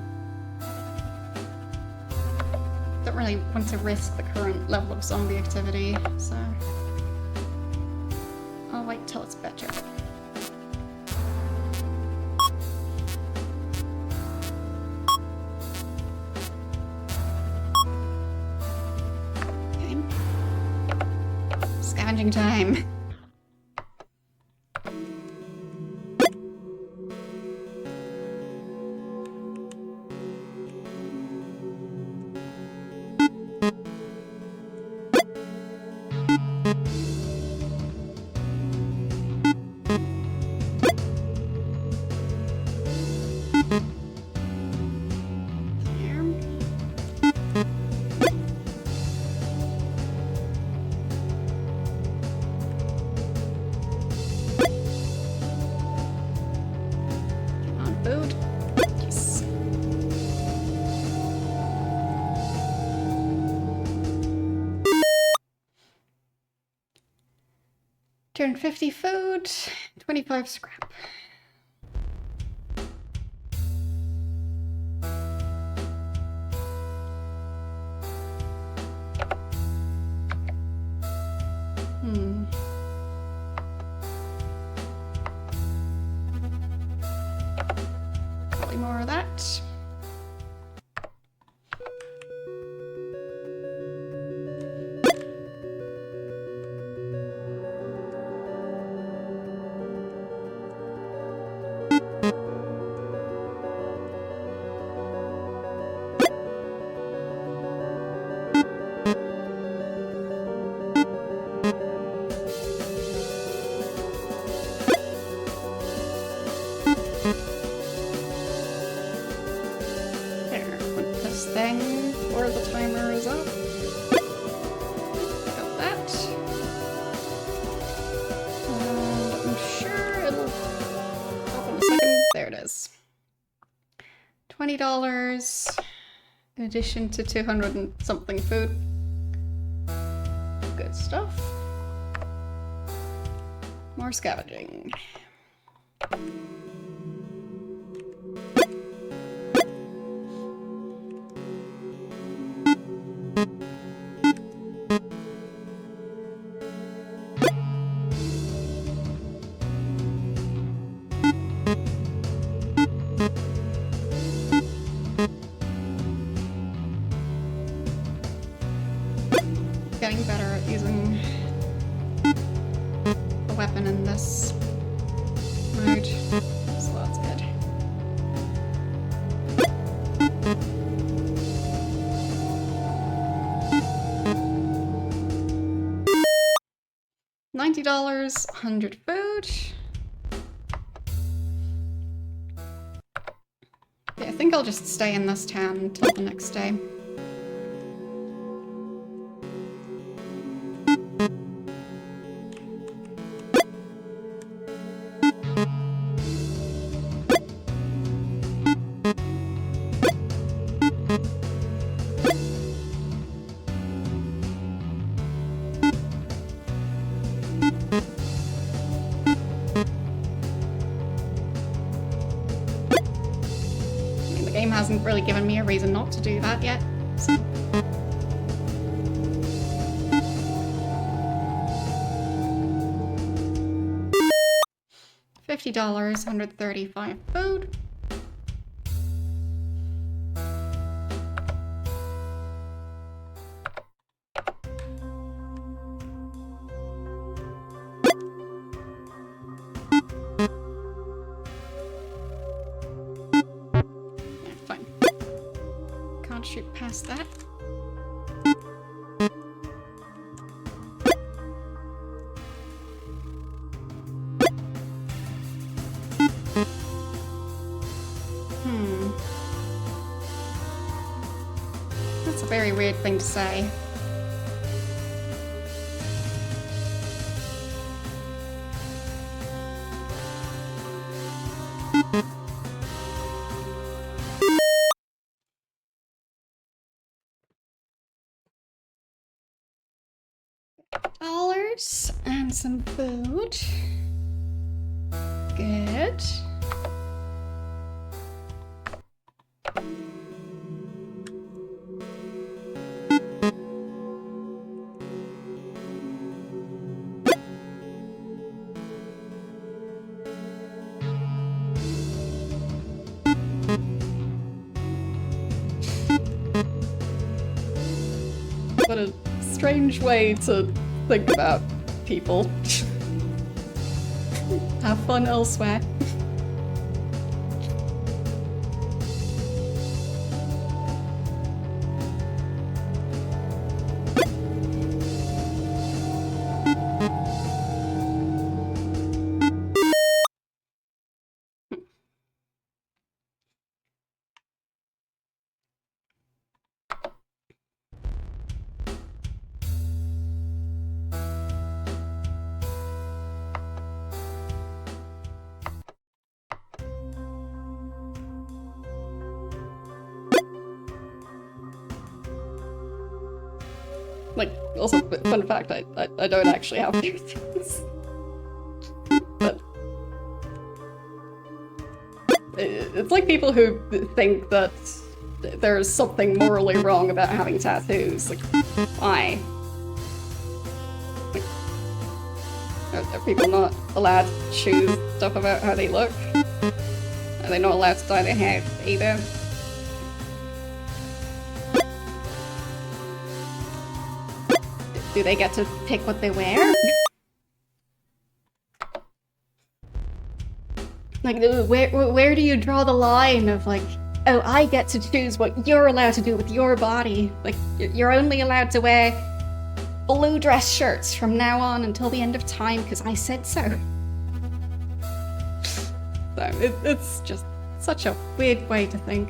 really want to risk the current level of zombie activity, so I'll wait till it's better. Okay. Scavenging time. Food. Yes. Turn 50 food, 25 scrap. Probably more of that. Thing before the timer is up. Got that. And I'm sure it'll open in a second. There it is. $20 in addition to 200 and something food. Good stuff. More scavenging. Getting better at using the weapon in this mode, so that's good. $90, 100 food. Yeah, I think I'll just stay in this town until the next day. The game hasn't really given me a reason not to do that yet, so. $50, 135 food. Shoot past that. That's a very weird thing to say. $50 and some food. Good. What a strange way to think about people. Have fun elsewhere. Like, also, fun fact, I don't actually have piercings. But it's like people who think that there's something morally wrong about having tattoos. Like, why? Like, are people not allowed to choose stuff about how they look? Are they not allowed to dye their hair either? Do they get to pick what they wear? Like, where do you draw the line of like, oh, I get to choose what you're allowed to do with your body? Like, you're only allowed to wear blue dress shirts from now on until the end of time because I said so. So it's just such a weird way to think.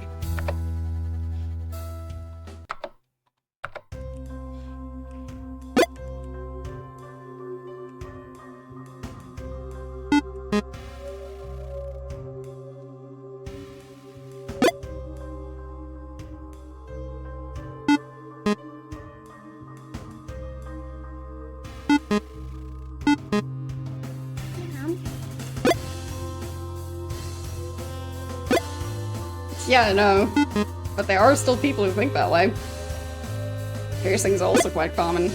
Yeah, I know. But there are still people who think that way. Piercings are also quite common.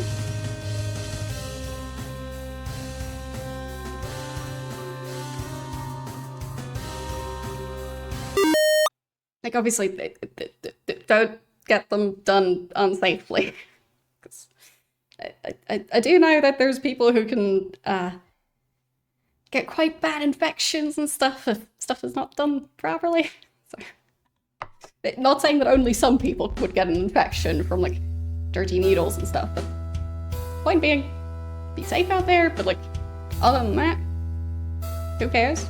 Like, obviously, don't get them done unsafely. Because I do know that there's people who can get quite bad infections and stuff if stuff is not done properly. So, not saying that only some people would get an infection from, like, dirty needles and stuff, but point being, be safe out there, but, like, other than that, who cares?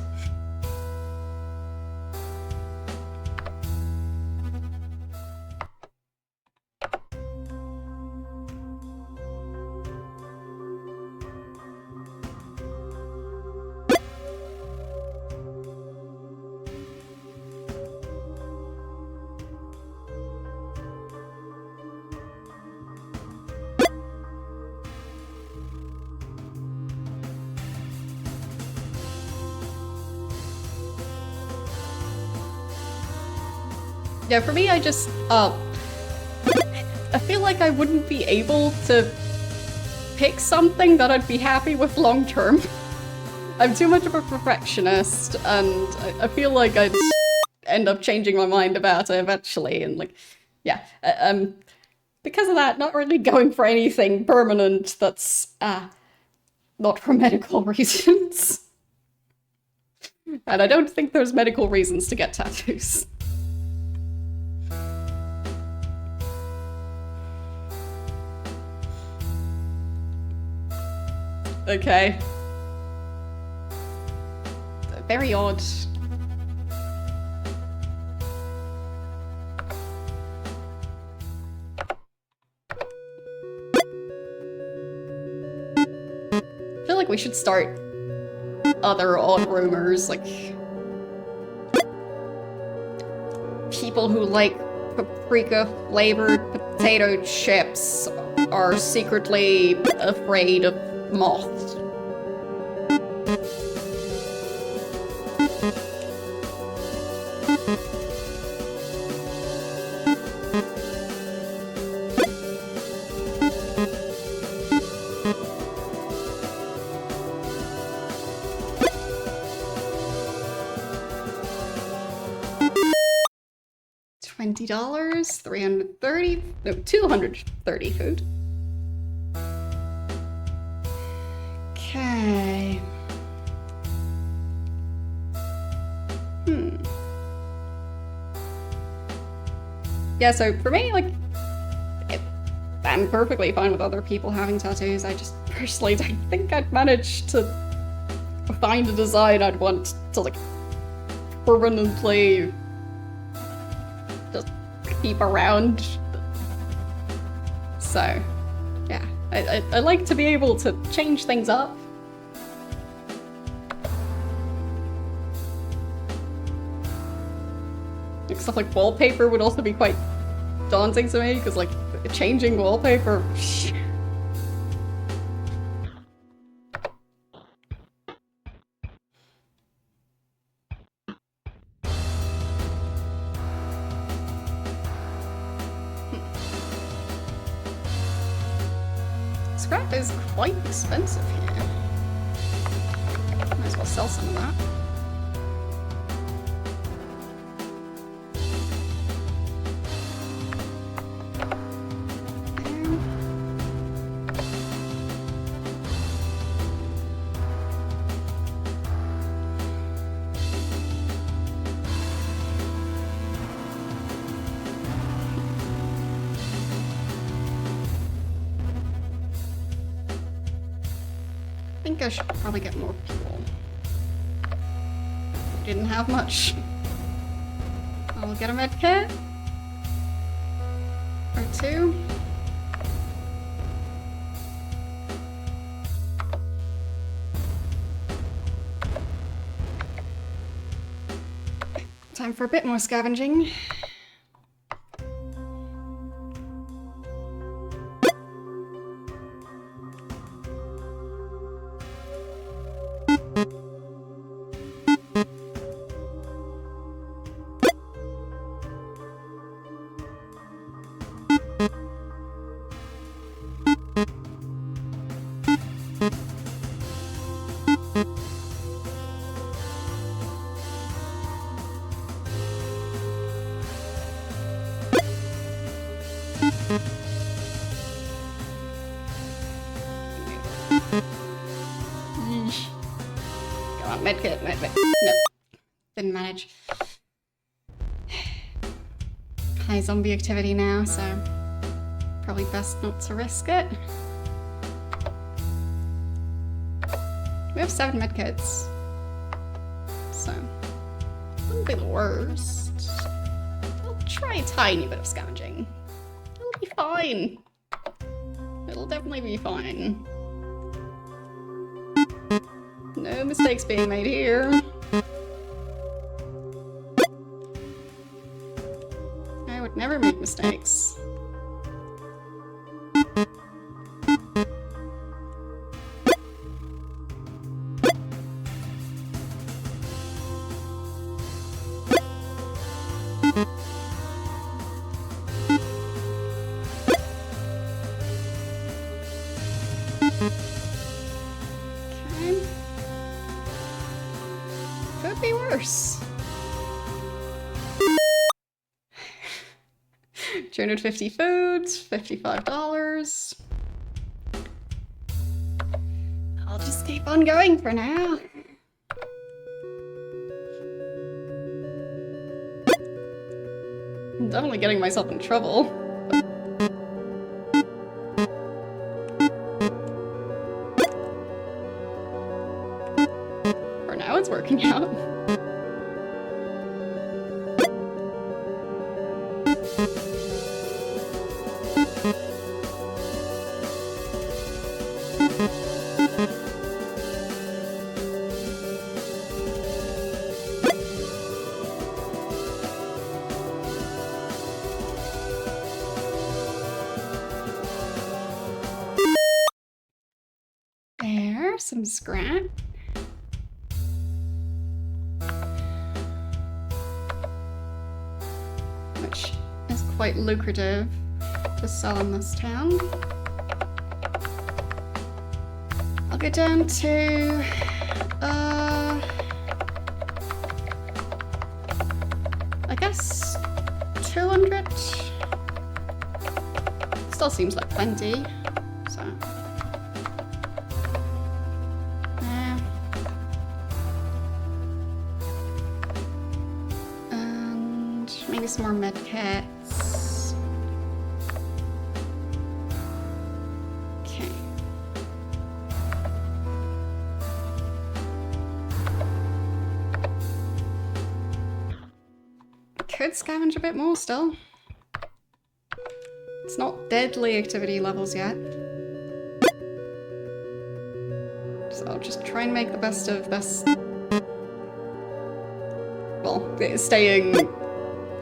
Yeah, for me, I just, I feel like I wouldn't be able to pick something that I'd be happy with long term. I'm too much of a perfectionist, and I feel like I'd end up changing my mind about it eventually, and like, yeah, because of that, not really going for anything permanent that's, not for medical reasons. And I don't think there's medical reasons to get tattoos. Okay. Very odd. I feel like we should start other odd rumors, like people who like paprika-flavored potato chips are secretly afraid of moths. $20, 330, no, 230 food. yeah, so for me, like, I'm perfectly fine with other people having tattoos. I just personally don't think I'd manage to find a design I'd want to, like, permanently just keep around. So, yeah, I like to be able to change things up. Like, stuff like wallpaper would also be quite daunting to me, because, like, changing wallpaper. Scrap is quite expensive here. Might as well sell some of that. I think I should probably get more people. Didn't have much. I'll get a med kit. Or two. Time for a bit more scavenging. Yeesh. Come on, medkit, medkit. No. Didn't manage. High zombie activity now, so probably best not to risk it. We have 7 medkits, so wouldn't be the worst. I'll try a tiny bit of scavenging. It'll be fine. It'll definitely be fine. No mistakes being made here. I would never make mistakes. Okay. Could be worse. 250 foods, $55. I'll just keep on going for now. I'm definitely getting myself in trouble. For now, it's working out. There, some scrap. Which is quite lucrative to sell in this town. I'll go down to I guess 200. Still seems like plenty, so and Maybe some more medkits. Okay. Could scavenge a bit more still. It's not deadly activity levels yet. So I'll just try and make the best of this. Well, staying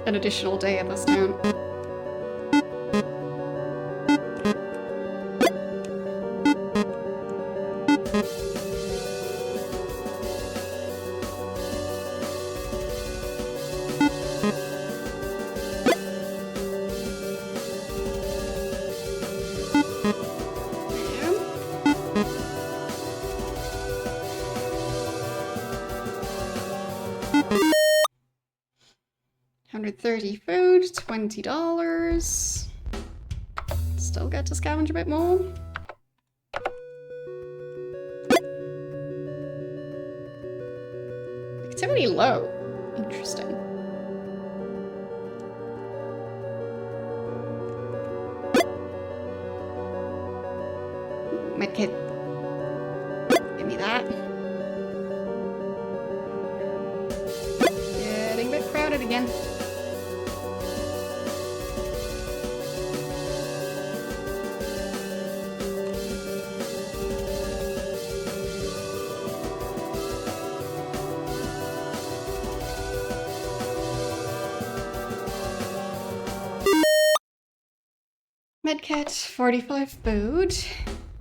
an additional day at this town. $130 food, $20. Still get to scavenge a bit more. Activity low. Interesting. Medkit. Give me that. Getting a bit crowded again. Medkit, 45 food.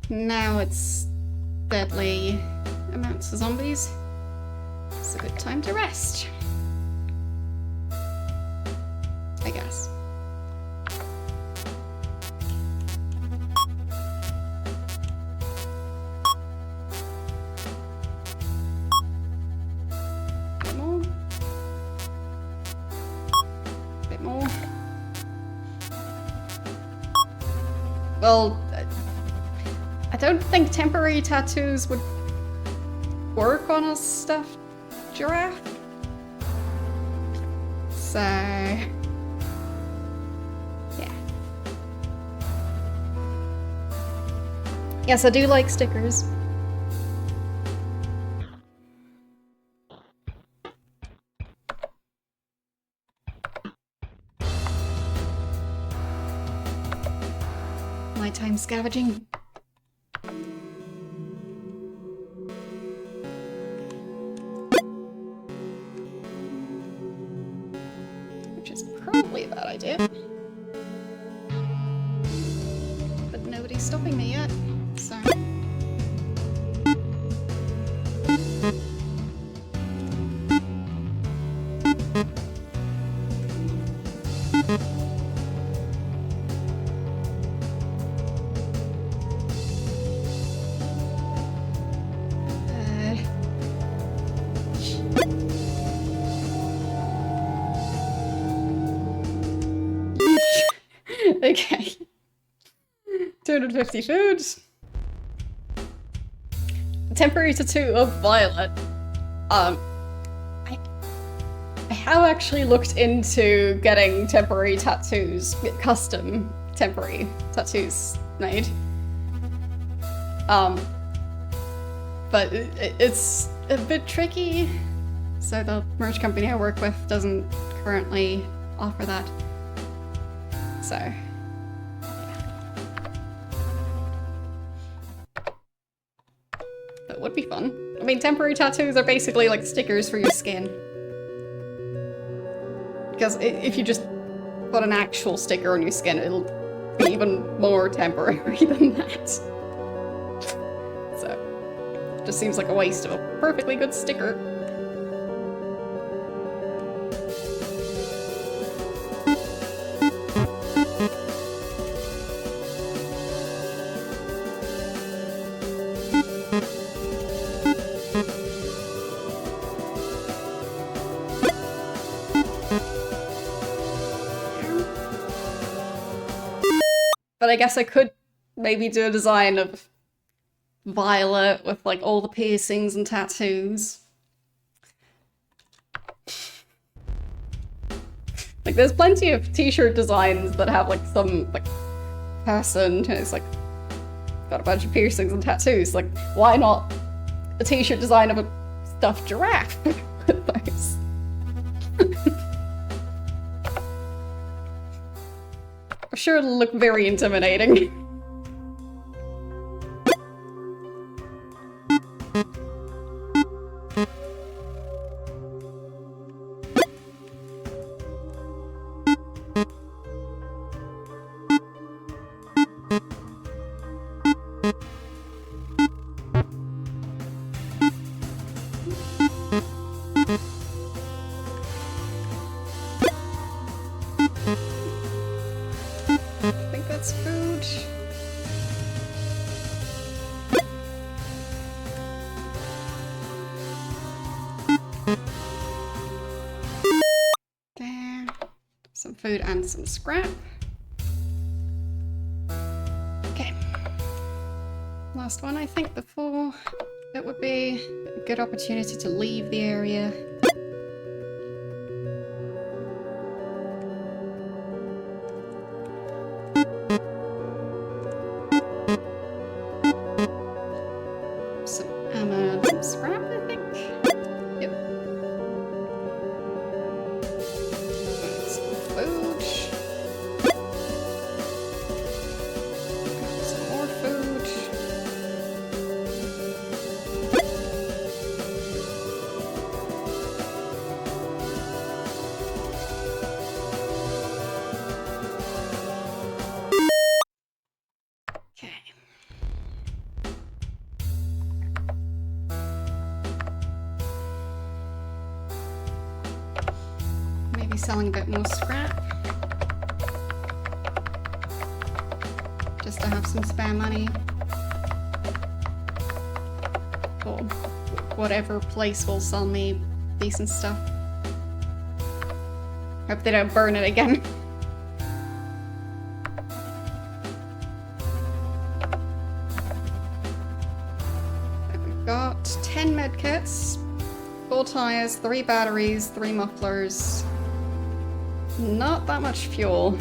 Now it's deadly amounts of zombies. It's a good time to rest. I guess. Bit more. Bit more. Well, I don't think temporary tattoos would work on a stuffed giraffe. So, yeah. Yes, I do like stickers. Nighttime scavenging. Which is probably a bad idea. But nobody's stopping me yet, so... Okay. 250 food. Temporary tattoo of Violet. I have actually looked into getting temporary tattoos, custom temporary tattoos made. But it's a bit tricky. So the merch company I work with doesn't currently offer that. So, yeah. That would be fun. I mean, temporary tattoos are basically like stickers for your skin. Because if you just put an actual sticker on your skin, it'll be even more temporary than that. So, it just seems like a waste of a perfectly good sticker. But I guess I could maybe do a design of Violet with like all the piercings and tattoos. Like, there's plenty of t-shirt designs that have, like, some, like, person who's, like, got a bunch of piercings and tattoos. Like, why not a t-shirt design of a stuffed giraffe? Nice. I'm sure it'll look very intimidating. Some food and some scrap. Okay. Last one, I think, before it would be a good opportunity to leave the area. Some ammo and some scrap, I think. Yep. Some food. Some more food. Okay. Maybe selling a bit more scrap. Just to have some spare money. Or whatever place will sell me decent stuff. Hope they don't burn it again. We've got 10 medkits, 4 tires, 3 batteries, 3 mufflers. Not that much fuel.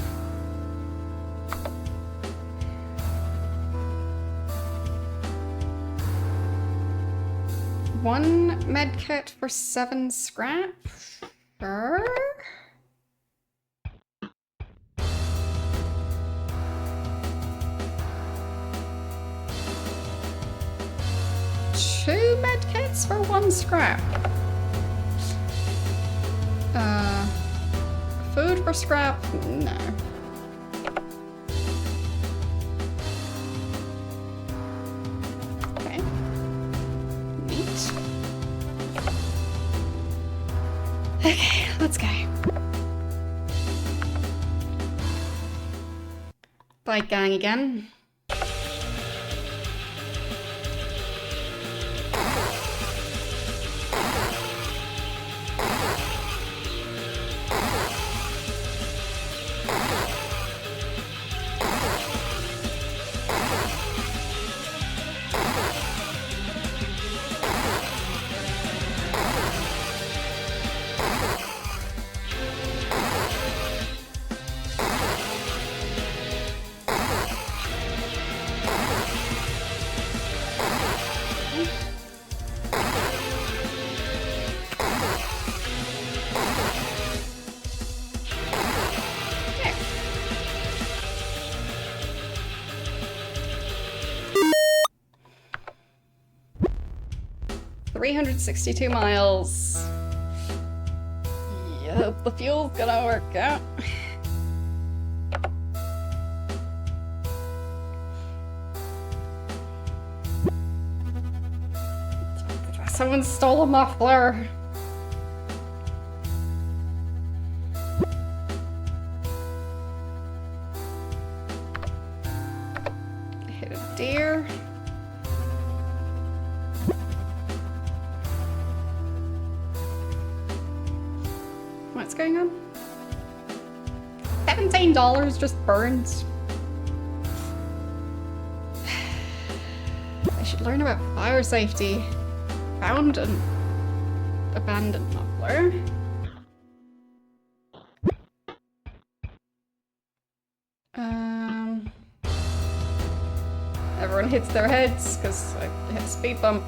One medkit for 7 scrap? Sure. Two medkits for 1 scrap. Food for scrap? No. Okay. Neat. Okay, let's go. Bike gang again. $362 miles. Yep, the fuel's gonna work out. Someone stole a muffler. Hit a deer. What's going on? $17 just burns. I should learn about fire safety. Found an abandoned muffler. Everyone hits their heads because I hit a speed bump.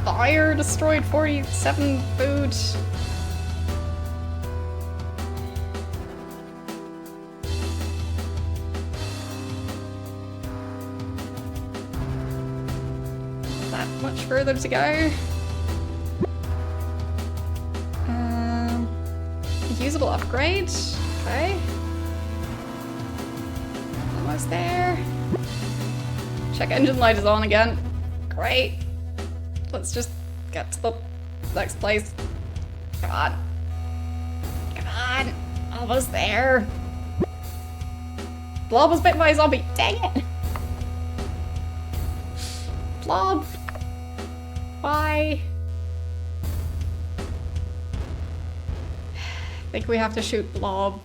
Fire destroyed 47 food. That much further to go. Usable upgrade. Okay. Almost there. Check engine light is on again. Great. Let's just get to the next place. Come on. Come on. Almost there. Blob was bitten by a zombie. Dang it. Blob. Why? I think we have to shoot Blob.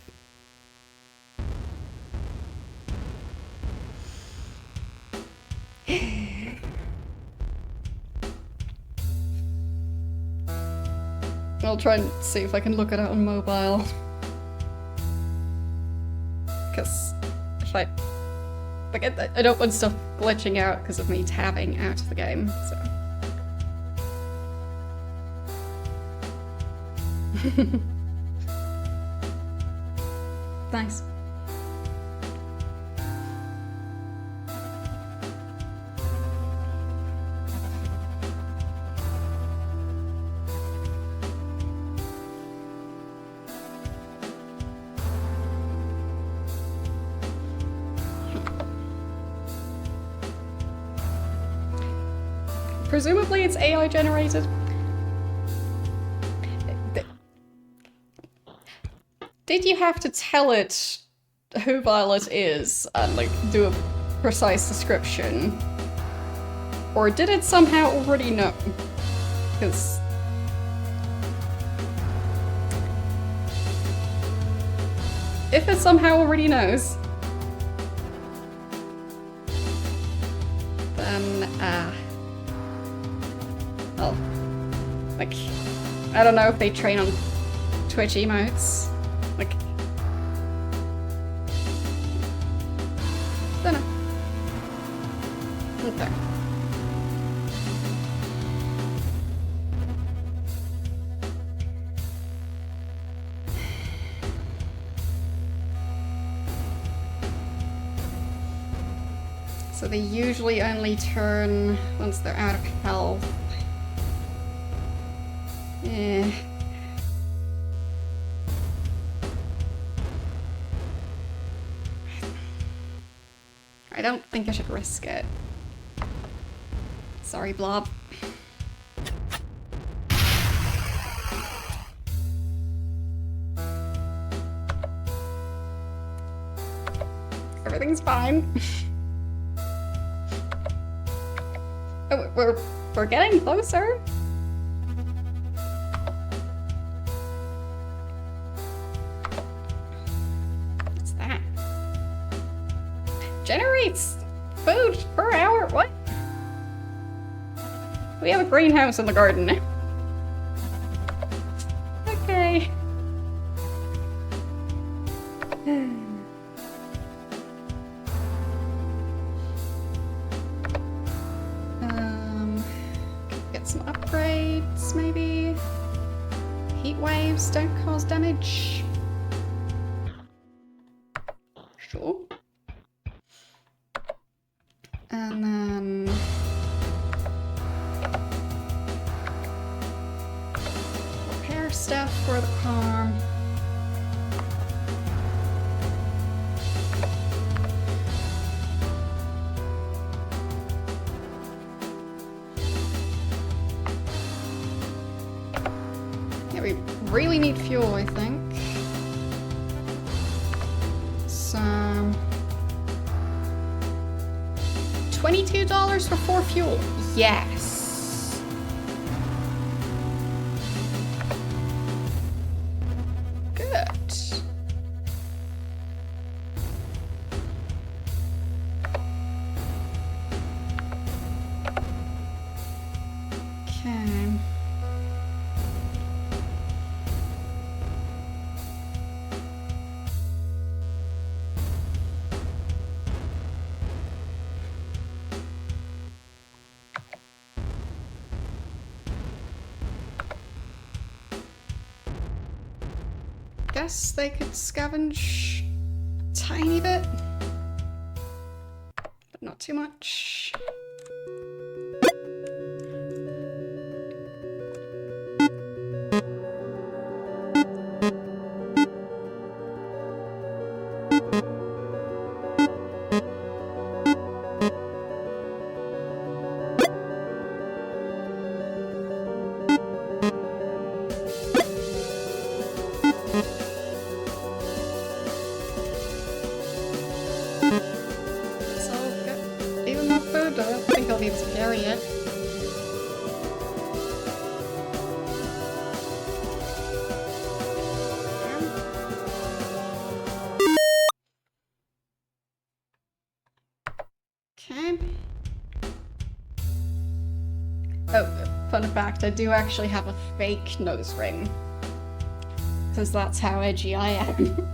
I'll try and see if I can look it out on mobile. Because if I... Like, I don't want stuff glitching out because of me tabbing out of the game, so... Nice. Presumably it's AI generated. Did you have to tell it who Violet is and like do a precise description? Or did it somehow already know? Because if it somehow already knows, then well, like, I don't know if they train on Twitch emotes. Like, don't know. Okay. So they usually only turn once they're out of health. Eh. I don't think I should risk it. Sorry, Blob. Everything's fine. Oh, we're getting closer. What's that? Generates food per hour? What? We have a greenhouse in the garden now. Okay. Get some upgrades, maybe? Heat waves don't cause damage. Sure. And then... repair stuff for the car. Yeah, we really need fuel, I think. So... $22 for 4 fuel. Yes. Good. Okay. guess they could scavenge a tiny bit, but not too much. Okay. Oh, fun fact, I do actually have a fake nose ring. Because that's how edgy I am.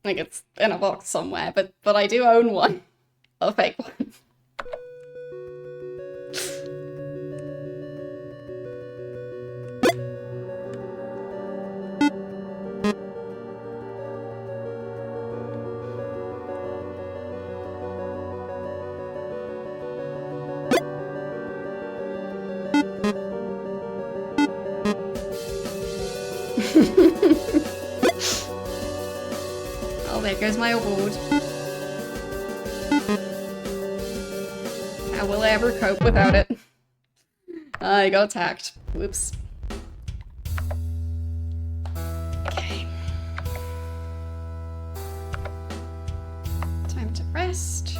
Like, it's in a box somewhere, but I do own one. A fake one. Oh, there goes my award. How will I ever cope without it? I got attacked. Whoops. Okay. Time to rest.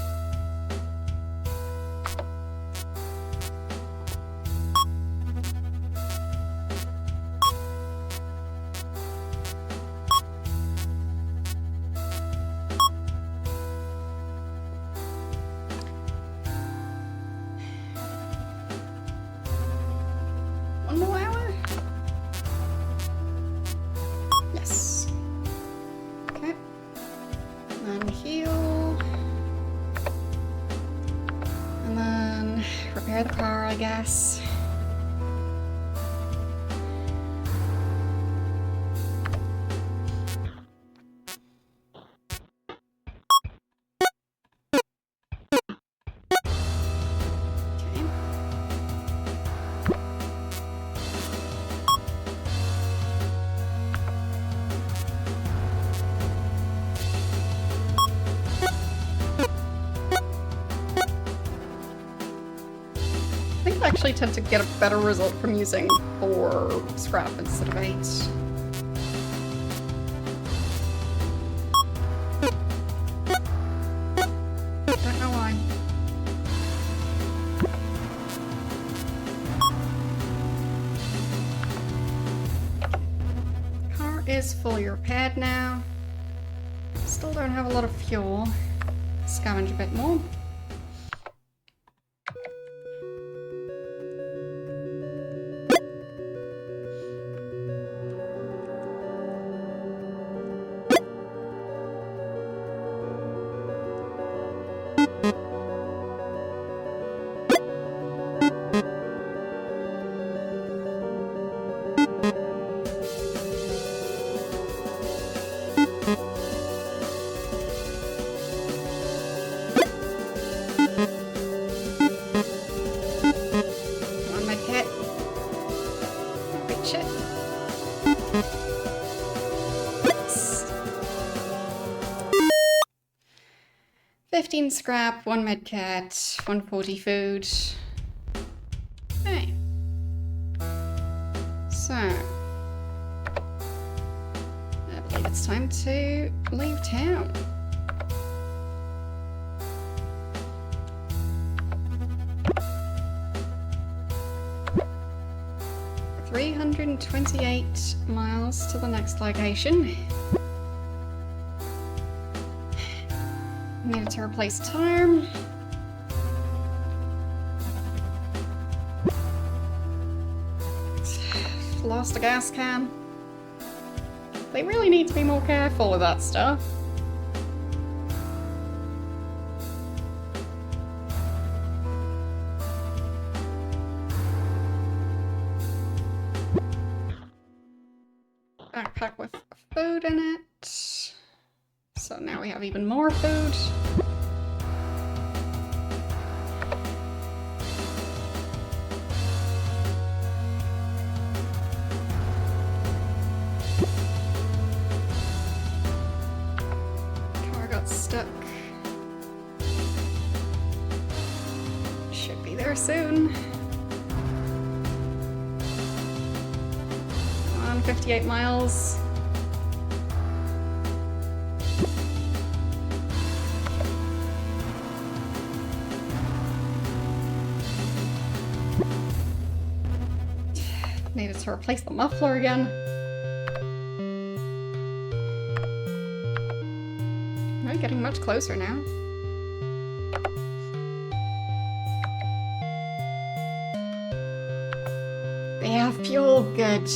One more hour? Yes. Okay. And heal. And then repair the car, I guess. I think I actually tend to get a better result from using 4 scrap instead of 8. Don't know why. Car is fully repaired now. Still don't have a lot of fuel. Scavenge a bit more. Come on, my cat. Reach it. 15 scrap, 1 medkit, 140 food. Okay. So, I believe it's time to leave town. $328 miles to the next location. Needed to replace tire. Lost a gas can. They really need to be more careful with that stuff. backpack with food in it. So now we have even more food. Car got stuck. Should be there soon. 58 miles. Needed to replace the muffler again. We're getting much closer now. They have fuel, good.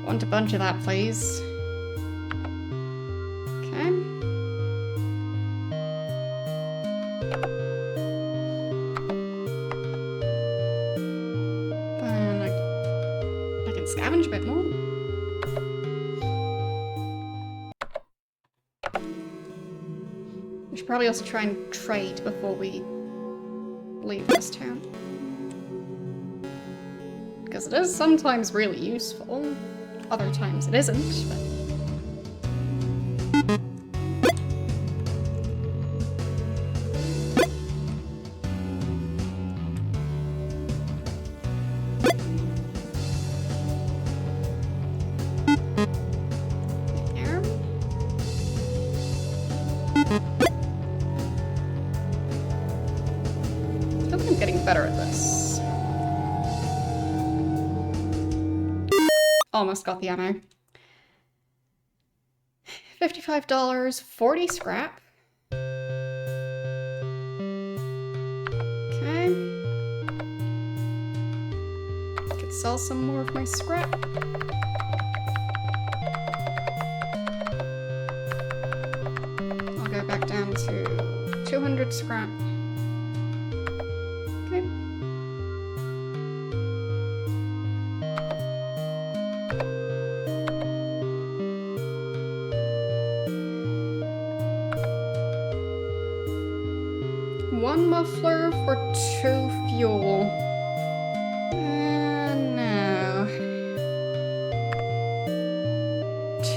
Want a bunch of that, please. Okay. Then I can scavenge a bit more. We should probably also try and trade before we leave this town. Because it is sometimes really useful. Other times it isn't, but... There. I feel like I'm getting better at this. Almost got the ammo. $55, 40 scrap. Okay. Could sell some more of my scrap. I'll go back down to 200 scrap. Okay. One muffler for 2 fuel. No.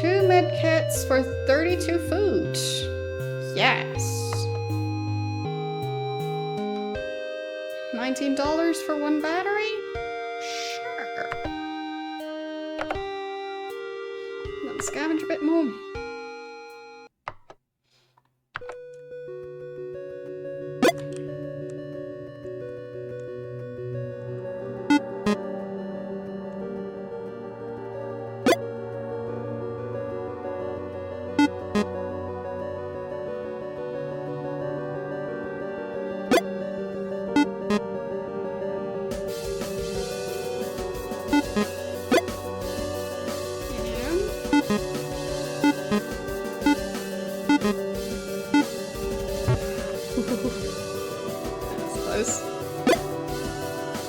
2 medkits for 32 food. Yes. $19 for 1 battery? Sure. Then scavenge a bit more.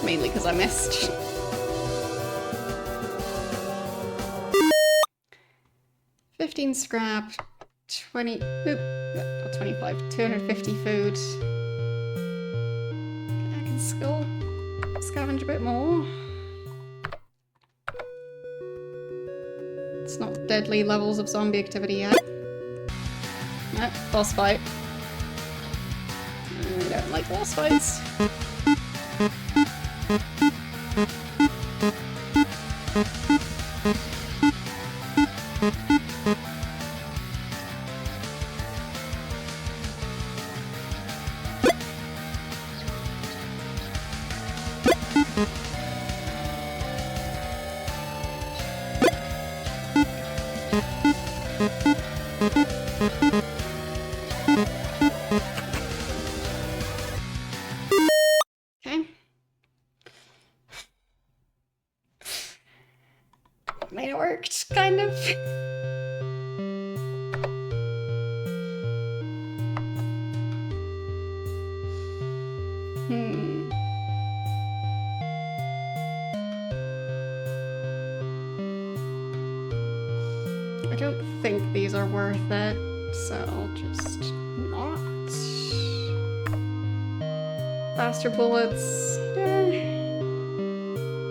Mainly because I missed. $15 scrap, 20, not 25, 250 food. I can still scavenge a bit more. It's not deadly levels of zombie activity yet. Boss fight. I don't like boss fights. Okay. Made it worked, kind of. don't think these are worth it, so I'll just not. Faster bullets,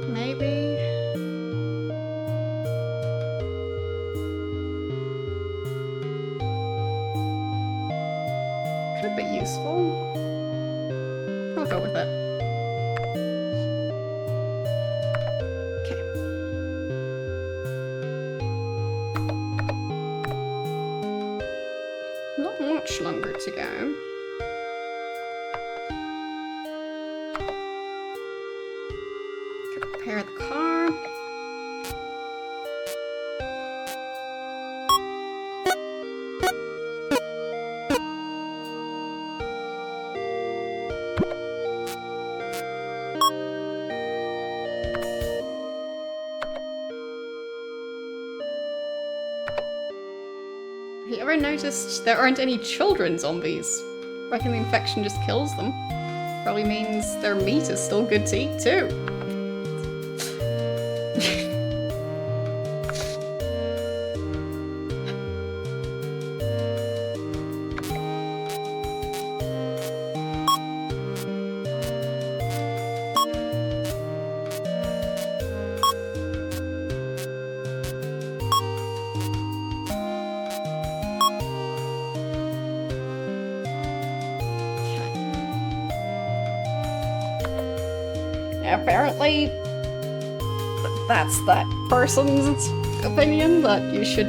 maybe. Could be useful. I'll go with it. Okay. Not much longer to go. Could repair the car. Have you ever noticed there aren't any children zombies? I reckon the infection just kills them. Probably means their meat is still good to eat too. Apparently, that's that person's opinion, that you should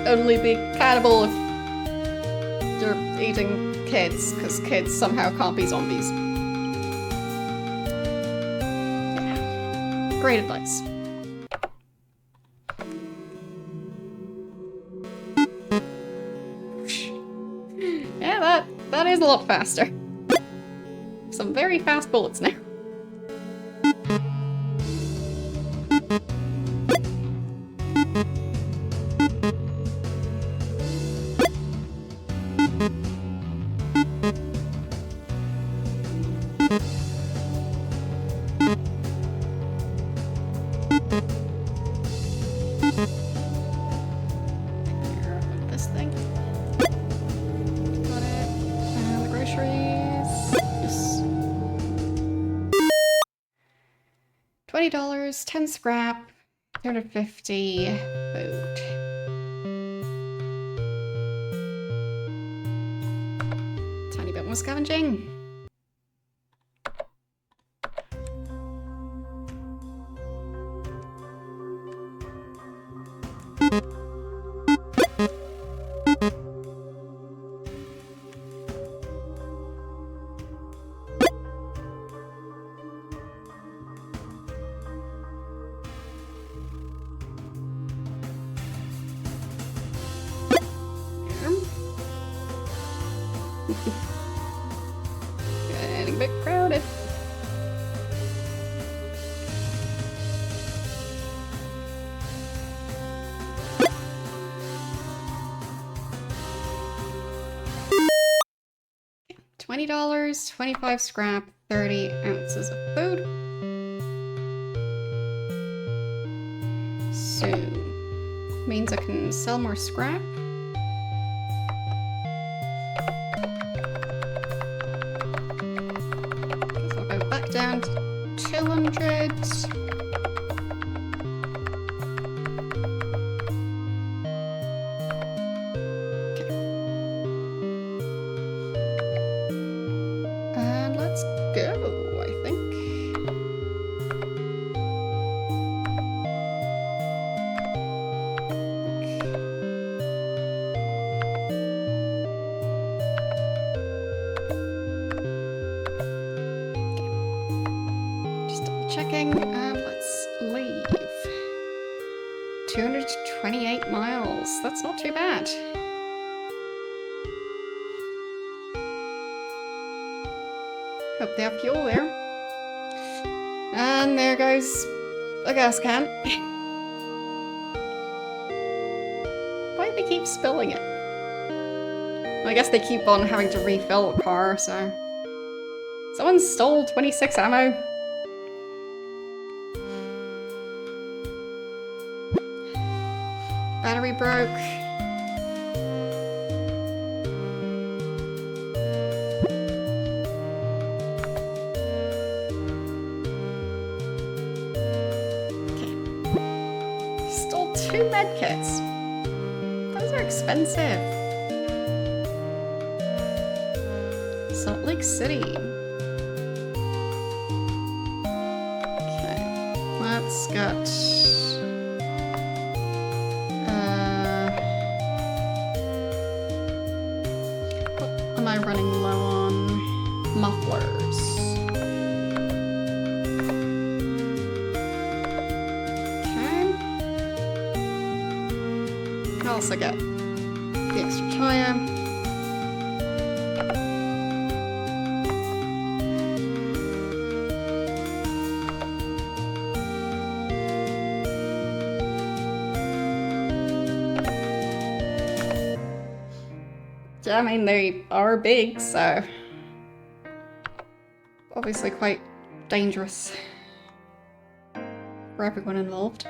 only be cannibal if you're eating kids, because kids somehow can't be zombies. Yeah. Great advice. Yeah, that is a lot faster. Some very fast bullets now. This thing. Got it. And the groceries. Yes. $20, 10 scrap, 250 food. Tiny bit more scavenging. Getting a bit crowded. $20, 25 scrap, 30 ounces of food. So, means I can sell more scrap. Guess I'll go back down to 200. Go, I think. Just double checking, and let's leave. 228 miles. That's not too bad. Hope they have fuel there. And there goes a gas can. Why do they keep spilling it? Well, I guess they keep on having to refill the car, so... Someone stole 26 ammo. battery broke. Okay. Stole 2 medkits. Those are expensive. Salt Lake City. Okay, let's get... what am I running low on? Mufflers. Okay. Can also get the extra tire. Yeah, I mean, they are big, so obviously quite dangerous for everyone involved.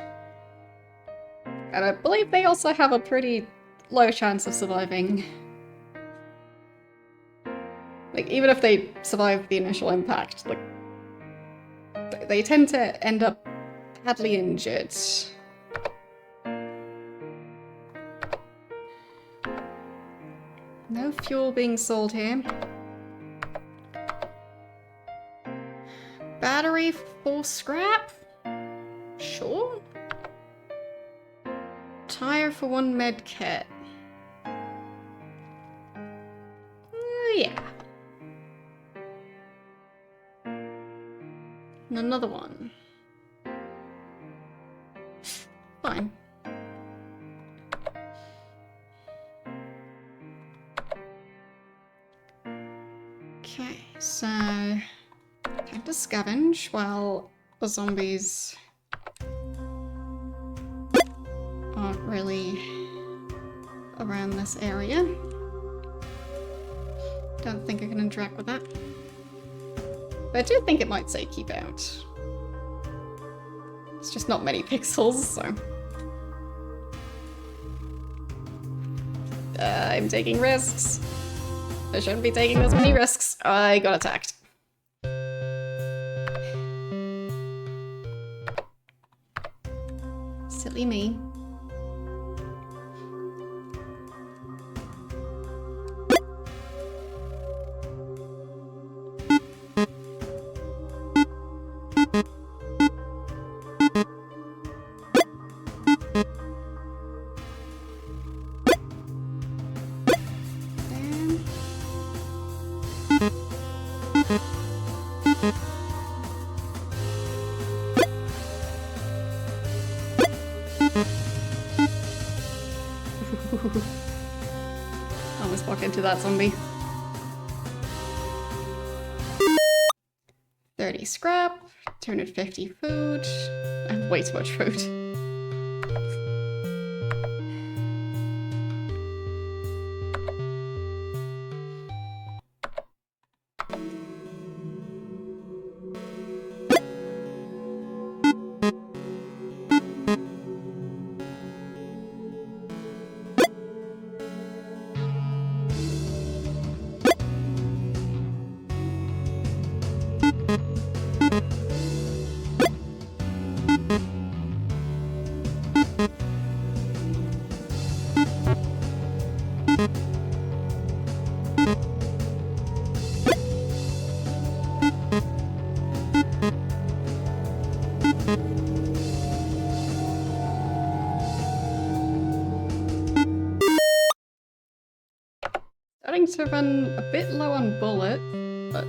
And I believe they also have a pretty low chance of surviving. Like, even if they survive the initial impact, like, they tend to end up badly injured. No fuel being sold here. Battery for scrap? Sure. Tire for 1 med kit. Yeah. And another one. Fine. Okay, so time to scavenge while the zombies aren't really around this area. Don't think I can interact with that. But I do think it might say keep out. It's just not many pixels, so... I'm taking risks. I shouldn't be taking this many risks. I got attacked. Silly me. Almost walked into that zombie. 30 scrap, 250 food. I have way too much food. Starting to run a bit low on bullets, but...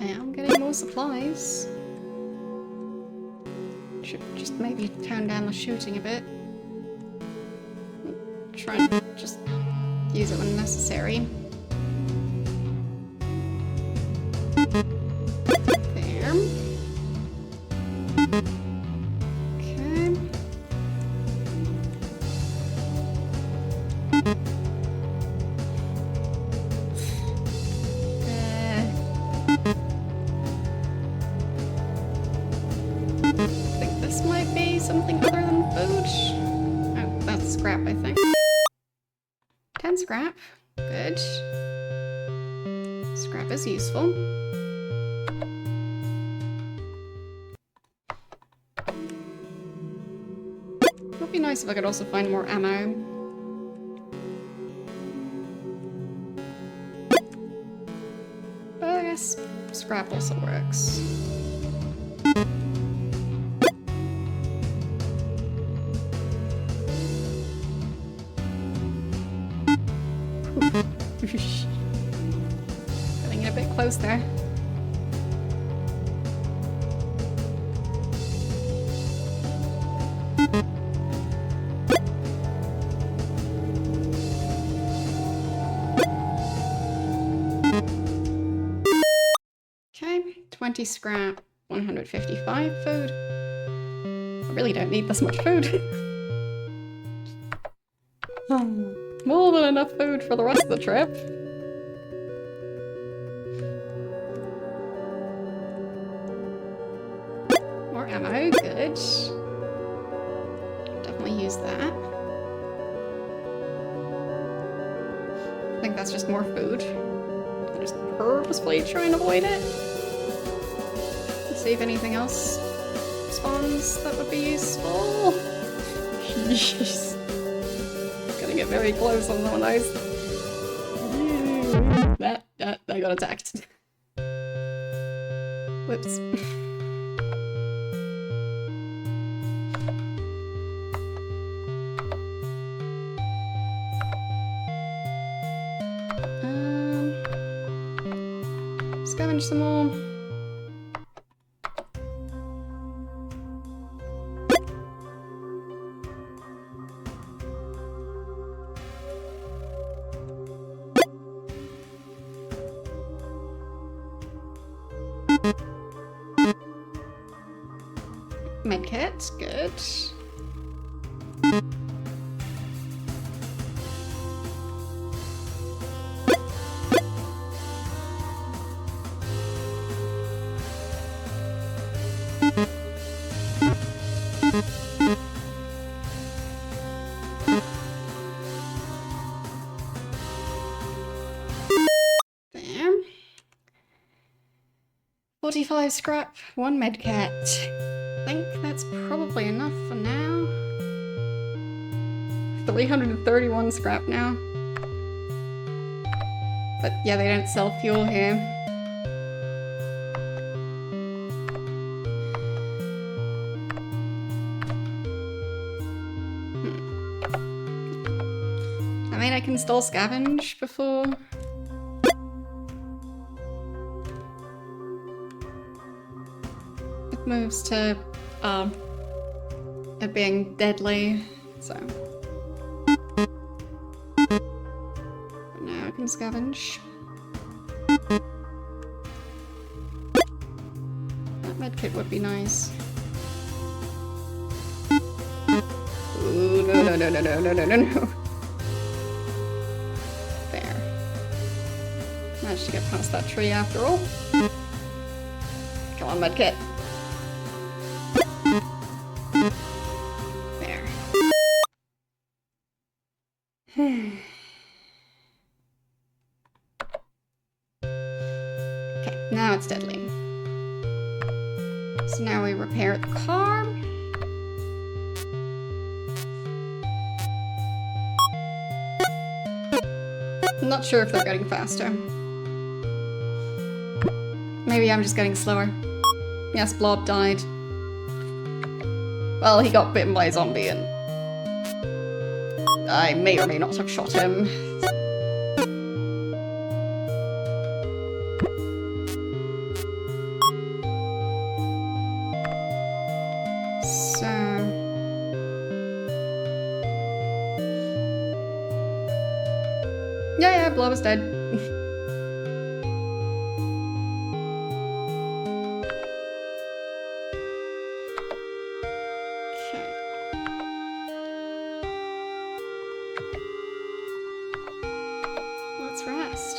I am getting more supplies. Should just maybe tone down the shooting a bit. Try and just use it when necessary. There. Okay. something other than food? Oh, that's scrap, I think. 10 scrap. Good. Scrap is useful. It would be nice if I could also find more ammo. But I guess scrap also works. Getting a bit close there. Okay, 20 scrap, 155 food. I really don't need this much food. More than enough food for the rest of the trip. More ammo, good. Definitely use that. I think that's just more food. I'm just purposefully trying to avoid it. See if anything else spawns that would be useful. Jeez. Gonna get very close on some of those. I got attacked. Whoops. Scavenge some more. Medkit, good. There. 45 scrap, 1 medkit. I think that's probably enough for now. 331 scrap now. But yeah, they don't sell fuel here. I mean, I can still scavenge before. It moves to it being deadly, so. Now I can scavenge. That medkit would be nice. Ooh, no. There. Managed to get past that tree after all. Come on, medkit. There. Okay, now it's deadly. So now we repair the car. I'm not sure if they're getting faster. Maybe I'm just getting slower. Yes, Blob died. Well, he got bitten by a zombie and I may or may not have shot him. So... Yeah, Blob is dead. Okay. Let's rest.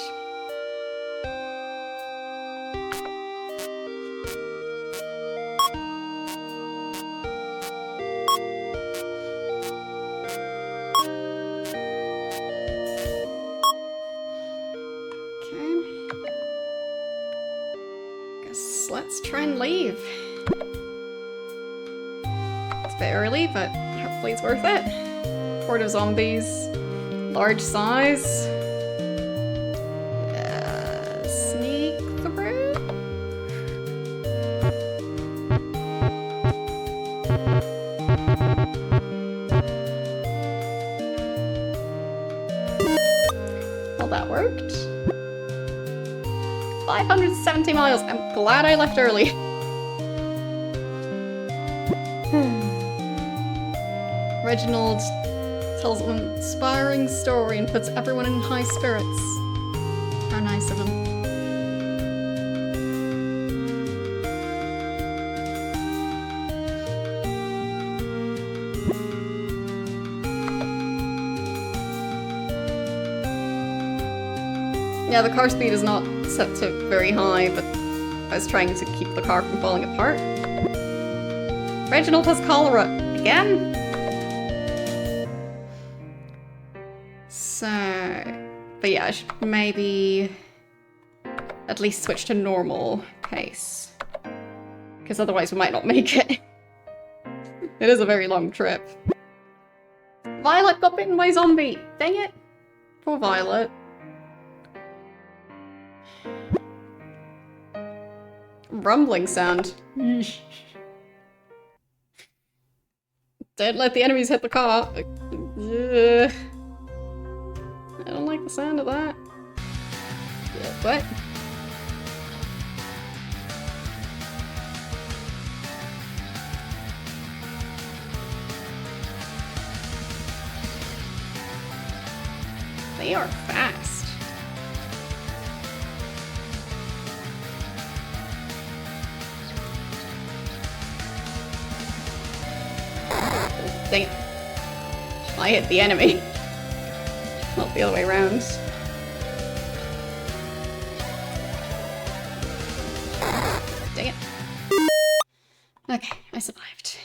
let's try and leave. It's a bit early, but hopefully it's worth it. Horde of zombies, large size. Sneak through? Well, that worked. 570 miles. I'm glad I left early. Reginald tells an inspiring story and puts everyone in high spirits. How nice of him. Yeah, the car speed is not set to very high, but I was trying to keep the car from falling apart. Reginald has cholera. Again? So... But yeah, I should maybe at least switch to normal pace. Because otherwise we might not make it. It is a very long trip. Violet got bitten by a zombie! Dang it! Poor Violet. Rumbling sound. Don't let the enemies hit the car. I don't like the sound of that. What? They are fast. Dang it. I hit the enemy. Not the other way around. Dang it. Okay, I survived.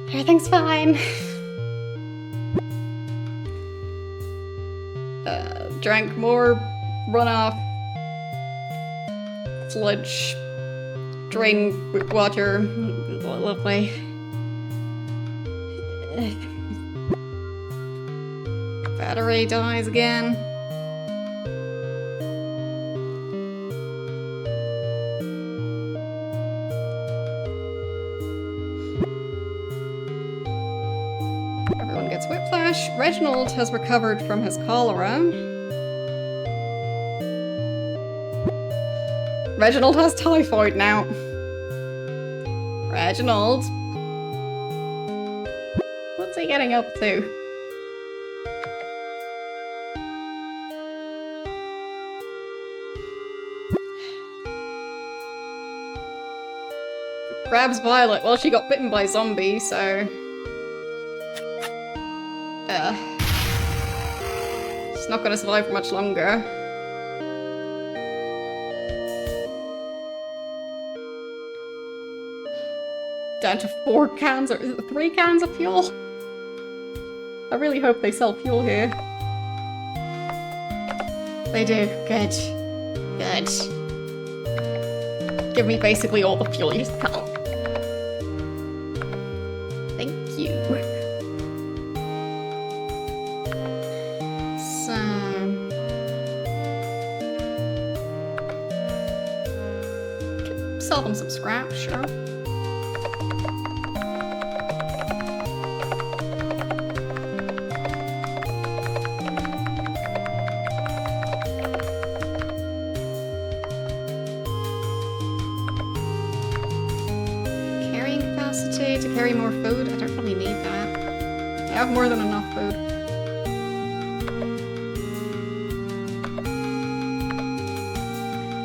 Everything's fine. Drank more runoff. Sludge. Drain with water. Lovely. Battery dies again. Everyone gets whiplash. Reginald has recovered from his cholera. Reginald has typhoid now. Reginald. What's he getting up to? Grabs Violet. Well, she got bitten by a zombie, so... she's not gonna survive for much longer. Down to 4 cans, or is it 3 cans of fuel? I really hope they sell fuel here. They do. Good. Good. Give me basically all the fuel you sell. Thank you. So... sell them some scrap, sure. To carry more food? I don't really need that. I have more than enough food.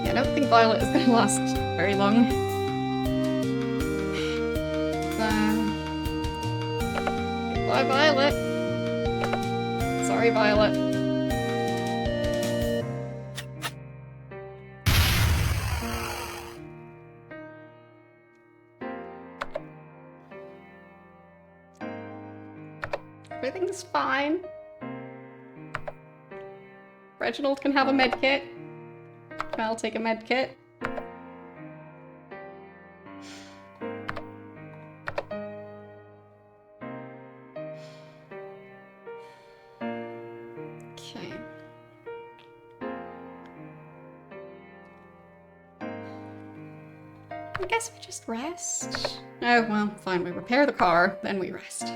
Yeah, I don't think Violet is going to last very long. Bye, Violet. Sorry, Violet. Everything's fine. Reginald can have a med kit. I'll take a med kit. Okay. I guess we just rest. Oh, well, fine. We repair the car, then we rest.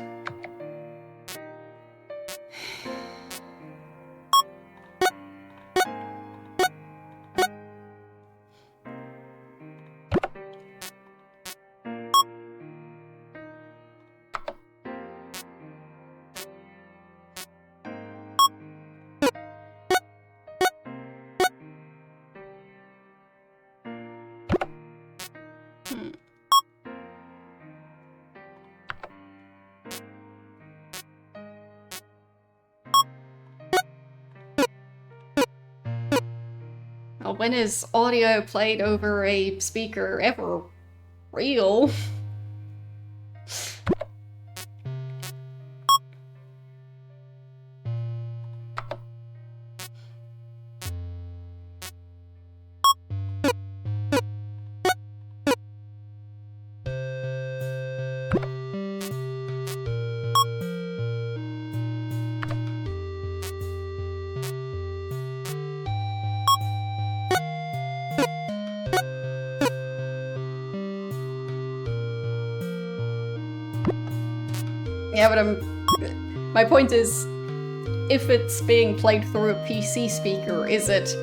Well, when is audio played over a speaker ever real? Yeah, but my point is, if it's being played through a PC speaker, is it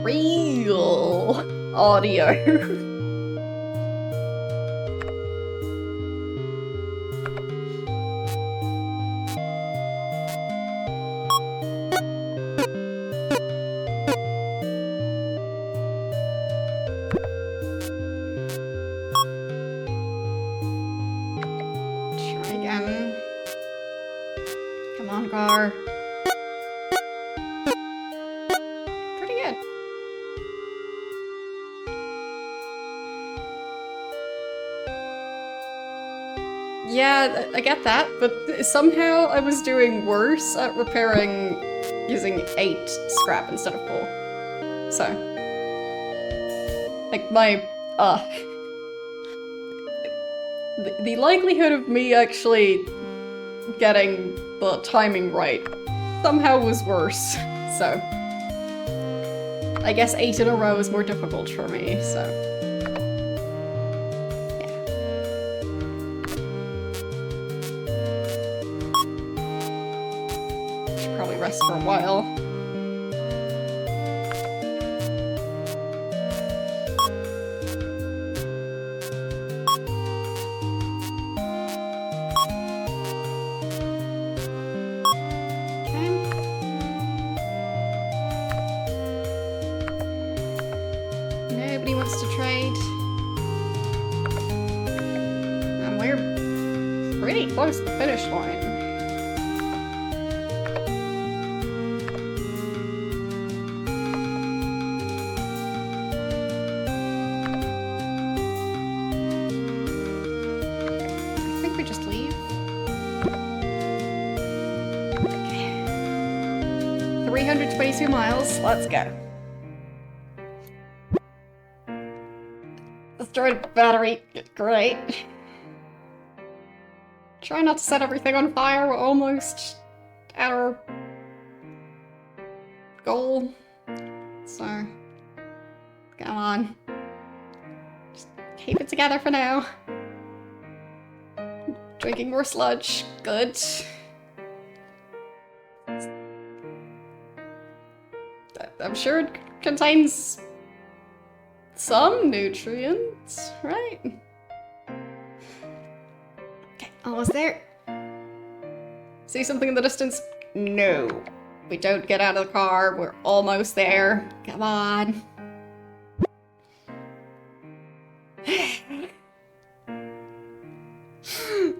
real audio? Try again. Come on, car. Pretty good. Yeah, I get that, but somehow I was doing worse at repairing using 8 scrap instead of 4. So, like, the likelihood of me actually getting the timing right somehow was worse, so I guess 8 in a row is more difficult for me, so. Rest for a while. Okay. Nobody wants to trade. And we're pretty close to the finish line. Just leave. Okay. 322 miles. Let's go. Destroyed battery. Great. Try not to set everything on fire. We're almost at our goal. So, come on. Just keep it together for now. Drinking more sludge. Good. I'm sure it contains some nutrients, right? Okay, almost there. See something in the distance? No. We don't get out of the car. We're almost there. Come on.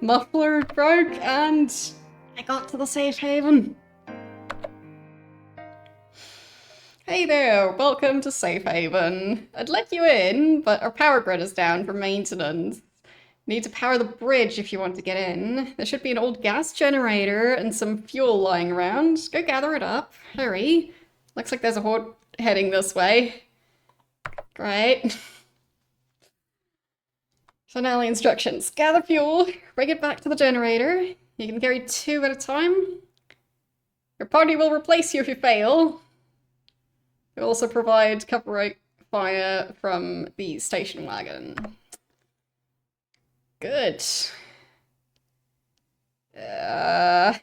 Muffler broke and I got to the safe haven. Hey there, welcome to Safe Haven. I'd let you in, but our power grid is down for maintenance. Need to power the bridge if you want to get in. There should be an old gas generator and some fuel lying around. Go gather it up. Hurry. Looks like there's a horde heading this way. Great. So now the instructions. Gather fuel, bring it back to the generator. You can carry 2 at a time. Your party will replace you if you fail. You'll also provide cover fire from the station wagon. Good. Okay.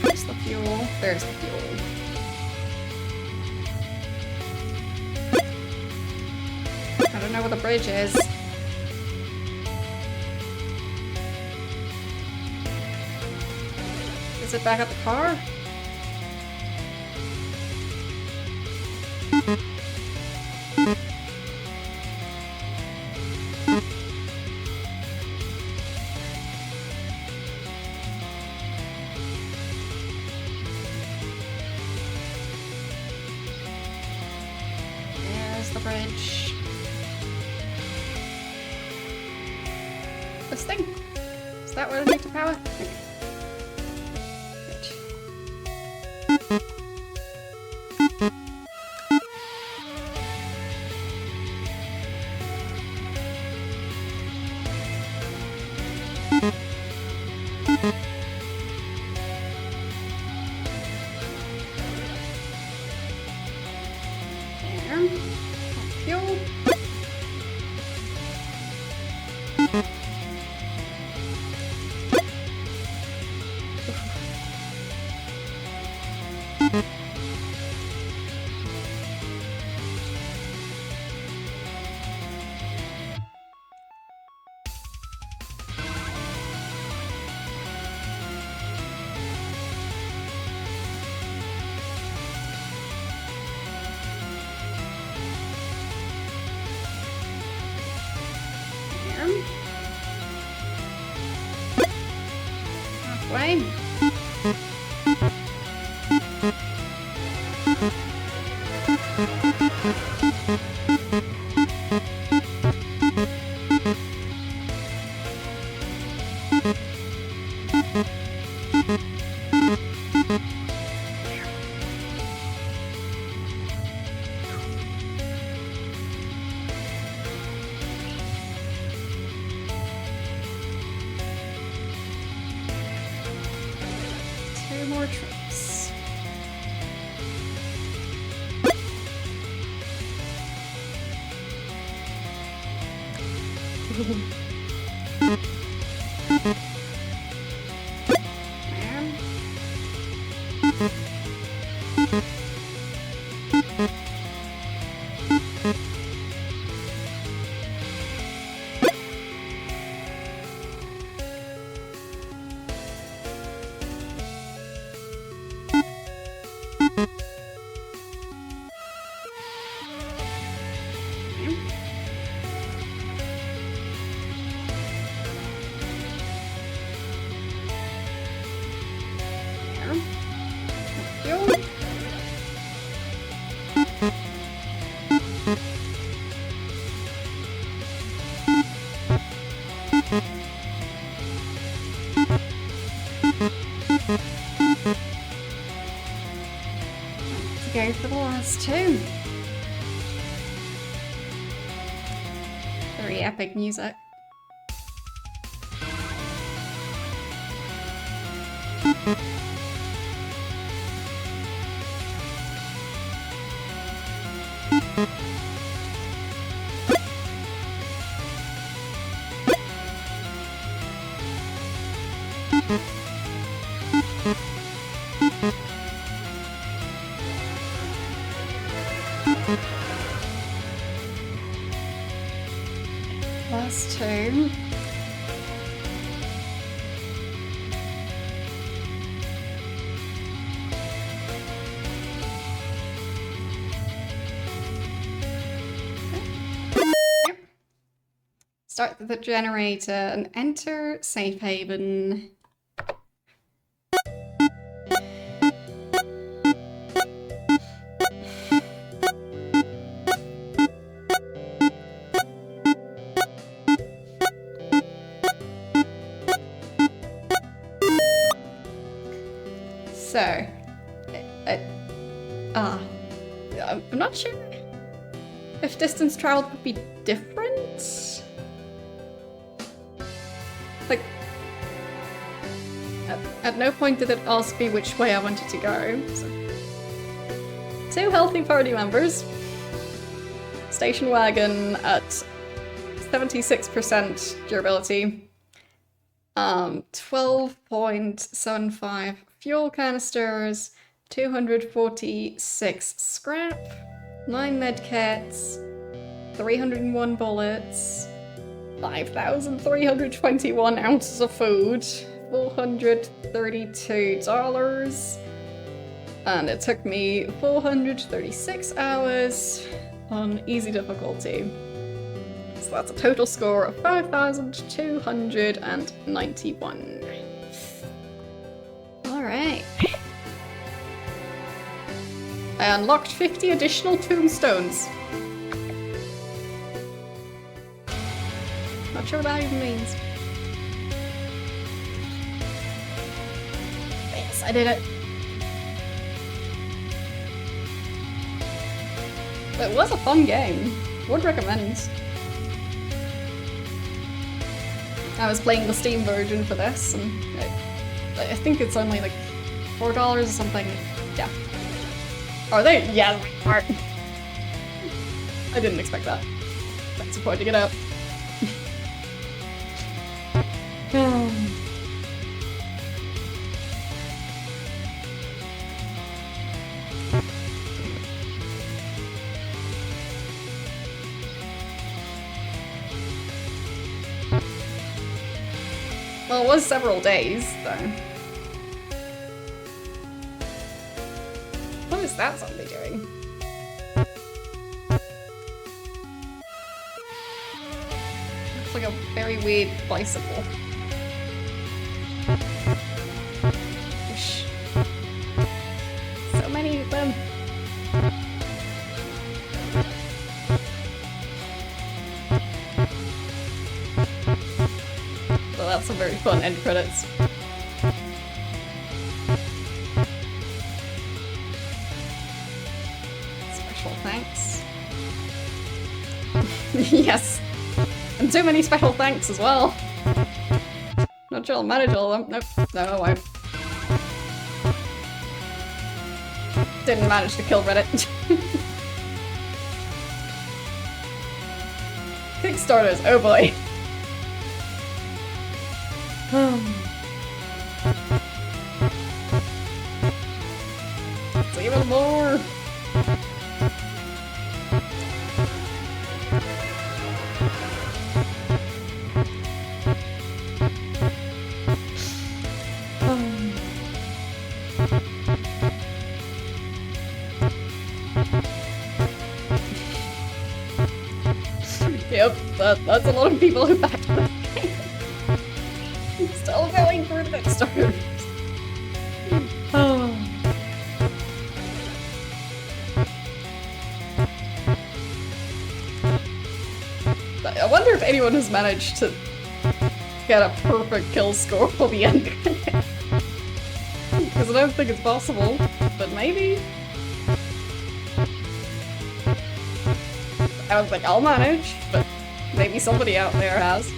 There's the fuel. There's the fuel. I don't know where the bridge is. Is it back at the car? There's the bridge. This thing? Is that where I need to power? Okay. Fuel. Halfway. Two more trips. Go for the last two. Very epic music. Last two. Yep. Start the generator and enter safe haven. So, I'm not sure if distance traveled would be different. Like, at no point did it ask me which way I wanted to go. So. 2 healthy party members. Station wagon at 76% durability. 12.75 fuel canisters, 246 scrap, 9 medkits, 301 bullets, 5,321 ounces of food, $432, and it took me 436 hours on easy difficulty. So that's a total score of 5,291. Alright. I unlocked 50 additional tombstones. Not sure what that even means. Yes, I did it. It was a fun game. Would recommend. I was playing the Steam version for this, and I think it's only like $4 or something. Yeah. Are they? Yeah, they are. I didn't expect that. That's pointing it out. Well, it was several days, though. What is that zombie doing? Looks like a very weird bicycle. Whoosh. So many of them. So that's some very fun end credits. Special thanks. Yes. And too many special thanks as well. Not sure I'll manage all of them. Nope. No, I won't. Didn't manage to kill Reddit. Kickstarters, oh boy. It's even more. Yep, that's a lot of people who backed the game. Still going for the Kickstarter. Oh. I wonder if anyone has managed to get a perfect kill score for the end. Because I don't think it's possible, but maybe. I don't think I'll manage, but maybe somebody out there has.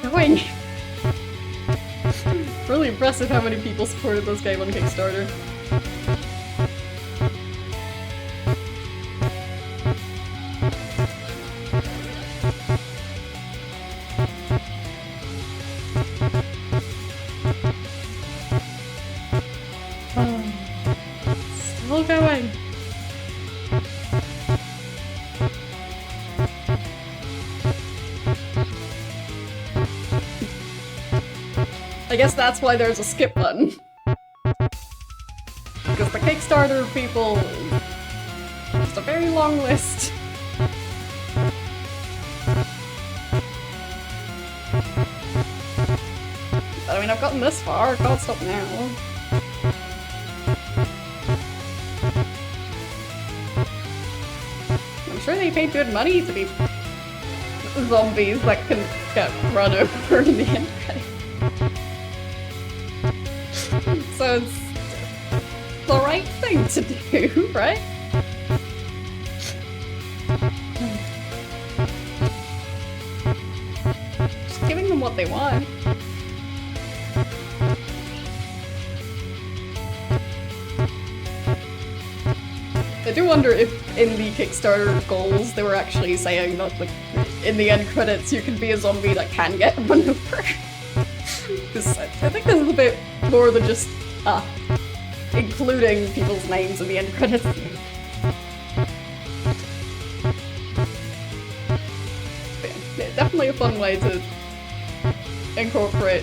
Going! Really impressive how many people supported this game on Kickstarter. Still going. I guess that's why there's a skip button. Because the Kickstarter people... It's a very long list. But I mean, I've gotten this far, I can't stop now. sure they paid good money to be zombies that can get run over in the end credits. So it's the right thing to do, right? Just giving them what they want. I do wonder if in the Kickstarter goals they were actually saying that, like, in the end credits you can be a zombie that can get run over. Because I think this is a bit more than just including people's names in the end credits. But yeah, definitely a fun way to incorporate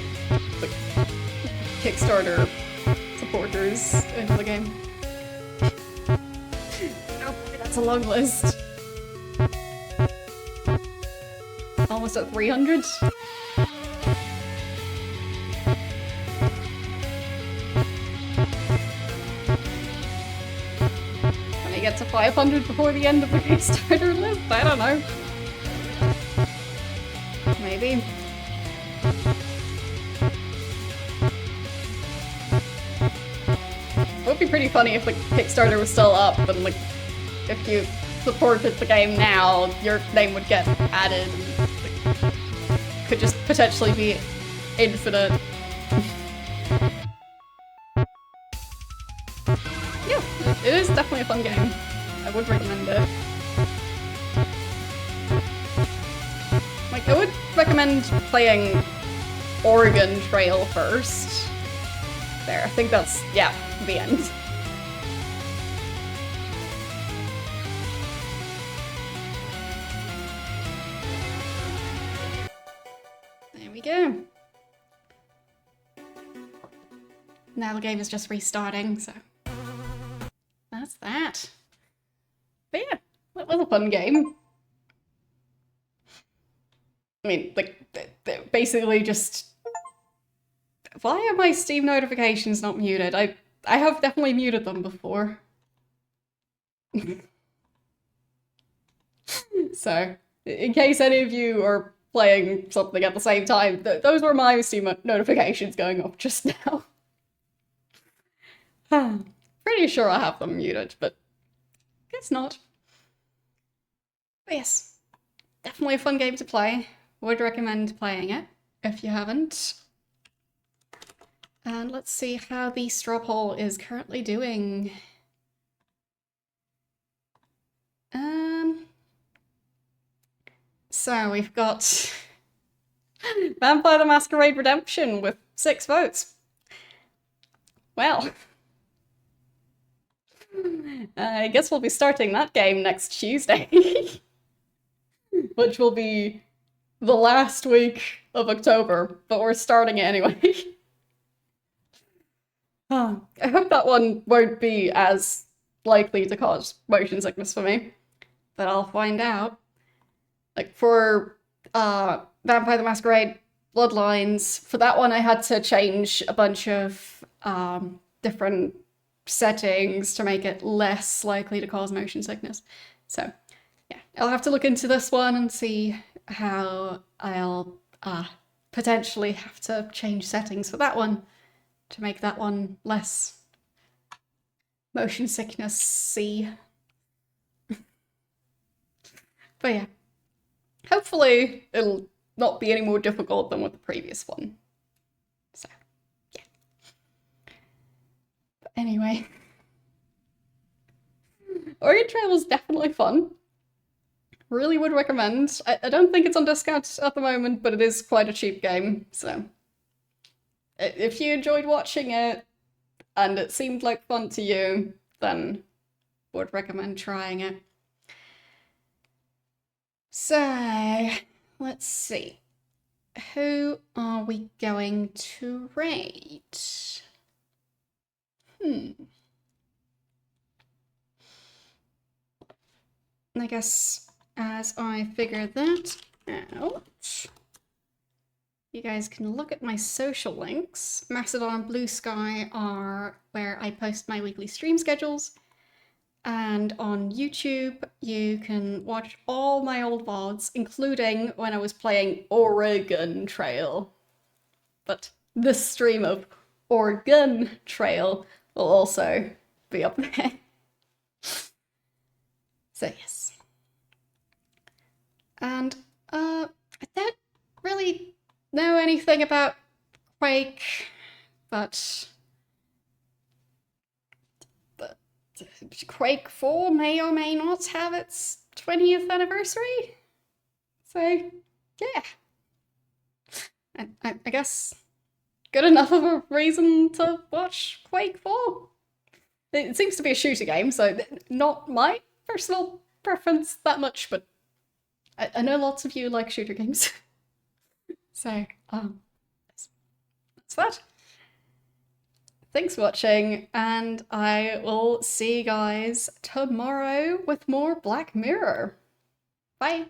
like, Kickstarter supporters into the game. A long list. Almost at 300. Can I get to 500 before the end of the Kickstarter list? I don't know. Maybe. It would be pretty funny if the Kickstarter was still up and like if you supported the game now, your name would get added and could just potentially be infinite. Yeah, it is definitely a fun game. I would recommend it. Like, I would recommend playing Oregon Trail first. There, I think that's, yeah, the end. There we go. Now the game is just restarting, so that's that. But yeah, that was a fun game. I mean, like, basically just... Why are my Steam notifications not muted? I have definitely muted them before. So, in case any of you are playing something at the same time, those were my Steam notifications going off just now. Pretty sure I have them muted, but guess not. But yes, definitely a fun game to play. Would recommend playing it if you haven't. And let's see how the straw poll is currently doing. So we've got Vampire the Masquerade Redemption with 6 votes. Well, I guess we'll be starting that game next Tuesday, which will be the last week of October, but we're starting it anyway. I hope that one won't be as likely to cause motion sickness for me, but I'll find out. Like, for Vampire the Masquerade Bloodlines, for that one I had to change a bunch of different settings to make it less likely to cause motion sickness. So, yeah, I'll have to look into this one and see how I'll potentially have to change settings for that one to make that one less motion sickness-y. But yeah, hopefully it'll not be any more difficult than with the previous one. So, yeah. But anyway, Oregon Trail was definitely fun. Really would recommend. I don't think it's on discount at the moment, but it is quite a cheap game, so if you enjoyed watching it and it seemed like fun to you, then would recommend trying it. So, let's see. Who are we going to rate? I guess as I figure that out, you guys can look at my social links. Mastodon and Blue Sky are where I post my weekly stream schedules. And on YouTube, you can watch all my old VODs, including when I was playing Oregon Trail. But this stream of Oregon Trail will also be up there. So yes. And I don't really know anything about Quake, but Quake 4 may or may not have its 20th anniversary. So yeah. I guess good enough of a reason to watch Quake 4. It seems to be a shooter game, so not my personal preference that much, but I know lots of you like shooter games. So, that's that. Thanks for watching, and I will see you guys tomorrow with more Black Mirror. Bye!